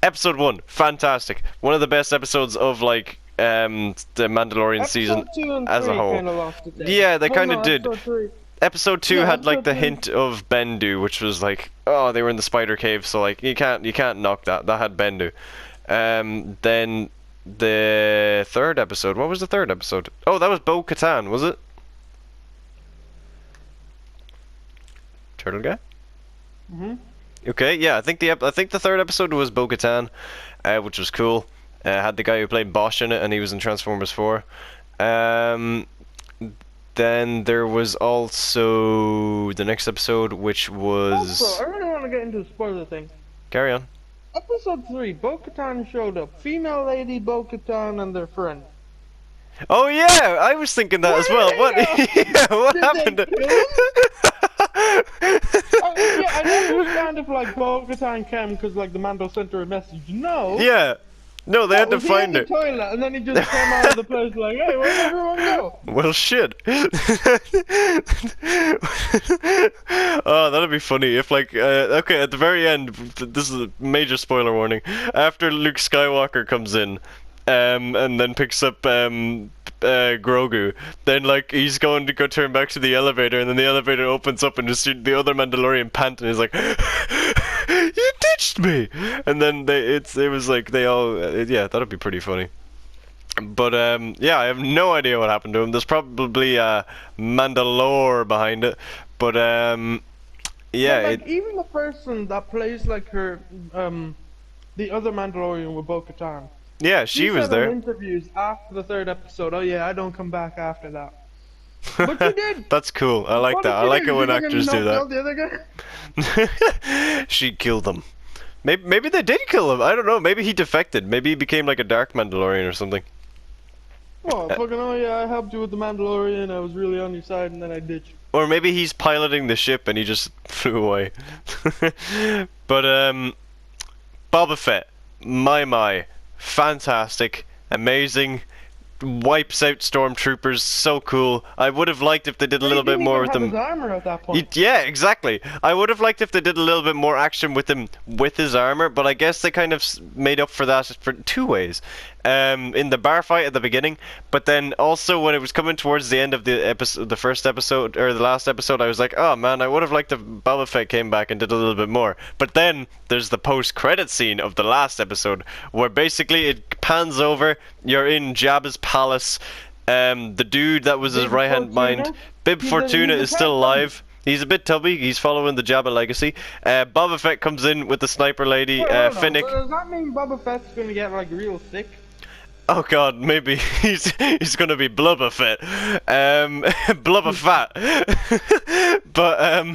Episode 1, fantastic. One of the best episodes of like the Mandalorian season as a whole. Lost it there. Yeah, they kind of did. Episode 2 Yeah, had like the episode hint of Bendu, which was like, oh, they were in the spider cave, so like you can't knock that. That had Bendu. Then the third episode. What was the third episode? Oh, that was Bo-Katan, was it? Turtle guy. Okay, yeah, I think the third episode was Bo-Katan, which was cool. Had the guy who played Bosch in it, and he was in Transformers 4. Then there was also the next episode, which was... Also, I really want to get into the spoiler thing. Carry on. Episode 3, Bo-Katan showed up. Female lady, Bo-Katan, and their friend. Oh yeah, I was thinking that as well. What? Yeah, what happened? I don't understand if like Bo-Katan came because like the Mando sent her a message. No. Yeah. No, they had to find it. it. Toilet, and then he just came out of the place like, hey, where'd everyone go? Well, shit. Oh, that'd be funny if, like, okay, at the very end, this is a major spoiler warning. After Luke Skywalker comes in, and then picks up Grogu, then like he's going to go turn back to the elevator, and then the elevator opens up, and just the other Mandalorian pant, and he's like, "You ditched me!" And then it was like they all, yeah, that'd be pretty funny. But yeah, I have no idea what happened to him. There's probably Mandalore behind it, but yeah. But, like, even the person that plays like her, the other Mandalorian with Bo-Katan. Yeah, she was said there. In interviews after the third episode, oh yeah, I don't come back after that. But you did. That's cool. I like that. I like it when actors do that. The other guy? She killed him. Maybe they did kill him. I don't know. Maybe he defected. Maybe he became like a dark Mandalorian or something. Oh, fucking oh yeah, I helped you with the Mandalorian. I was really on your side, and then I ditched. Or maybe he's piloting the ship and he just flew away. But Boba Fett, my, fantastic, amazing. Wipes out stormtroopers, so cool. I would have liked if they did a little bit more with them. His armor at that point. Yeah, exactly. I would have liked if they did a little bit more action with him with his armor, but I guess they kind of made up for that for two ways. In the bar fight at the beginning, but then also when it was coming towards the end of the episode, the first episode or the last episode, I was like, oh man, I would have liked if Boba Fett came back and did a little bit more. But then there's the post-credit scene of the last episode where basically it pans over. You're in Jabba's palace. The dude that was his right-hand mind, Bib Fortuna, is still alive. He's a bit tubby. He's following the Jabba legacy. Boba Fett comes in with the sniper lady, Finnick. Does that mean Boba Fett's gonna get like real thick? Oh god, maybe he's gonna be Blubber Fett, Blubber Fat, but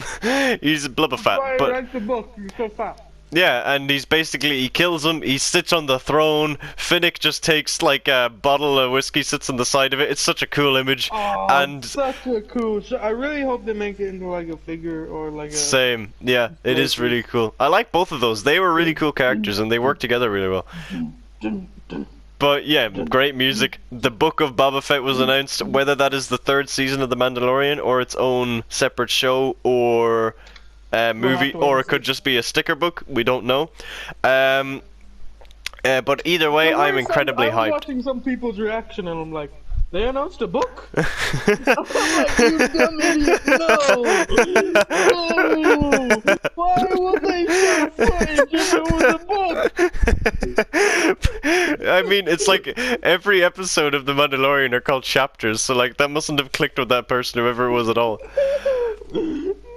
he's Blubber Fat. Why But write the book? You're so fat. yeah, and he kills him. He sits on the throne. Finnick just takes like a bottle of whiskey, sits on the side of it. It's such a cool image. Oh, and such a cool shot. I really hope they make it into like a figure or like a. Same, yeah, it is really cool. I like both of those. They were really cool characters, and they work together really well. But yeah, great music. The Book of Boba Fett was announced. Whether that is the third season of The Mandalorian or its own separate show or movie, or it could just be a sticker book, we don't know. But either way, I'm incredibly hyped. I'm watching some people's reaction and I'm like, they announced a book? I'm like, you dumb idiot, no! No! Why would they show footage if it was a book? I mean, it's like every episode of The Mandalorian are called chapters, so like that mustn't have clicked with that person, whoever it was at all.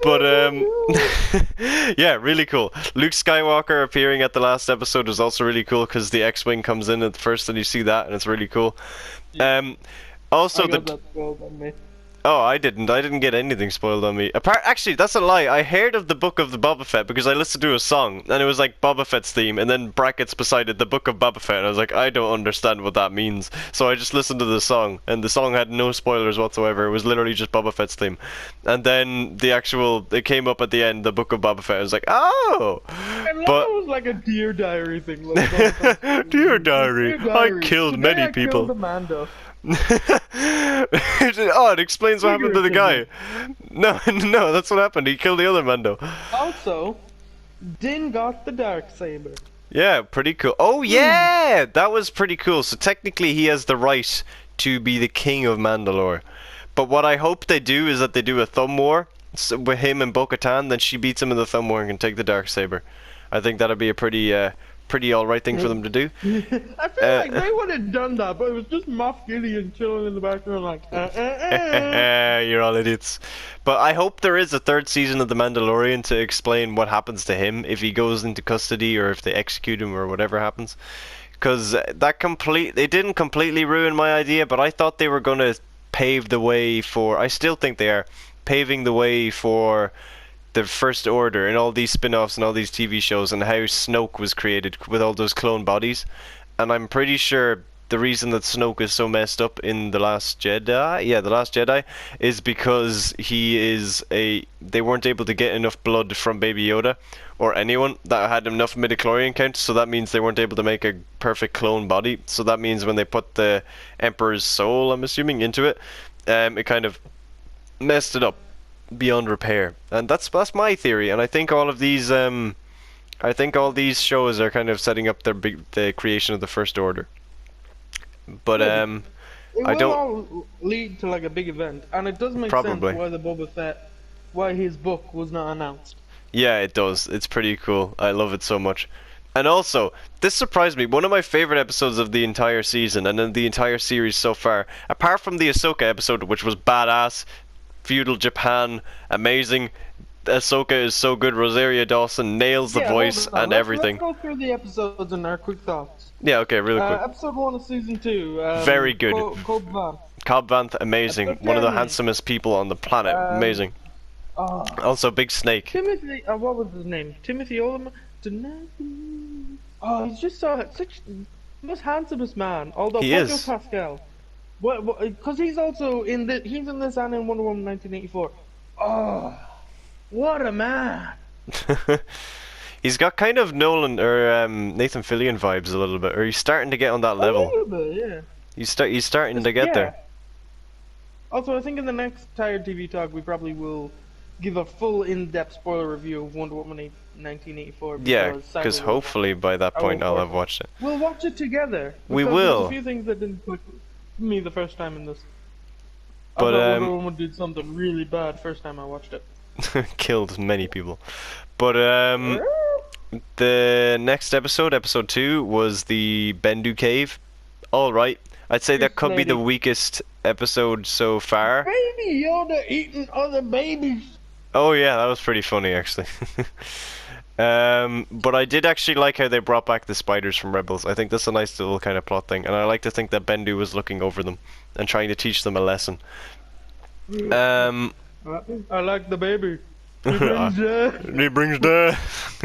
But yeah, really cool. Luke Skywalker appearing at the last episode is also really cool because the X-wing comes in at first and you see that and it's really cool. Also oh, I didn't get anything spoiled on me. Actually, that's a lie. I heard of the Book of the Boba Fett because I listened to a song and it was like Boba Fett's theme and then brackets beside it, the Book of Boba Fett. And I was like, I don't understand what that means. So I just listened to the song and the song had no spoilers whatsoever. It was literally just Boba Fett's theme. And then it came up at the end, the Book of Boba Fett. I was like, oh! But it was like a Dear Diary thing. Like Dear Diary, I killed many people. I killed Amanda. Oh, it explains what happened to the guy. No, that's what happened. He killed the other Mando. Also, Din got the Darksaber. Yeah, pretty cool. Oh yeah, that was pretty cool. So technically he has the right to be the king of Mandalore. But what I hope they do is that they do a thumb war with him and Bo-Katan, then she beats him in the thumb war and can take the Darksaber. I think that'd be a pretty alright thing for them to do. I feel like they would have done that, but it was just Moff Gideon chilling in the background like, You're all idiots. But I hope there is a third season of The Mandalorian to explain what happens to him if he goes into custody or if they execute him or whatever happens. Because it didn't completely ruin my idea, but I thought they were going to pave the way for, I still think they are, paving the way for the First Order and all these spin-offs and all these TV shows and how Snoke was created with all those clone bodies. And I'm pretty sure the reason that Snoke is so messed up in The Last Jedi, is because they weren't able to get enough blood from Baby Yoda or anyone that had enough midichlorian count, so that means they weren't able to make a perfect clone body. So that means when they put the Emperor's soul, I'm assuming, into it, it kind of messed it up beyond repair. And that's my theory, and I think all of these shows are kind of setting up the creation of the First Order. But it will all lead to like a big event, and it does make sense why his book was not announced. Yeah, it does. It's pretty cool. I love it so much. And also, this surprised me. One of my favorite episodes of the entire season and in the entire series so far, apart from the Ahsoka episode, which was badass, feudal Japan, amazing. Ahsoka is so good. Rosario Dawson nails the voice and everything. Let's go through the episodes and our quick thoughts. Yeah, okay, really quick. Episode 1 of Season 2. Very good. Cobb Vanth. Cobb Vanth, amazing. One of the handsomest people on the planet. Amazing. Also, big snake. Timothy, what was his name? Timothy Olam. Oh, he's just such most handsomest man. Although he is. Pascal. Because he's also in this and in Wonder Woman 1984. Oh, what a man! He's got kind of Nolan or Nathan Fillion vibes a little bit, or he's starting to get on that level. A little bit, yeah. He's starting to get there. Also, I think in the next Tired TV talk we probably will give a full in-depth spoiler review of Wonder Woman 1984. Yeah, because hopefully by that point I'll have watched it. We'll watch it together. We will. There's a few things that didn't click me the first time in this. But I thought Wonder Woman did something really bad first time I watched it. Killed many people. But the next episode 2, was the Bendu Cave. Alright. I'd say that could be the weakest episode so far. Baby Yoda eating other babies. Oh yeah, that was pretty funny actually. But I did actually like how they brought back the spiders from Rebels. I think that's a nice little kind of plot thing, and I like to think that Bendu was looking over them and trying to teach them a lesson. I like the baby. He brings death.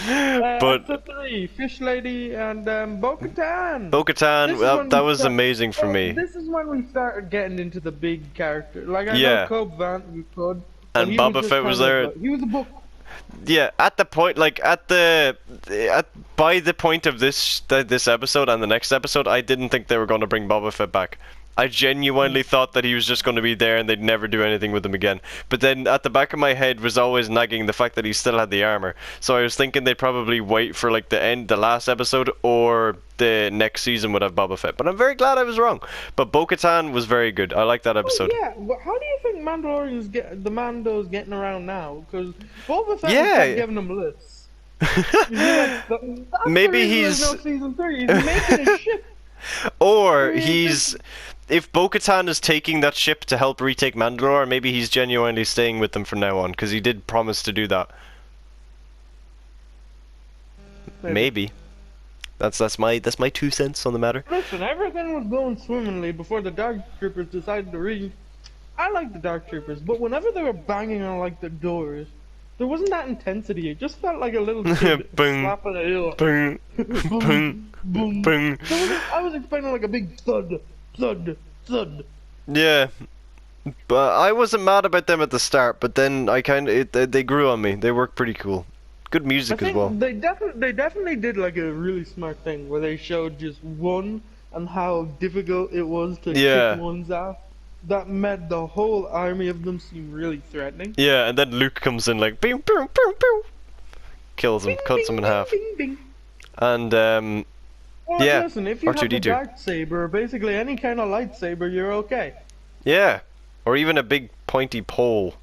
But episode 3, Fish Lady and Bo-Katan. Bo-Katan, well, that was amazing for me. This is when we started getting into the big character. Like I know Cobb Vanth, we could. And Boba Fett was there. He was a book. Yeah, at the point, like by the point of this episode and the next episode, I didn't think they were going to bring Boba Fett back. I genuinely thought that he was just going to be there and they'd never do anything with him again. But then at the back of my head was always nagging the fact that he still had the armor. So I was thinking they'd probably wait for like the last episode, or the next season would have Boba Fett. But I'm very glad I was wrong. But Bo-Katan was very good. I like that episode. Oh, yeah, but how do you think the Mando's getting around now? Because Boba Fett was giving them lists. Maybe he's no season 3. He's making a ship. Or if Bo-Katan is taking that ship to help retake Mandalore, maybe he's genuinely staying with them from now on, because he did promise to do that. Maybe. That's my 2 cents on the matter. Listen, everything was going swimmingly before the Dark Troopers decided to read. I like the Dark Troopers, but whenever they were banging on like the doors, there wasn't that intensity. It just felt like a little kid slapping a hill. Boom, boom, boom, boom. I was expecting like a big thud, thud, thud. Yeah, but I wasn't mad about them at the start. But then they grew on me. They worked pretty cool. Good music as well. They definitely did like a really smart thing where they showed just one and how difficult it was to kick one's ass. That made the whole army of them seem really threatening. Yeah, and then Luke comes in like, boom, boom, boom, boom, kills him, cuts him in half. Bing, bing. And listen, if you have the R2-D2. dark saber, basically any kind of lightsaber, you're okay. Yeah, Or even a big pointy pole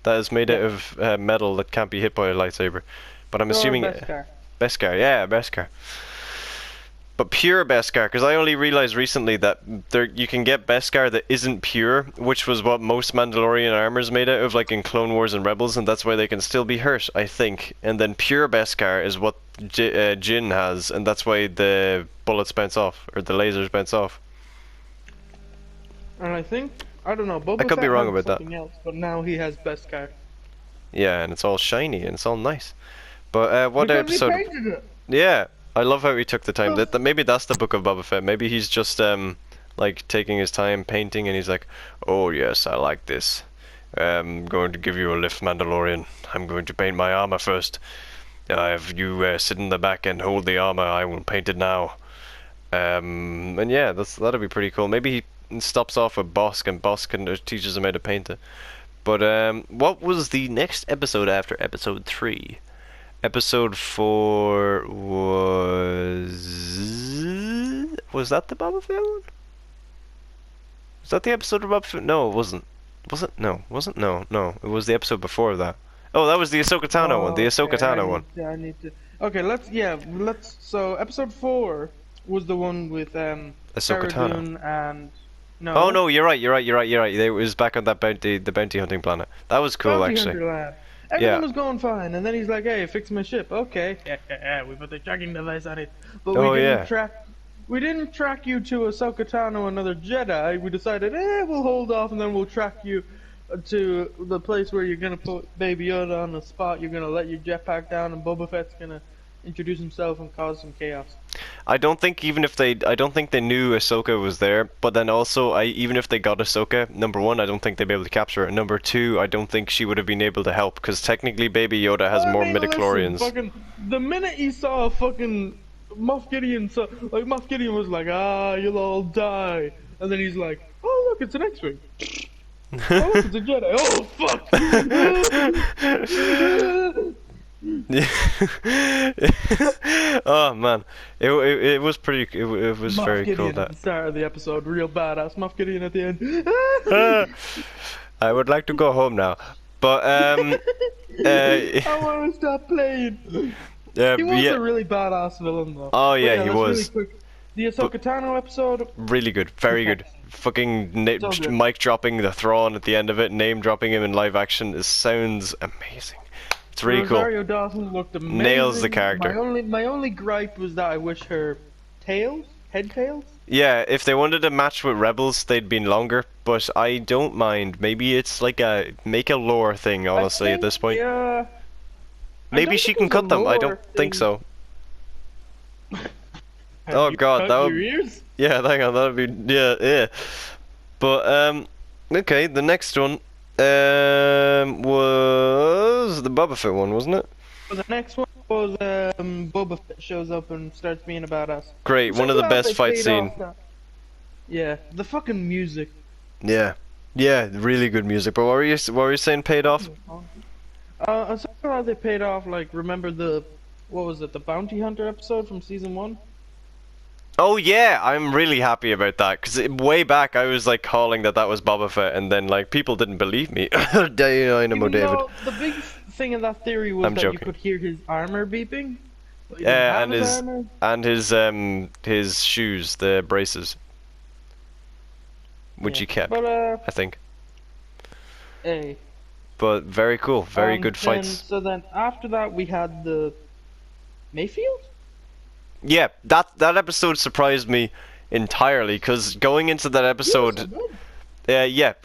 that is made out of metal that can't be hit by a lightsaber. But I'm assuming... Beskar. Beskar, yeah, Beskar. But pure Beskar, because I only realized recently that you can get Beskar that isn't pure, which was what most Mandalorian armor is made out of, like in Clone Wars and Rebels, and that's why they can still be hurt, I think. And then pure Beskar is what Jin has, and that's why the bullets bounce off, or the lasers bounce off. And I think, I don't know, Boba I could Fett be wrong had about that. something else, but now he has Beskar. Yeah, and it's all shiny, and it's all nice. But what Because episode... he painted it! Yeah, I love how he took the time. Maybe that's the book of Boba Fett. Maybe he's just like taking his time painting, and he's like, "Oh yes, I like this. I'm going to give you a lift, Mandalorian. I'm going to paint my armor first. If you sit in the back and hold the armor, I will paint it now." And yeah, that'll be pretty cool. Maybe he stops off with Bosk, and Bosk teaches him how to paint it. But what was the next episode after episode 3? Episode 4 was that the Boba Fett one? Was that the episode of Boba Fett? No, it wasn't. Was it? No, wasn't? No, it was the episode before that. Oh, that was the Ahsoka Tano one. The Ahsoka Tano one. Yeah, I need to. Okay, let's. So episode 4 was the one with Ahsoka Tano and. No. Oh no, you're right. It was back on that the bounty hunting planet. That was cool, actually. Everything was going fine, and then he's like, "Hey, fix my ship." Okay, we put the tracking device on it, but we didn't track you to Ahsoka Tano, another Jedi. We decided, we'll hold off, and then we'll track you to the place where you're gonna put Baby Yoda on the spot. You're gonna let your jetpack down, and Boba Fett's gonna introduce himself and cause some chaos. I don't think they knew Ahsoka was there, but then also, even if they got Ahsoka, number one, I don't think they'd be able to capture her, and number two, I don't think she would have been able to help, because technically Baby Yoda has more midichlorians. Listen, the minute he saw fucking Moff Gideon, Moff Gideon was like, you'll all die, and then he's like, oh look, it's an X-Wing. Oh look, it's a Jedi. Oh fuck! Oh man, it was pretty. It was very cool. That at the start of the episode, real badass. Moff Gideon at the end. I would like to go home now, but I want to stop playing. He was a really badass villain though. Oh yeah, he was. Really quick. The Ahsoka Tano episode. Really good, very good. Fucking mic dropping the Thrawn at the end of it, name dropping him in live action. It sounds amazing. It's really cool. Rosario Dawson looked amazing. Nails the character. My only gripe was that I wish her head tails. Yeah, if they wanted a match with Rebels, they'd been longer. But I don't mind. Maybe it's like make a lore thing. Honestly, at this point. Yeah. Maybe she can cut them. I don't think so. Oh god, that would. Yeah, hang on, that would be yeah. But okay, the next one was the Boba Fett one, wasn't it? Well, the next one was Boba Fett shows up and starts being a badass. Great, one of the best fight scene. Yeah, the fucking music. Yeah, really good music. But what were you saying paid off? I'm sorry how they paid off. Like, remember the Bounty Hunter episode from season 1? Oh yeah, I'm really happy about that, because way back I was like calling that was Boba Fett, and then like people didn't believe me. Dynamo David. The big thing in that theory was that you could hear his armor beeping. Yeah, and his shoes, the braces, which he kept, I think. Hey. But very cool, very good fights. So then after that we had the Mayfield. Yeah, that episode surprised me entirely, because going into that episode,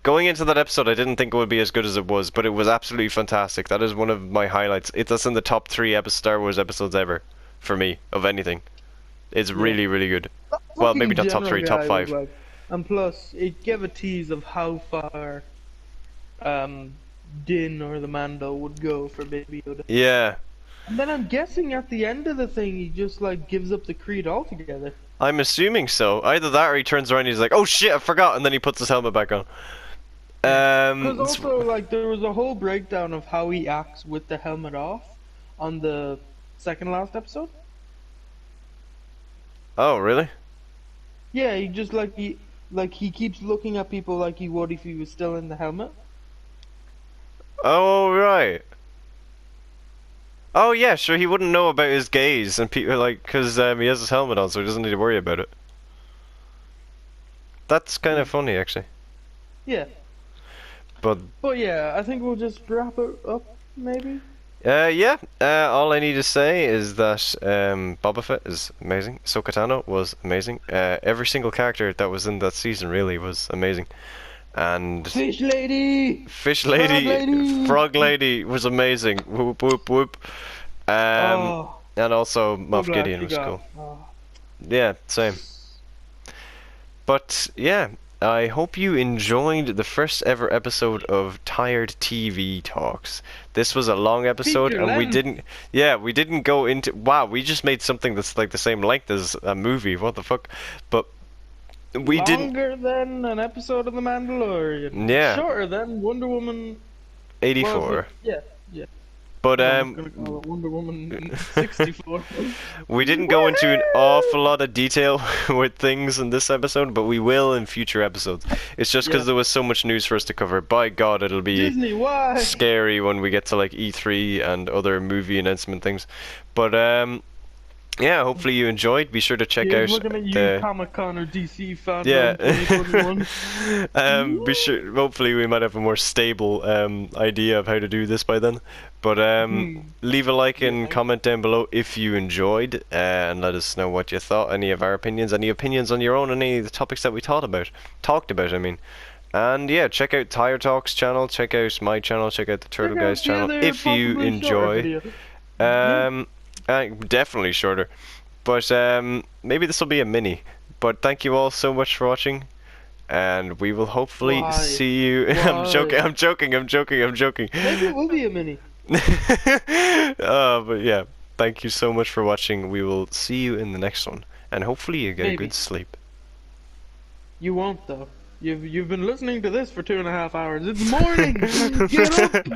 going into that episode, I didn't think it would be as good as it was, but it was absolutely fantastic. That is one of my highlights. That's in the top 3 Star Wars episodes ever for me of anything. It's really, really good. Well, maybe not top 3, top 5. Like, and plus, it gave a tease of how far Din or the Mando would go for Baby Yoda. Yeah. And then I'm guessing at the end of the thing, he just like gives up the creed altogether. I'm assuming so. Either that, or he turns around and he's like, "Oh shit, I forgot," and then he puts his helmet back on. Because also, like, there was a whole breakdown of how he acts with the helmet off on the second last episode. Oh really? Yeah, he just like Like, he keeps looking at people like he would if he was still in the helmet. Oh, right. Oh, yeah, sure, he wouldn't know about his gaze, and people, like, because he has his helmet on, so he doesn't need to worry about it. That's kind of funny, actually. Yeah. But yeah, I think we'll just wrap it up, maybe? yeah, all I need to say is that Boba Fett is amazing. Ahsoka Tano was amazing. Every single character that was in that season really was amazing. And Fish Lady! Fish Lady, Frog Lady! Frog Lady was amazing. Whoop whoop whoop. Oh, And also so Moff glad Gideon she was got- cool. oh. Yeah, same. But yeah, I hope you enjoyed the first ever episode of Tired TV Talks. This was a long episode, Feature and we length. didn't go into. Wow, we just made something that's like the same length as a movie. What the fuck? But we didn't. Longer than an episode of The Mandalorian. Yeah. Shorter than Wonder Woman. 84. Yeah. But I'm gonna call it Wonder Woman 64. we didn't go into an awful lot of detail with things in this episode, but we will in future episodes. It's just because Yeah. there was so much news for us to cover. By God, it'll be Disney, why? scary when we get to like E3 and other movie announcement things. But yeah, hopefully you enjoyed. Be sure to check out Looking at you, the Comic-Con or DC fan. yeah. 2021. Be sure. Hopefully, we might have a more stable idea of how to do this by then. But leave a like and comment down below if you enjoyed, and let us know what you thought. Any of our opinions, any opinions on your own, any of the topics that we talked about. I mean. And yeah, check out Tire Talks channel. Check out my channel. Check out the Turtle Check out Guys the channel other if you possibly shorter enjoy. video. Definitely shorter. But maybe this will be a mini. But thank you all so much for watching, and we will hopefully Why? see you. I'm joking. Maybe it will be a mini. But yeah, thank you so much for watching. We will see you in the next one, and hopefully you get a Maybe. good sleep. You won't though. You've been listening to this for 2.5 hours. It's morning. Get up.